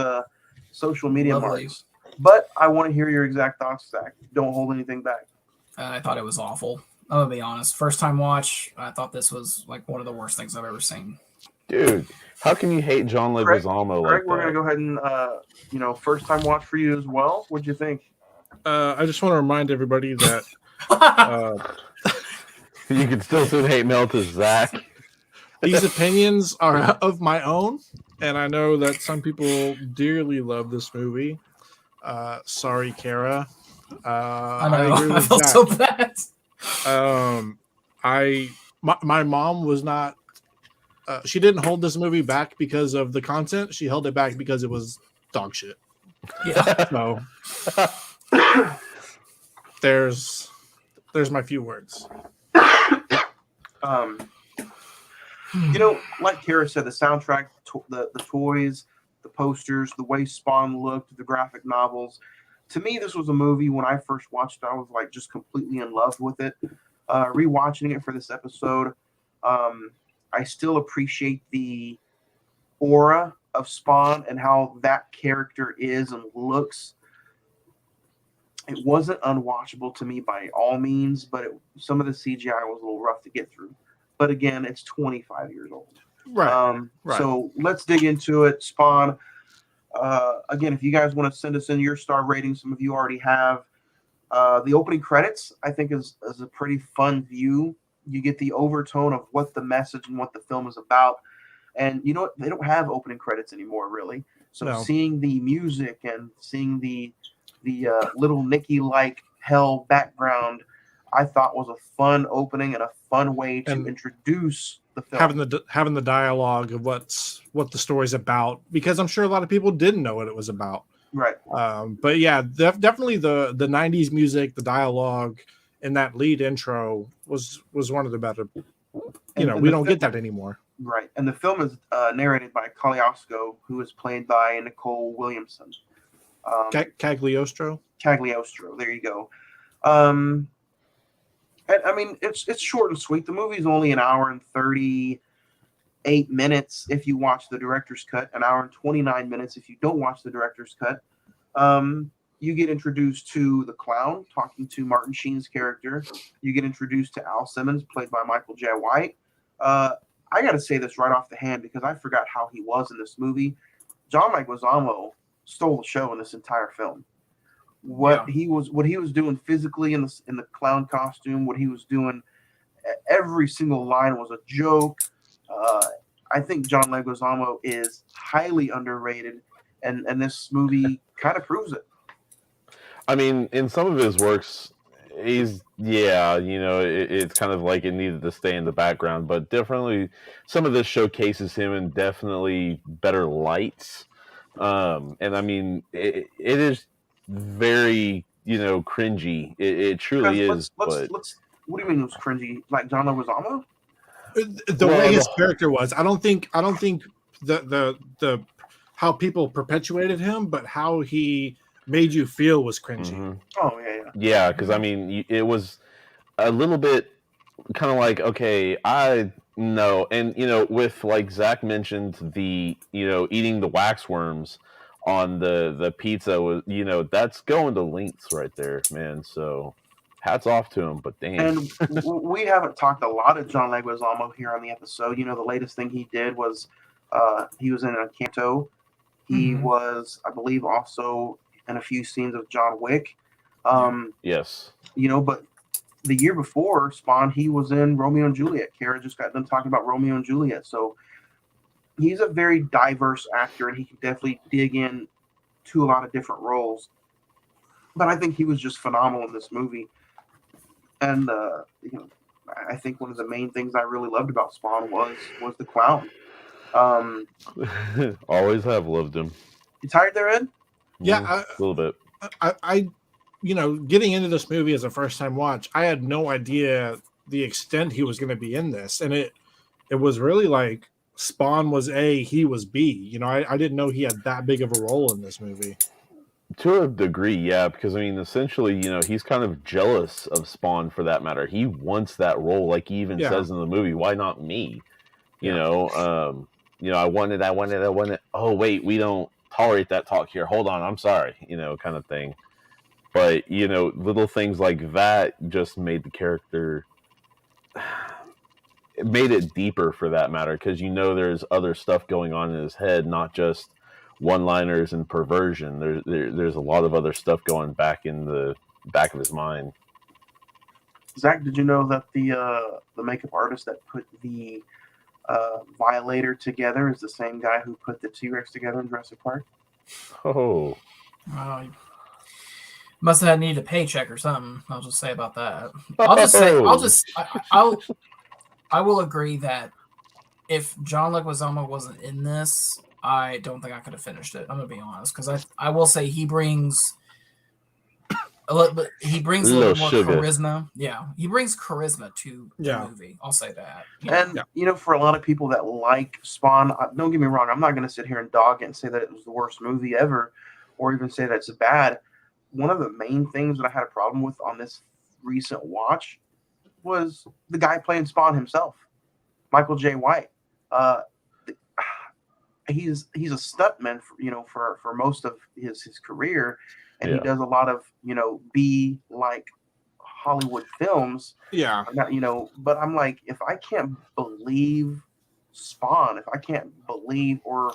social media Lovely. marks. But I want to hear your exact thoughts, Zach. Don't hold anything back. I thought it was awful. I'm gonna be honest. First time watch, I thought this was like one of the worst things I've ever seen. Dude, how can you hate John Leguizamo like Greg, we're that? gonna go ahead and first time watch for you as well. What'd you think? I just want to remind everybody that You can still send hate mail to Zach. these opinions are of my own, and I know that some people dearly love this movie. Sorry, Kara. I know. I agree I with felt Zach. so bad. My mom was not. She didn't hold this movie back because of the content. She held it back because it was dog shit. Yeah. So there's my few words. Like Kara said, the soundtrack, the toys, the posters, the way Spawn looked, the graphic novels. To me, this was a movie when I first watched it, I was like just completely in love with it. Rewatching it for this episode, I still appreciate the aura of Spawn and how that character is and looks. It wasn't unwatchable to me by all means, but some of the CGI was a little rough to get through. But again, it's 25 years old. Right. So let's dig into it. Spawn. Again, if you guys want to send us in your star rating, some of you already have. The opening credits, I think, is a pretty fun view. You get the overtone of what the message and what the film is about. And you know what? They don't have opening credits anymore, really. So seeing the music and seeing the little Nicky-like hell background, I thought was a fun opening and a fun way to introduce the film. Having the dialogue of what the story's about, because I'm sure a lot of people didn't know what it was about. Right. But yeah, definitely the 90s music, the dialogue, and that lead intro was one of the better. We don't get that anymore. Right. And the film is narrated by Cagliostro, who is played by Nicole Williamson. Cagliostro. There you go. And I mean, it's short and sweet. The movie's only an hour and 38 minutes if you watch the director's cut, an hour and 29 minutes if you don't watch the director's cut. You get introduced to the clown, talking to Martin Sheen's character. You get introduced to Al Simmons, played by Michael J. White. I got to say this right off the hand because I forgot how he was in this movie. John Leguizamo stole the show in this entire film. What he was doing physically in the clown costume, what he was doing, every single line was a joke. I think John Leguizamo is highly underrated, and this movie kind of proves it. I mean, in some of his works, it's kind of like it needed to stay in the background, but definitely some of this showcases him in definitely better lights. And I mean, it is very, cringy. It truly is. What do you mean it was cringy? Like John Leguizamo? The way his character was, I don't think the how people perpetuated him, but how he made you feel was cringy. Mm-hmm. Oh yeah, because I mean, it was a little bit kind of like, okay, I know, and with like Zach mentioned, the eating the waxworms on the pizza was, that's going to lengths right there, man. So hats off to him. But damn, and we haven't talked a lot of John Leguizamo here on the episode. The latest thing he did was he was in Encanto. He was, I believe, also in a few scenes of John Wick. Yes. But the year before Spawn, he was in Romeo and Juliet. Kara just got done talking about Romeo and Juliet. So he's a very diverse actor, and he can definitely dig in to a lot of different roles. But I think he was just phenomenal in this movie. And, I think one of the main things I really loved about Spawn was the clown. Always have loved him. You tired there, Ed? Yeah, a little bit. I getting into this movie as a first time watch, I had no idea the extent he was going to be in this, and it was really like Spawn was A, he was B. I didn't know he had that big of a role in this movie. To a degree, yeah, because I mean, essentially, he's kind of jealous of Spawn for that matter. He wants that role, like he even says in the movie. Why not me? I want it. Oh wait, we don't tolerate that talk here. Hold on, I'm sorry. Kind of thing. But little things like that just made the character. It made it deeper for that matter, because there's other stuff going on in his head, not just one-liners and perversion. There's a lot of other stuff going back in the back of his mind. Zach, did you know that the makeup artist that put the Violator together is the same guy who put the T-Rex together in Jurassic Park? Oh. Must have needed a paycheck or something. I'll just say about that. I will agree that if John Leguizamo wasn't in this, I don't think I could have finished it. I'm gonna be honest, because I will say he brings a little more sugar. charisma. Yeah, he brings charisma to the movie. I'll say that. For a lot of people that like Spawn, don't get me wrong, I'm not going to sit here and dog it and say that it was the worst movie ever, or even say that it's bad. One of the main things that I had a problem with on this recent watch was the guy playing Spawn himself, Michael J. White. He's a stuntman for most of his career, and he does a lot of B like Hollywood films. Yeah. But I'm like, if I can't believe Spawn, if I can't believe or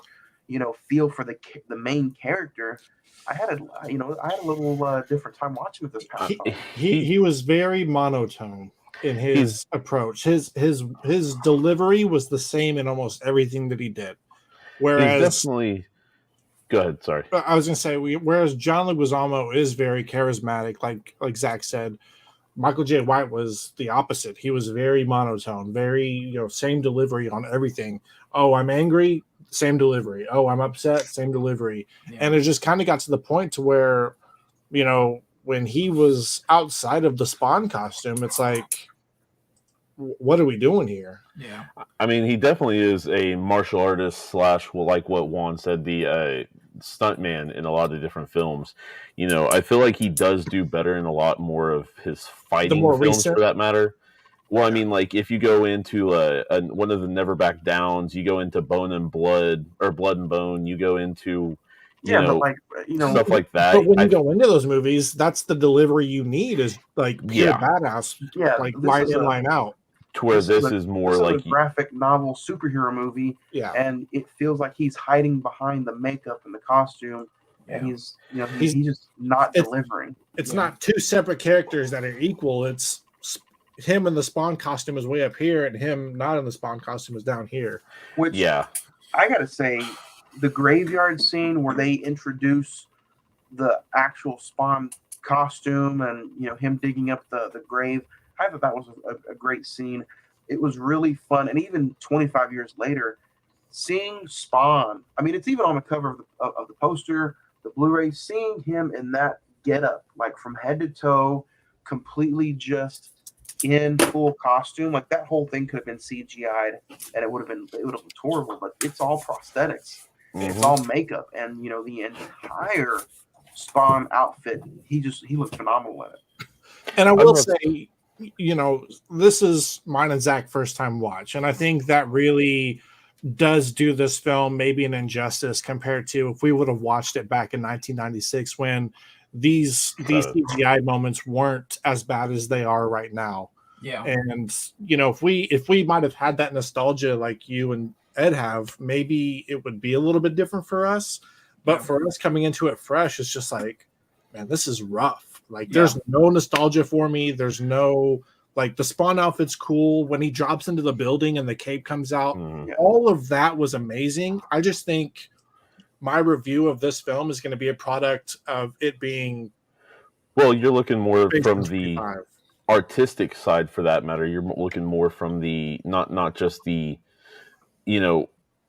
feel for the main character, I had a little different time watching it this past time. He was very monotone in his approach. His delivery was the same in almost everything that he did. Whereas definitely, go ahead. Sorry, I was going to say whereas John Leguizamo is very charismatic, like Zach said, Michael J. White was the opposite. He was very monotone, very same delivery on everything. Oh, I'm angry, same delivery. Oh, I'm upset, same delivery. Yeah. And it just kind of got to the point to where, when he was outside of the Spawn costume, it's like, what are we doing here? Yeah. I mean, he definitely is a martial artist / like what Juan said, the stuntman in a lot of different films. I feel like he does do better in a lot more of his fighting films recent, for that matter. Well, I mean, like if you go into one of the Never Back Downs, you go into Bone and Blood or Blood and Bone, you go into stuff like that. But when you go into those movies, that's the delivery you need is like pure badass, like line in, line out. To where this is more like a graphic novel superhero movie, and it feels like he's hiding behind the makeup and the costume, and he's just not delivering. It's not two separate characters that are equal. It's him in the Spawn costume is way up here, and him not in the Spawn costume is down here. Which, I gotta say, the graveyard scene where they introduce the actual Spawn costume and him digging up the grave, I thought that was a great scene. It was really fun, and even 25 years later, seeing Spawn. I mean, it's even on the cover of the poster, the Blu-ray. Seeing him in that getup, like from head to toe, completely just in full costume, like that whole thing could have been CGI'd, and it would have looked horrible. But it's all prosthetics. It's all makeup, and the entire Spawn outfit. He looked phenomenal in it. And I will say, this is mine and Zach's first time watch, and I think that really does do this film maybe an injustice compared to if we would have watched it back in 1996 when these CGI moments weren't as bad as they are right now. Yeah, and if we might have had that nostalgia like you and Ed have, maybe it would be a little bit different for us. But for us coming into it fresh, it's just like, man, this is rough. Like, there's no nostalgia for me. There's no, like, the Spawn outfit's cool. When he drops into the building and the cape comes out, all of that was amazing. I just think my review of this film is going to be a product of it being. Well, you're looking more from the artistic side for that matter. You're looking more from the, not just the,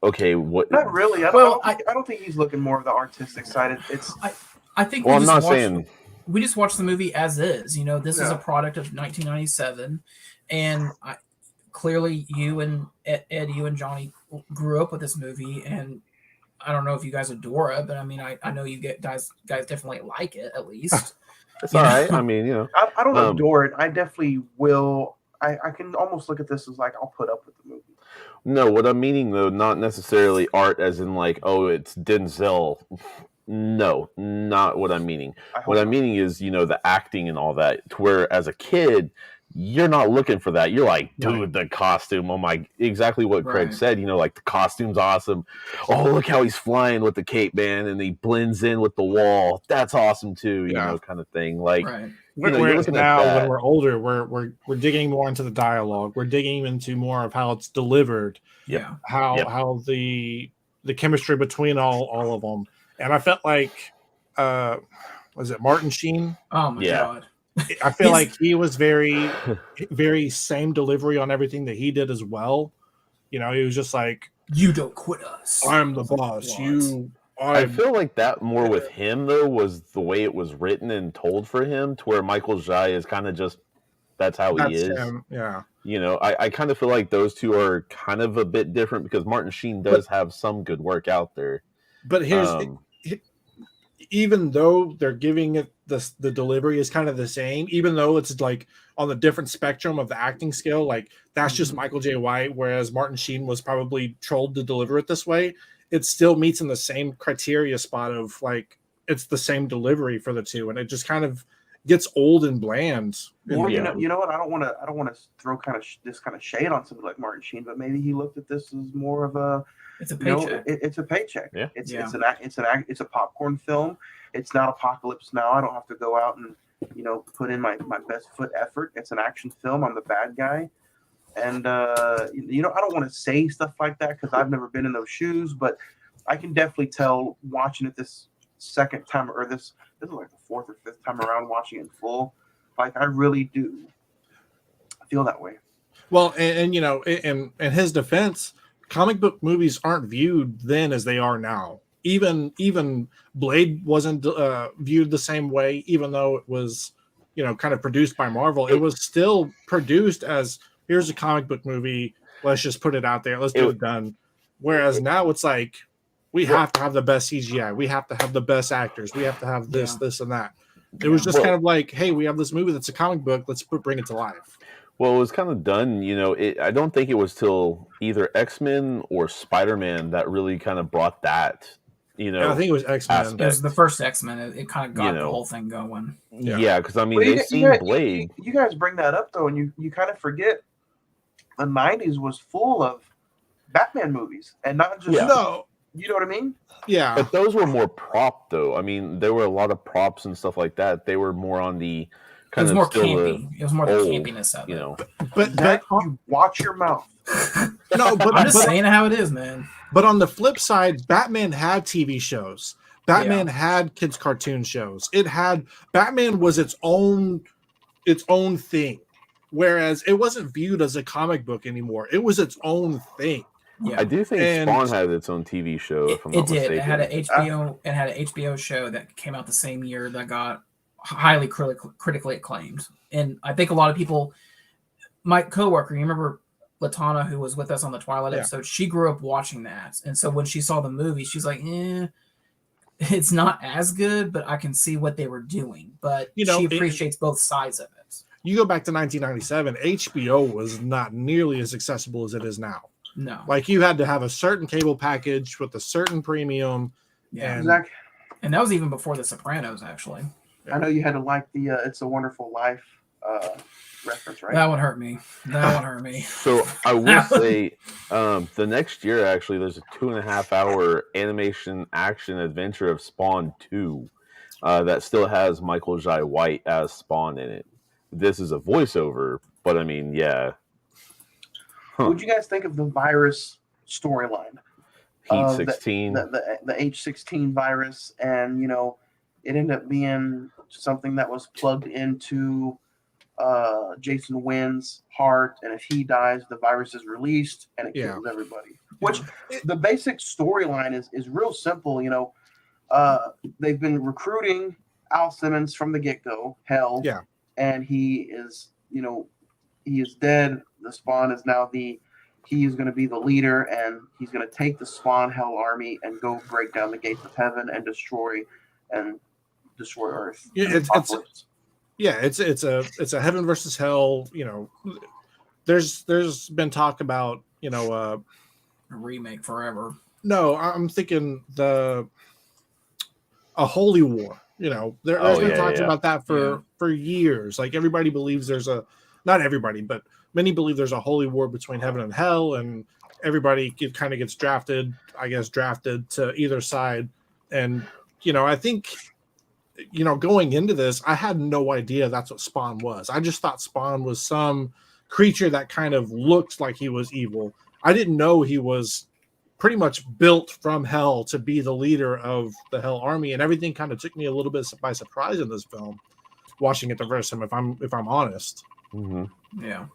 okay, what? Not really. I don't think he's looking more of the artistic side. I think. Well, I'm not saying. We just watched the movie as is. This is a product of 1997, and clearly you and Ed, you and Johnny grew up with this movie, and I don't know if you guys adore it, but I mean, I know you guys definitely like it at least. It's all right. I mean, I don't adore it. I definitely will. I can almost look at this as like I'll put up with the movie. No, what I'm meaning though, not necessarily art as in like, oh, it's Denzel. No, not what I'm meaning. What I'm meaning is, the acting and all that. To where as a kid, you're not looking for that. You're like, dude, the costume. Oh my, exactly what Craig said. Like the costume's awesome. Oh, look how he's flying with the cape, man, and he blends in with the wall. That's awesome too. You know, kind of thing. Like, whereas now when we're older, we're digging more into the dialogue. We're digging into more of how it's delivered. Yeah. How the chemistry between all of them. And I felt like, was it Martin Sheen? Oh my God. I feel like he was very, very same delivery on everything that he did as well. He was just like, you don't quit us. I'm the boss. I feel like that more with him though was the way it was written and told for him, to where Michael Jai is kind of just that's how he is. Him. Yeah. I kind of feel like those two are kind of a bit different because Martin Sheen does have some good work out there. But even though they're giving it the delivery is kind of the same, even though it's like on the different spectrum of the acting skill, like that's just Michael J. White, whereas Martin Sheen was probably trolled to deliver it this way. It still meets in the same criteria spot of like it's the same delivery for the two, and it just kind of gets old and bland. Or, you know what? I don't want to throw this kind of shade on somebody like Martin Sheen, but maybe he looked at this as more of a. It's a paycheck. It's a paycheck. Yeah. It's a popcorn film. It's not Apocalypse Now. I don't have to go out and put in my best foot effort. It's an action film. I'm the bad guy, and I don't want to say stuff like that because I've never been in those shoes. But I can definitely tell watching it this second time, or this is like the fourth or fifth time around watching it in full. Like I really do feel that way. Well, and in his defense, comic book movies aren't viewed then as they are now. Even Blade wasn't viewed the same way, even though it was, kind of produced by Marvel. It was still produced as here's a comic book movie. Let's just put it out there. Let's get it done. Whereas now it's like we have to have the best CGI. We have to have the best actors. We have to have this, this, and that. It was just kind of like, hey, we have this movie that's a comic book. Let's bring it to life. Well, it was kind of done, I don't think it was till either X-Men or Spider-Man that really kind of brought that, I think it was X-Men. It was the first X-Men. It kind of got the whole thing going. Yeah, because I mean, they've seen Blade. You guys bring that up though, and you kind of forget the 90s was full of Batman movies, and not just no. You know what I mean? Yeah, but those were more prop though. I mean, there were a lot of props and stuff like that. They were more on the it was more campy. It was more the campiness of it. But you watch your mouth. No, but I'm just saying how it is, man. But on the flip side, Batman had TV shows. Batman had kids' cartoon shows. Batman was its own thing, whereas it wasn't viewed as a comic book anymore. It was its own thing. Yeah. I do think Spawn had its own TV show. If I'm not mistaken. It had an HBO. It had an HBO show that came out the same year that got highly critically acclaimed, and I think a lot of people. My coworker, you remember Latana, who was with us on the Twilight episode? She grew up watching that, and so when she saw the movie, she's like, it's not as good, but I can see what they were doing. But she appreciates both sides of it. You go back to 1997, HBO was not nearly as accessible as it is now. No. Like you had to have a certain cable package with a certain premium. Yeah. Exactly. And that was even before The Sopranos, actually. I know you had to like the It's a Wonderful Life reference, right? That one hurt me. So I will say the next year, actually, there's a 2.5-hour animation action adventure of Spawn 2 that still has Michael Jai White as Spawn in it. This is a voiceover, but I mean, yeah. What would you guys think of the virus storyline? Heat 16. The H16 virus, and it ended up being something that was plugged into Jason Wynn's heart, and if he dies, the virus is released and it kills everybody. Which the basic storyline is real simple. They've been recruiting Al Simmons from the get-go, and he is he is dead. The Spawn is now the he is going to be the leader, and he's going to take the Spawn Hell Army and go break down the gates of heaven and destroy Earth. Yeah, it's a heaven versus hell. You know, there's been talk about a remake forever. No, I'm thinking a holy war. You know, there's been talks about that for years. Like everybody believes not everybody, but many believe there's a holy war between heaven and hell, and everybody kind of gets drafted to either side. And I think going into this, I had no idea that's what Spawn was. I just thought Spawn was some creature that kind of looked like he was evil. I didn't know he was pretty much built from hell to be the leader of the Hell Army, and everything kind of took me a little bit by surprise in this film, watching it the first time. If I'm honest, yeah.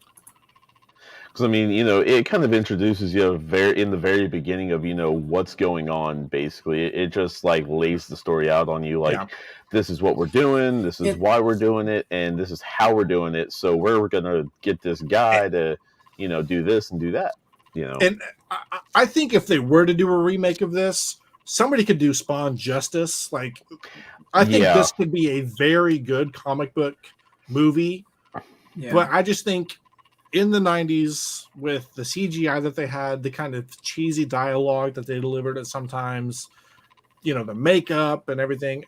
Because I mean, it kind of introduces you in the very beginning of what's going on. Basically, it just like lays the story out on you. Like, this is what we're doing, this is why we're doing it, and this is how we're doing it. So we're gonna get this guy to, do this and do that. And I think if they were to do a remake of this, somebody could do Spawn justice. Like, I think this could be a very good comic book movie. Yeah. But I just think in the 90s, with the CGI that they had, the kind of cheesy dialogue that they delivered at sometimes, the makeup and everything,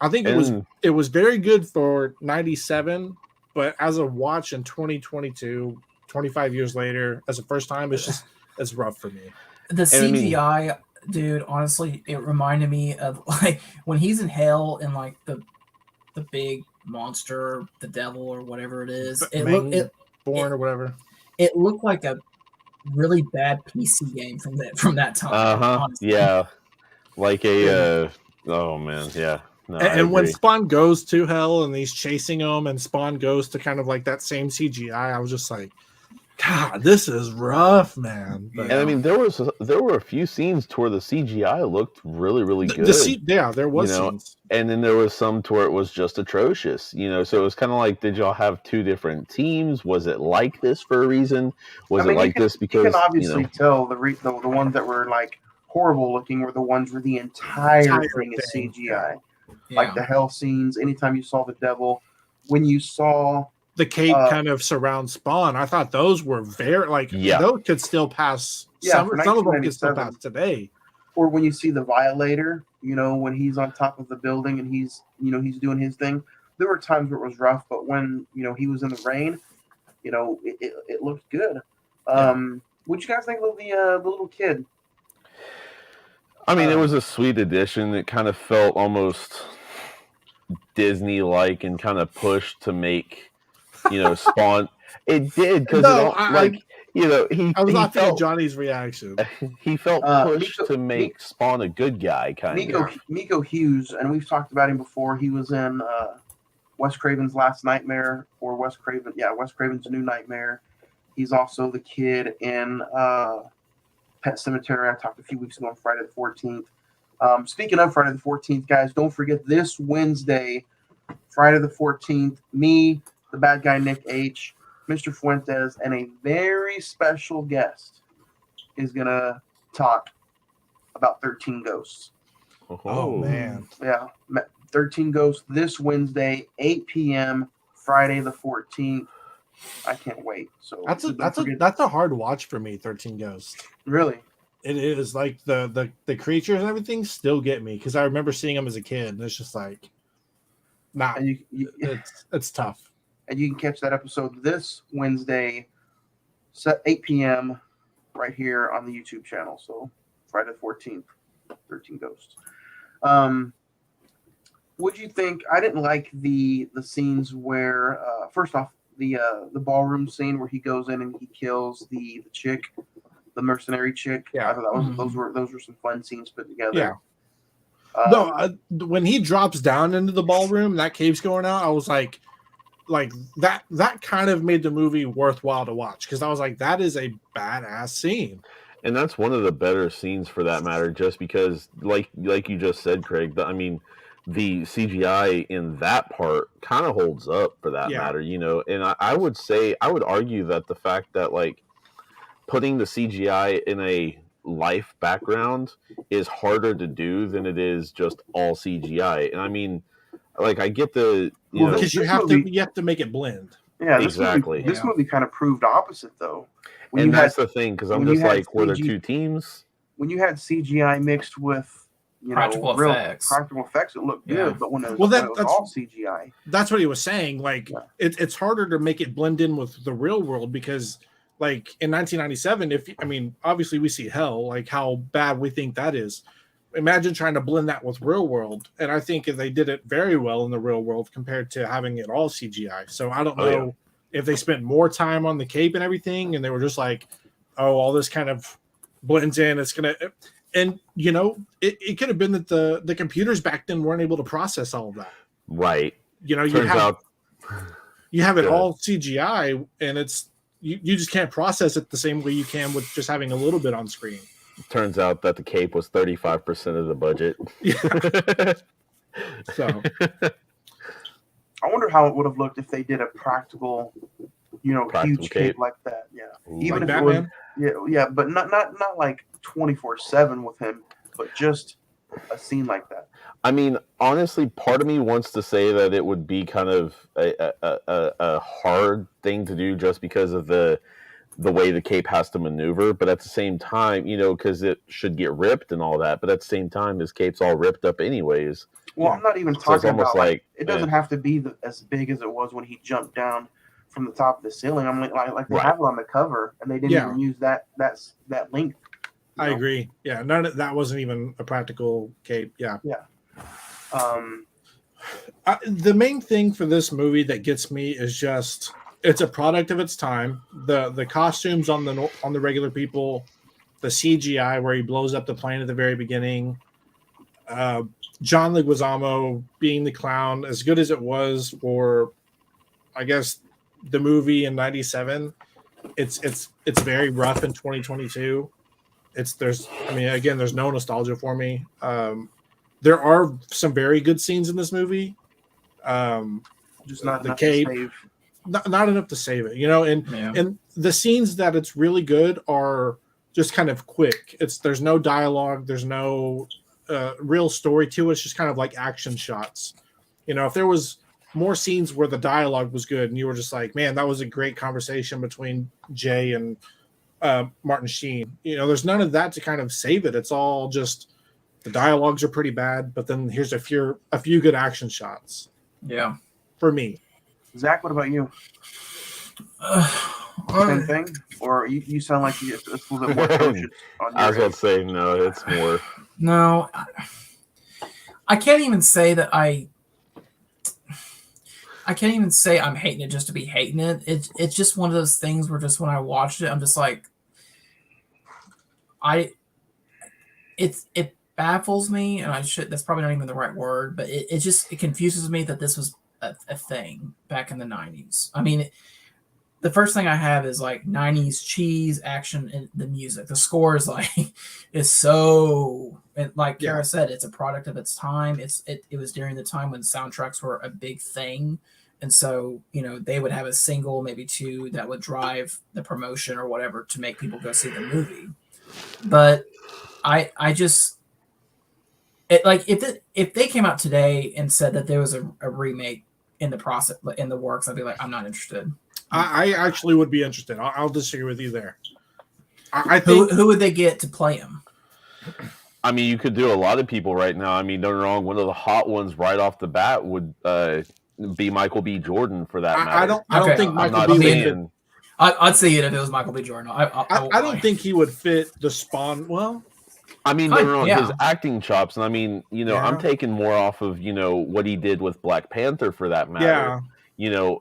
I think it was very good for 97, but as a watch in 2022, 25 years later, as a first time, it's rough for me. The CGI, dude, honestly, it reminded me of like when he's in hell and like the big monster, the devil or whatever it is. Or whatever. It looked like a really bad PC game from that time. Yeah, like a oh man, yeah. No, and when Spawn goes to hell and he's chasing him, and Spawn goes to kind of like that same CGI, I was just like, God, this is rough, man. But, and I mean, there were a few scenes to where the CGI looked really, really good. There was scenes. And then there was some to where it was just atrocious. So it was kind of like, did y'all have two different teams? Was it like this for a reason? Was it like this because you can obviously tell the ones that were like horrible looking were the ones where the entire thing is CGI. Yeah. Like the hell scenes. Anytime you saw the devil, when you saw the cape kind of surround Spawn, I thought those were very those could still pass. Some of them could still pass today. Or when you see the Violator, when he's on top of the building and he's doing his thing. There were times where it was rough, but when he was in the rain, it looked good. What you guys think of the little kid? I mean, it was a sweet addition. It kind of felt almost Disney-like and kind of pushed to make. Spawn. It did because I was laughing at Johnny's reaction. He felt pushed to make Spawn a good guy, kind of. Miko Hughes, and we've talked about him before. He was in Wes Craven's Last Nightmare, or Wes Craven's New Nightmare. He's also the kid in Pet Sematary. I talked a few weeks ago on Friday the 14th. Speaking of Friday the 14th, guys, don't forget this Wednesday, Friday the 14th, me, the bad guy Nick H., Mr. Fuentes, and a very special guest is going to talk about 13 Ghosts. Oh, man. Yeah. 13 Ghosts this Wednesday, 8 p.m., Friday the 14th. I can't wait. So that's a hard watch for me, 13 Ghosts. Really? It is. Like the creatures and everything still get me because I remember seeing them as a kid, and it's just like, it's tough. And you can catch that episode this Wednesday, 8 p.m., right here on the YouTube channel. So Friday the 14th, 13 Ghosts. What'd you think? I didn't like the scenes where, first off, the ballroom scene where he goes in and he kills the chick, the mercenary chick. Yeah, I thought those were some fun scenes put together. Yeah. When he drops down into the ballroom, that cave's going out. I was like that kind of made the movie worthwhile to watch because I was like, that is a badass scene. And that's one of the better scenes for that matter, just because, like you just said, Craig. I mean, the CGI in that part kind of holds up for that matter, And I would argue that the fact that putting the CGI in a life background is harder to do than it is just all CGI. And I mean, like, I get the because you have to make it blend. Yeah, exactly. This movie kind of proved opposite, though. And that's the thing, because I'm just like, were there two teams? When you had CGI mixed with practical effects, it looked good. But when it was all CGI, that's what he was saying. Like, it's harder to make it blend in with the real world because, like, in 1997, obviously we see hell, like how bad we think that is. Imagine trying to blend that with real world, and I think they did it very well in the real world compared to having it all CGI. So I don't know if they spent more time on the cape and everything, and they were just like, "Oh, all this kind of blends in. It's gonna," and it could have been that the computers back then weren't able to process all of that. Right. You have it all CGI, and it's you just can't process it the same way you can with just having a little bit on screen. Turns out that the cape was 35% of the budget. Yeah. So I wonder how it would have looked if they did a practical huge cape like that. Yeah. Ooh, even like if Batman? It was, yeah, but not like 24/7 with him, but just a scene like that. I mean, honestly, part of me wants to say that it would be kind of a hard thing to do just because of the way the cape has to maneuver, but at the same time, because it should get ripped and all that, but at the same time, his cape's all ripped up anyways. Well, I'm not even talking about like it doesn't have to be as big as it was when he jumped down from the top of the ceiling. I'm like they have it on the cover, and they didn't even use that length. I agree. Yeah, that wasn't even a practical cape. Yeah. Yeah. The main thing for this movie that gets me is just it's a product of its time. The costumes on the regular people, the CGI where he blows up the plane at the very beginning, John Leguizamo being the clown, as good as it was for, I guess, the movie in '97, it's very rough in 2022. There's no nostalgia for me. There are some very good scenes in this movie. Just not the cape. Not enough to save it, and the scenes that it's really good are just kind of quick. There's no dialogue, there's no real story to it. It's just kind of like action shots. If there was more scenes where the dialogue was good and you were just like, man, that was a great conversation between Jay and Martin Sheen. There's none of that to kind of save it. It's all just the dialogues are pretty bad, but then here's a few good action shots. Yeah, for me. Zach, what about you? Same thing, or you sound like it's a little bit more cautious on I was going to say no. It's more. No, I can't even say that I can't even say I'm hating it just to be hating it. It's just one of those things where just when I watched it, I'm just like, it baffles me, and that's probably not even the right word, but it confuses me that this was a thing back in the 90s. I mean, the first thing I have is like 90s cheese, action, and the music. The score is so, like Kara said, it's a product of its time. It was during the time when soundtracks were a big thing. And so, they would have a single, maybe two, that would drive the promotion or whatever to make people go see the movie. But I just, if they came out today and said that there was a remake in the process, in the works, I'd be like, I'm not interested. I actually would be interested. I'll disagree with you there. I think who would they get to play him? I mean, you could do a lot of people right now. I mean, don't get me wrong. One of the hot ones right off the bat would be Michael B. Jordan for that matter. I don't think Michael B. would. I'd see it if it was Michael B. Jordan. I don't think he would fit the Spawn well. I mean, don't get me wrong, his acting chops, and I mean, I'm taking more off of what he did with Black Panther for that matter. Yeah.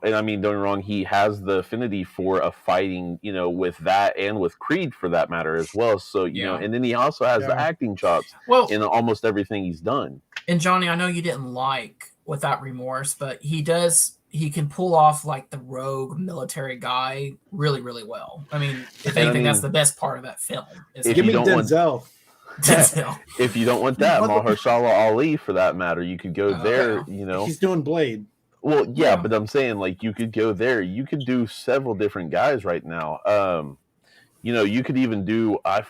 And I mean, don't get me wrong, he has the affinity for a fighting, with that and with Creed for that matter as well. So, and then he also has the acting chops in almost everything he's done. And Johnny, I know you didn't like Without Remorse, but he can pull off like the rogue military guy really, really well. I mean, if anything, that's the best part of that film. Give me Denzel. If you don't want that, Mahershala Ali for that matter, you could go there. He's doing Blade. Well, yeah, but I'm saying like you could go there. You could do several different guys right now. you could even do I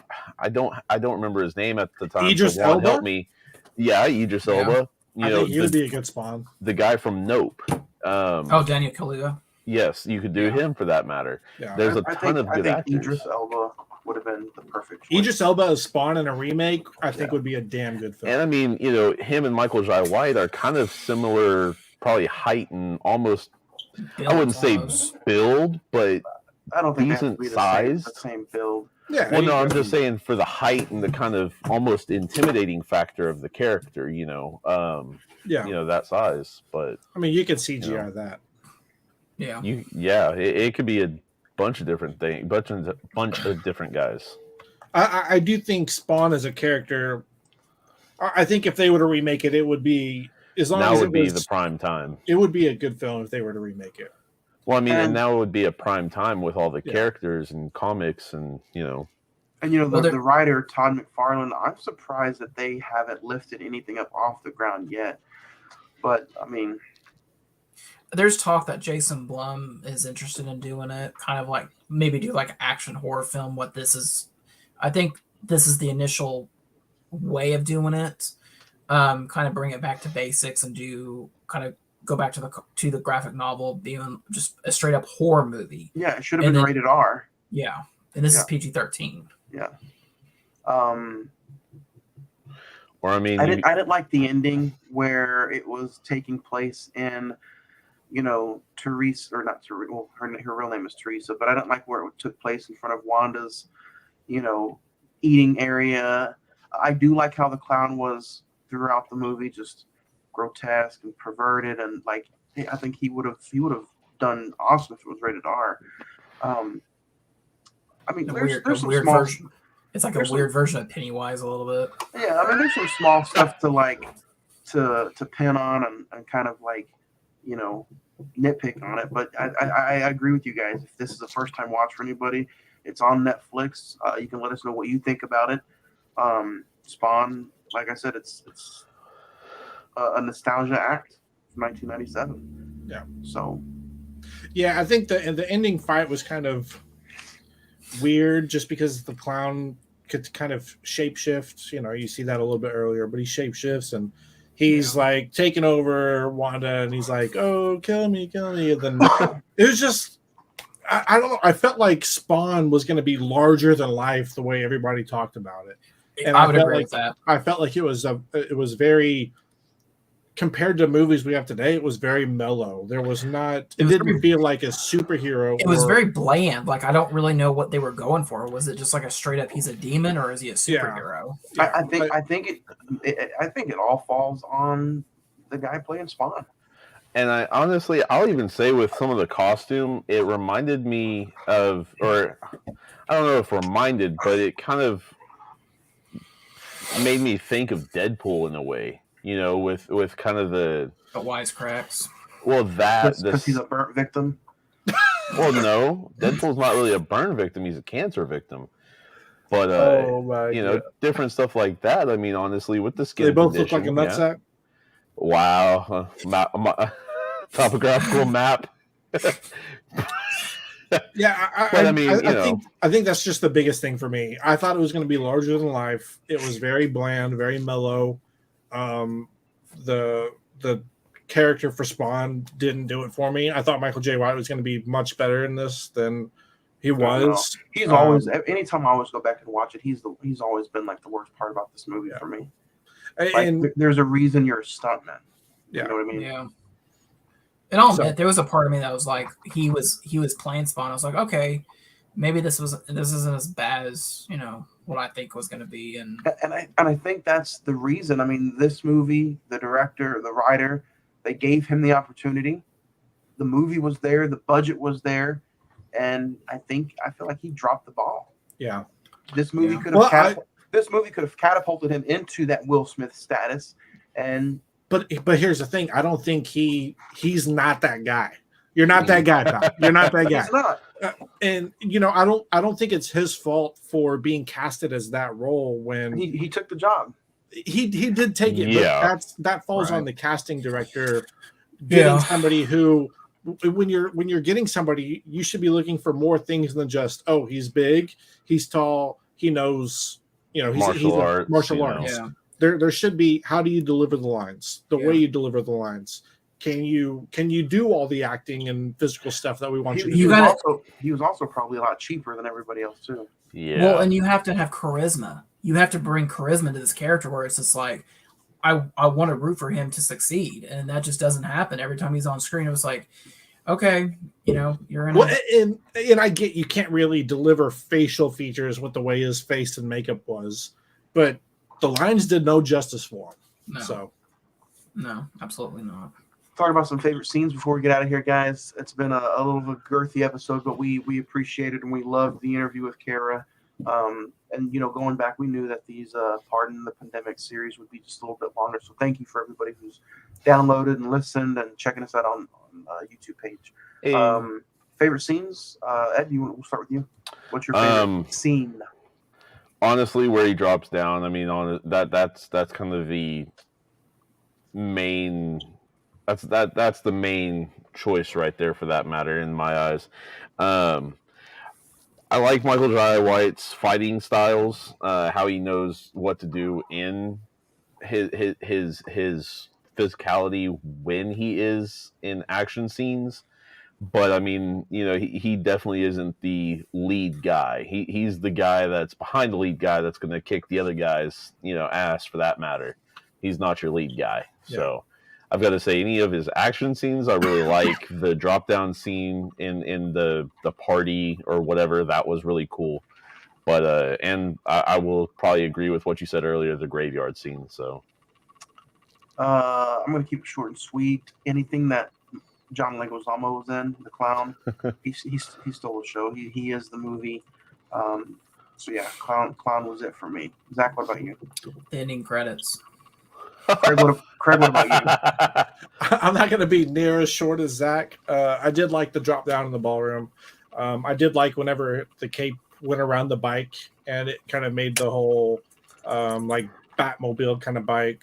don't remember his name at the time. Idris so Juan, Elba? help me. Yeah, Idris Elba. I think he would be a good Spawn. The guy from Nope. Daniel Kaluuya. Yes, you could do him for that matter. Yeah. There's a ton of good actors. Idris Elba would have been the perfect choice. Idris Elba as Spawn in a remake, I think would be a damn good film. And I mean, him and Michael Jai White are kind of similar, probably height and almost. I wouldn't say build, but I don't think decent they have size. the same build. Yeah. Well, no, I'm just saying for the height and the kind of almost intimidating factor of the character, that size. But I mean, you could CGI that. Yeah. It could be a bunch of different things, bunch of different guys. I do think Spawn as a character. I think if they were to remake it, it would be as long as it would be the prime time. It would be a good film if they were to remake it. Well, I mean, and now it would be a prime time with all the characters and comics, and And the writer Todd McFarlane. I'm surprised that they haven't lifted anything up off the ground yet. But I mean, there's talk that Jason Blum is interested in doing it, kind of like maybe do like an action horror film. What this is, I think this is the initial way of doing it. Kind of bring it back to basics and do kind of go back to the graphic novel being just a straight up horror movie. Yeah, it should have been rated R. Yeah, and this is PG-13. Yeah. Or I mean, I didn't like the ending where it was taking place in, Teresa, or not Teresa. Well, her real name is Teresa, but I didn't like where it took place in front of Wanda's, eating area. I do like how the clown was throughout the movie, just grotesque and perverted, and like I think he would have done awesome if it was rated R. I mean, there's some weird small version. It's like a weird version of Pennywise a little bit. Yeah, I mean, there's some small stuff to pin on and kind of like, nitpick on it. But I agree with you guys. If this is a first time watch for anybody, it's on Netflix. You can let us know what you think about it. Spawn, like I said, it's a nostalgia act from 1997. Yeah. So. Yeah, I think the ending fight was kind of weird just because the clown could kind of shapeshift. You see that a little bit earlier, but he shapeshifts and he's like taking over Wanda and he's like, "Oh, kill me. And then it was just, I don't know. I felt like Spawn was going to be larger than life the way everybody talked about it. And I would agree with that. I felt like it was very, compared to movies we have today, it was very mellow. It didn't feel like a superhero. It was very bland. Like, I don't really know what they were going for. Was it just like a straight up, he's a demon, or is he a superhero? Yeah. I think it all falls on the guy playing Spawn. And I'll even say with some of the costume, it reminded me of, or I don't know if reminded, but it kind of made me think of Deadpool in a way. With kind of the wisecracks. Well, because he's a burnt victim. Well, no, Deadpool's not really a burn victim; he's a cancer victim. But different stuff like that. I mean, honestly, with the skin, they both look like a nutsack. Wow, topographical map. Yeah, I think that's just the biggest thing for me. I thought it was going to be larger than life. It was very bland, very mellow. The character for Spawn didn't do it for me. I thought Michael J. White was going to be much better in this than he was. He's always, anytime I always go back and watch it, he's always been like the worst part about this movie for me. And there's a reason you're a stuntman. Yeah. You know what I mean? Yeah. And I'll admit, there was a part of me that was like, he was playing Spawn. I was like, okay, maybe this isn't as bad as what I think was going to be. And I think that's the reason. I mean, this movie, the director, the writer, they gave him the opportunity. The movie was there, the budget was there, and I feel like he dropped the ball. Yeah, this movie could have catapulted him into that Will Smith status. And but here's the thing: I don't think he's not that guy. You're not that guy, pal. You're not that guy. He's not. And I don't think it's his fault for being casted as that role when he took the job. He did take it, Yeah. but that falls on the casting director getting somebody who when you're getting somebody, you should be looking for more things than just, oh, he's big, he's tall, he knows, he's martial arts. Yeah. There should be, how do you deliver the lines? The way you deliver the lines. Can you do all the acting and physical stuff that we want you to do? He was also probably a lot cheaper than everybody else too. Yeah. Well, and you have to have charisma. You have to bring charisma to this character where it's just like, I want to root for him to succeed, and that just doesn't happen every time he's on screen. It was like, okay, you're in. Well, and I get you can't really deliver facial features with the way his face and makeup was, but the lines did no justice for him. No, absolutely not. Talk about some favorite scenes before we get out of here, guys. It's been a little of a girthy episode, but we appreciate it and we loved the interview with Kara. And going back, we knew that these Pardon the Pandemic series would be just a little bit longer. So thank you for everybody who's downloaded and listened and checking us out on YouTube page. Hey. Favorite scenes, Ed. We'll start with you. What's your favorite scene? Honestly, where he drops down. I mean, that's kind of the main. That's the main choice right there for that matter in my eyes. I like Michael Jai White's fighting styles, how he knows what to do in his physicality when he is in action scenes. But I mean, he definitely isn't the lead guy. He's the guy that's behind the lead guy that's going to kick the other guy's ass for that matter. He's not your lead guy. Yeah. So I've got to say, any of his action scenes, I really like. The drop down scene in the party or whatever, that was really cool. But and I will probably agree with what you said earlier, the graveyard scene. So I'm going to keep it short and sweet. Anything that John Leguizamo was in, the clown, he stole the show. He is the movie. So yeah, clown was it for me. Zach, what about you? The ending credits. Craig, what about you? I'm not going to be near as short as Zach. I did like the drop down in the ballroom. I did like whenever the cape went around the bike and it kind of made the whole like Batmobile kind of bike.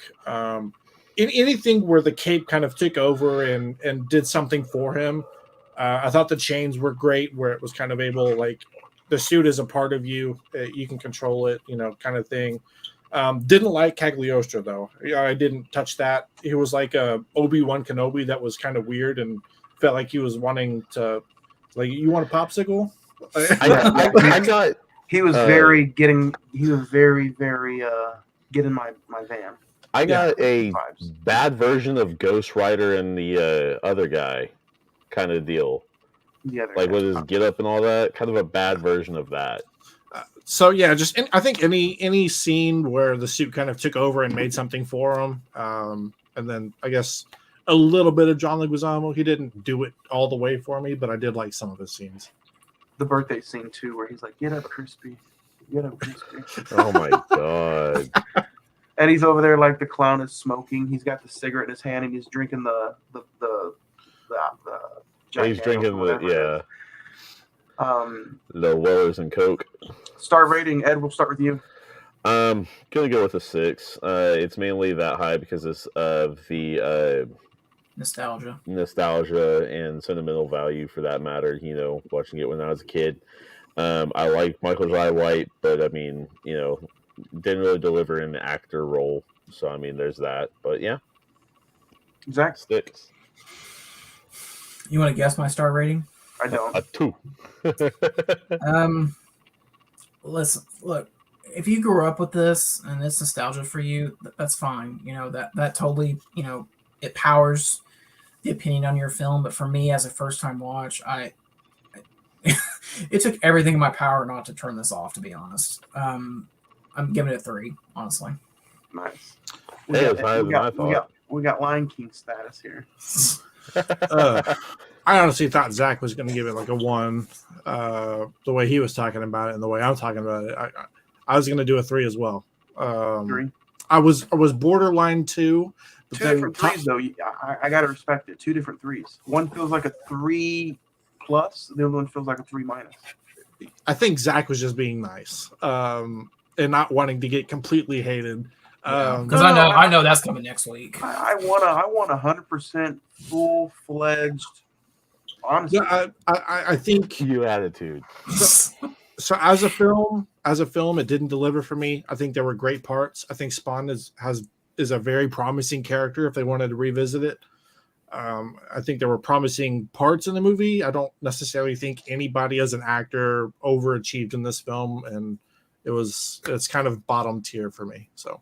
In anything where the cape kind of took over and did something for him. I thought the chains were great, where it was kind of able, like, the suit is a part of you. You can control it, kind of thing. Didn't like Cagliostro, though. I didn't touch that. He was like a Obi-Wan Kenobi that was kind of weird and felt like he was wanting to, like, you want a popsicle? I got. He was very getting my van. I got a bad version of Ghost Rider and the other guy kind of deal. Like with his get up and all that, kind of a bad version of that. So yeah, I think any scene where the suit kind of took over and made something for him, and then I guess a little bit of John Leguizamo. He didn't do it all the way for me, but I did like some of his scenes. The birthday scene too, where he's like, "Get up, crispy, get up, crispy." Oh my god! And he's over there like the clown is smoking. He's got the cigarette in his hand and he's drinking the he's drinking the Wellers and Coke. Star rating, Ed, we'll start with you. Gonna go with a 6. It's mainly that high because of the nostalgia and sentimental value for that matter. Watching it when I was a kid. I like Michael Jai White, but I mean, didn't really deliver an actor role. So I mean, there's that. But yeah, Zach, 6. You want to guess my star rating? I don't. A 2. Listen, look. If you grew up with this and it's nostalgia for you, that's fine. That totally, it powers the opinion on your film. But for me, as a first-time watch, it took everything in my power not to turn this off. To be honest, I'm giving it a 3. Honestly. Nice. We got Lion King status here. I honestly thought Zach was going to give it like a 1. The way he was talking about it and the way I'm talking about it, I was going to do a 3 as well. 3. I was borderline 2. But 2 different 3s though. I got to respect it. 2 different 3s. One feels like a 3+. The other one feels like a 3-. I think Zach was just being nice and not wanting to get completely hated. Because I know that's coming next week. I want 100% full-fledged Honestly, Yeah, I think You attitude. so. As a film, it didn't deliver for me. I think there were great parts. I think Spawn is a very promising character if they wanted to revisit it. I think there were promising parts in the movie. I don't necessarily think anybody as an actor overachieved in this film, and it's kind of bottom tier for me. So,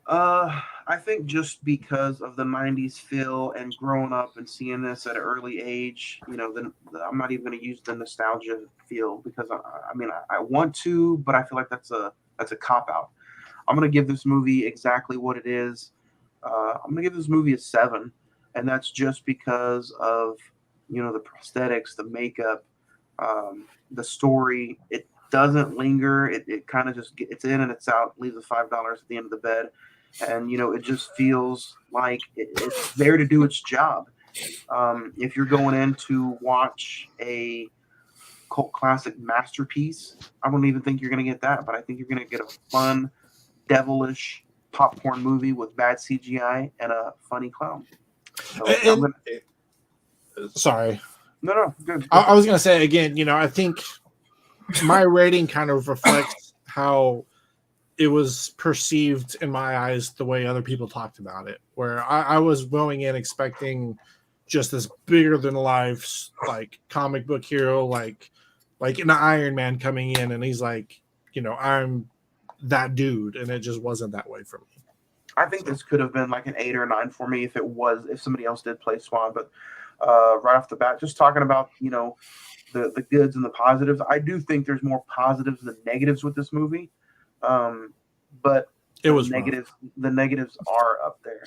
I think just because of the '90s feel and growing up and seeing this at an early age, you know, then I'm not even going to use the nostalgia feel because I want to, but I feel like that's a cop out. I'm going to give this movie exactly what it is. I'm going to give this movie a 7, and that's just because of, you know, the prosthetics, the makeup, the story. It doesn't linger. It kind of just it's in and it's out. Leaves the $5 at the end of the bed, and you know it just feels like it's there to do its job. If you're going in to watch a cult classic masterpiece, I don't even think you're going to get that, but I think you're going to get a fun, devilish popcorn movie with bad CGI and a funny clown. So sorry. No, good. I was going to say again, you know, I think my rating kind of reflects how it was perceived in my eyes the way other people talked about it, where I was going in expecting just this bigger than life, like comic book hero, like an Iron Man coming in and he's like, you know, I'm that dude, and it just wasn't that way for me. I think this could have been like an 8 or 9 for me if somebody else did play Swan. But right off the bat, just talking about, you know, the goods and the positives, I do think there's more positives than negatives with this movie. But it was negatives. The negatives are up there.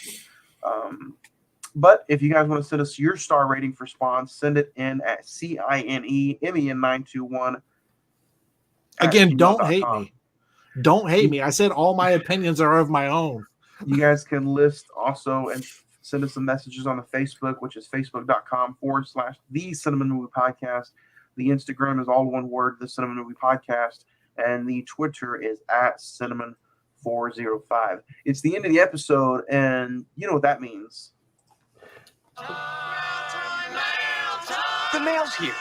But if you guys want to send us your star rating for Spawn, send it in at CINEMEN921. Again, don't hate me. Don't hate me. I said all my opinions are of my own. You guys can list also and send us some messages on the Facebook, which is facebook.com/The Cine-Men Movie Podcast. The Instagram is all one word, The Cine-Men Movie Podcast. And the Twitter is at Cine-Men405. It's the end of the episode, and you know what that means. The mail's here.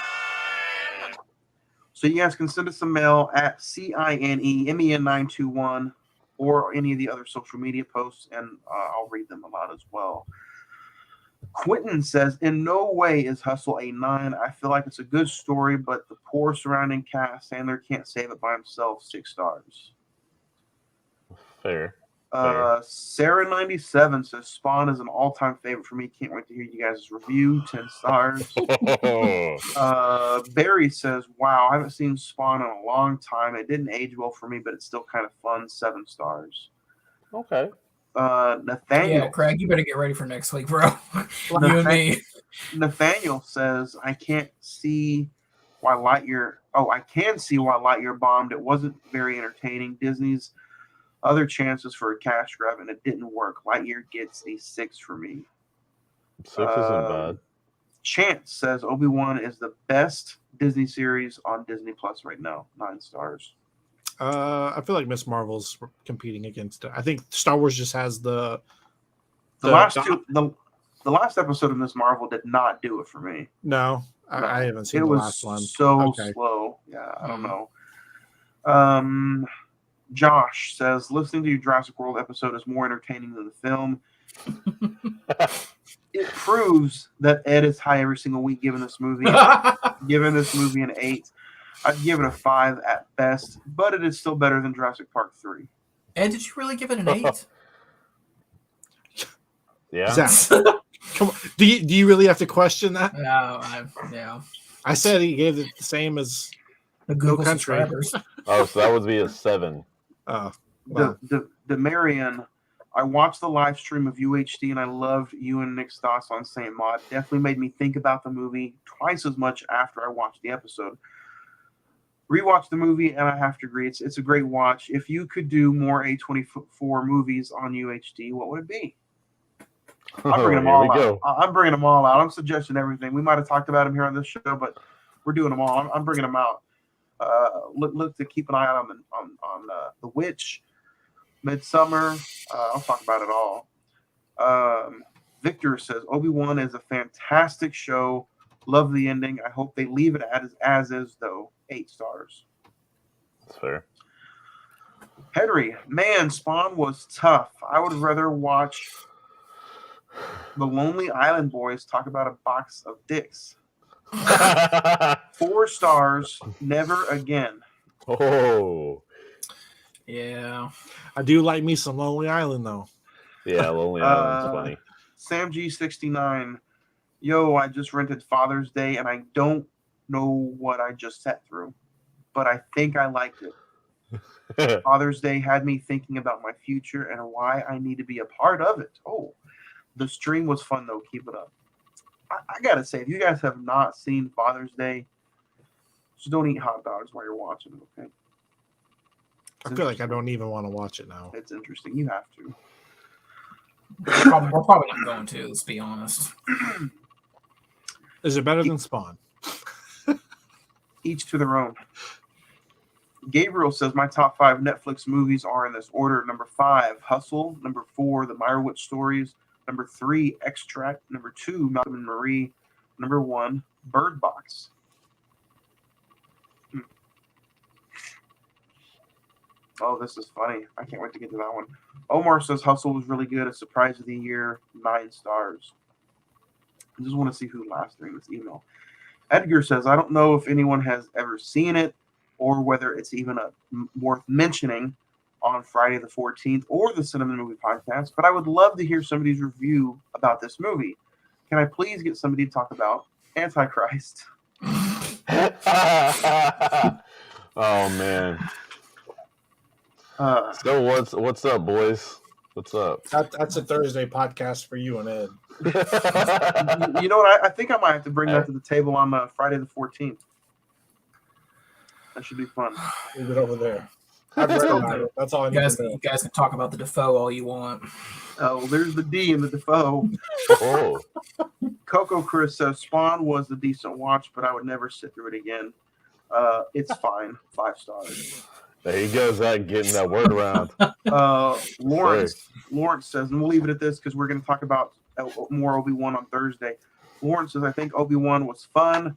So you guys can send us some mail at CINEMEN921 or any of the other social media posts, and I'll read them aloud as well. Quentin says, in no way is Hustle a 9. I feel like it's a good story, but the poor surrounding cast, Sandler can't save it by himself. 6 stars. Fair. Sarah97 says, Spawn is an all-time favorite for me. Can't wait to hear you guys' review. 10 stars. Barry says, wow, I haven't seen Spawn in a long time. It didn't age well for me, but it's still kind of fun. 7 stars. Okay. Nathaniel. Yeah, Craig, you better get ready for next week, bro. You and me. Nathaniel says, I can see why Lightyear bombed. It wasn't very entertaining. Disney's other chances for a cash grab, and it didn't work. Lightyear gets a 6 for me. 6 isn't bad. Chance says Obi-Wan is the best Disney series on Disney Plus right now. 9 stars. I feel like Miss Marvel's competing against it. I think Star Wars just has the last episode of Miss Marvel did not do it for me. No, I haven't seen the last one. So slow. Yeah, I don't know. Josh says listening to your Jurassic World episode is more entertaining than the film. It proves that Ed is high every single week giving this movie an 8. I'd give it a 5 at best, but it is still better than Jurassic Park 3. Ed, did you really give it an 8? Yeah. Zach, come on. Do you really have to question that? No, I said he gave it the same as the Google No Country. subscribers. Oh, so that would be a 7. Oh, wow. The Marion, I watched the live stream of UHD and I loved you and Nick's thoughts on Saint Maud. Definitely made me think about the movie twice as much after I watched the episode. Rewatched the movie and I have to agree, it's a great watch. If you could do more A24 movies on UHD, what would it be? I'm bringing them all out. I'm bringing them all out. I'm suggesting everything. We might have talked about them here on this show, but we're doing them all. I'm bringing them out. Look to keep an eye out on The Witch, Midsummer. I'll talk about it all. Victor says Obi-Wan is a fantastic show. Love the ending. I hope they leave it as is, though. 8 stars. That's fair. Henry, man, Spawn was tough. I would rather watch the Lonely Island Boys talk about a box of dicks. 4 stars. Never again. Oh. Yeah. I do like me some Lonely Island, though. Yeah, Lonely Island's funny. Sam G69. Yo, I just rented Father's Day, and I don't know what I just sat through, but I think I liked it. Father's Day had me thinking about my future and why I need to be a part of it. Oh, the stream was fun, though. Keep it up. I got to say, if you guys have not seen Father's Day, just don't eat hot dogs while you're watching it, okay? I feel like I don't even want to watch it now. It's interesting. You have to. We're probably not going to, let's be honest. Is it better than Spawn? Each to their own. Gabriel says my top 5 Netflix movies are in this order. Number 5, Hustle. Number 4, The Meyerowitz Stories. Number 3, Extract. Number 2, Malcolm and Marie. Number 1, Bird Box. Oh, this is funny. I can't wait to get to that one. Omar says Hustle was really good. A surprise of the year. 9 stars. I just want to see who laughs during this email. Edgar says, I don't know if anyone has ever seen it or whether it's even worth mentioning on Friday the 14th or the Cine-Men Movie Podcast, but I would love to hear somebody's review about this movie. Can I please get somebody to talk about Antichrist? Oh, man. So what's up, boys? What's up? That's a Thursday podcast for you and Ed. You know what? I think I might have to bring that to the table on Friday the 14th. That should be fun. Leave it over there. I've read about it. That's all I need to know. You guys can talk about the Defoe all you want. Oh, there's the D in the Defoe. Oh. Coco Chris says Spawn was a decent watch, but I would never sit through it again. It's fine. 5 stars. There he goes, getting that word around. Lawrence says, and we'll leave it at this because we're going to talk about more Obi-Wan on Thursday. Lawrence says, I think Obi-Wan was fun.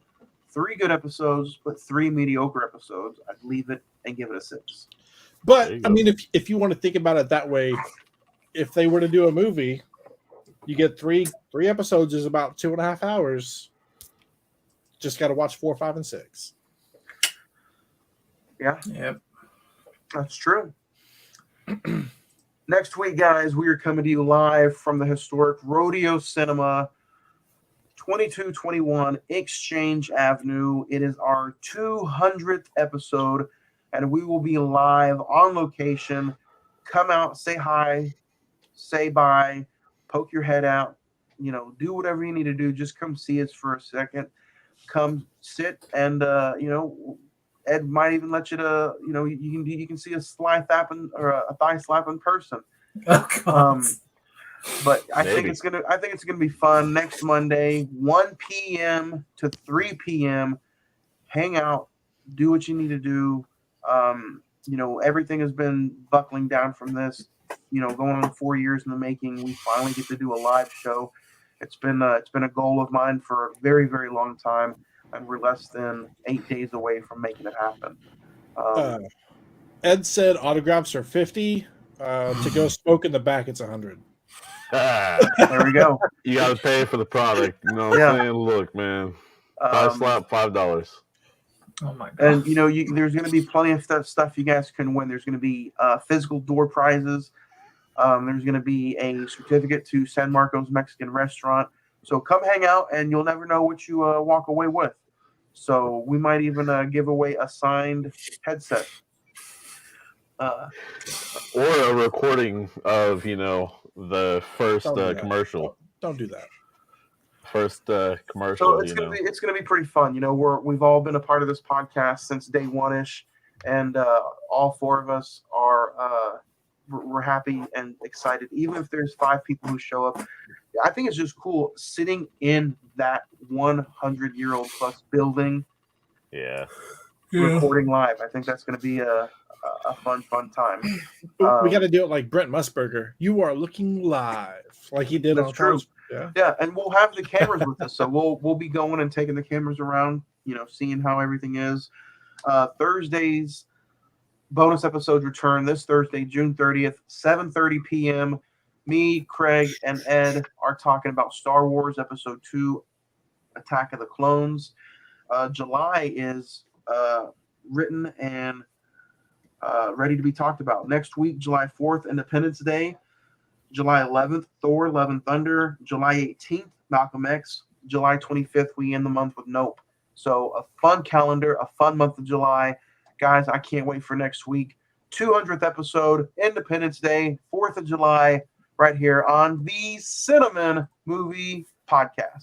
3 good episodes, but 3 mediocre episodes. I'd leave it and give it a 6. But, I mean, if you want to think about it that way, if they were to do a movie, you get 3 episodes is about 2.5 hours. Just got to watch 4, 5, and 6. Yeah. Yep. That's true. Next week, guys, we are coming to you live from the historic Rodeo Cinema, 2221 Exchange Avenue. It is our 200th episode, and we will be live on location. Come out, say hi, say bye, poke your head out, do whatever you need to do. Just come see us for a second. Come sit and, Ed might even let you to, you can see a thigh slap in person. Oh, God. But I think it's gonna be fun next Monday, 1 p.m. to 3 p.m. Hang out, do what you need to do. Everything has been buckling down from this. Going on 4 years in the making. We finally get to do a live show. It's been a goal of mine for a very, very long time. And we're less than 8 days away from making it happen. Ed said autographs are 50. To go smoke in the back, it's 100. There we go. You got to pay for the product. You know what I'm saying? Look, man. Slap, $5. Oh, my God. And, there's going to be plenty of stuff you guys can win. There's going to be physical door prizes. There's going to be a certificate to San Marcos Mexican Restaurant. So come hang out, and you'll never know what you walk away with. So we might even give away a signed headset. Or a recording of, the first commercial. Don't do that. First commercial. So it's gonna be pretty fun. We've all been a part of this podcast since day one-ish, and all 4 of us are we're happy and excited. Even if there's 5 people who show up, I think it's just cool sitting in that 100-year-old plus building. Yeah. Recording live. I think that's going to be a a fun time. We got to do it like Brent Musburger. You are looking live, like he did on true. Yeah, and we'll have the cameras with us, so we'll be going and taking the cameras around, seeing how everything is. Thursdays bonus episodes return this Thursday, June 30th, 7:30 p.m. Me, Craig, and Ed are talking about Star Wars Episode 2, Attack of the Clones. July is written and ready to be talked about. Next week, July 4th, Independence Day. July 11th, Thor, Love and Thunder. July 18th, Malcolm X. July 25th, we end the month with Nope. So a fun calendar, a fun month of July. Guys, I can't wait for next week. 200th episode, Independence Day, 4th of July, right here on the Cine-Men Movie Podcast.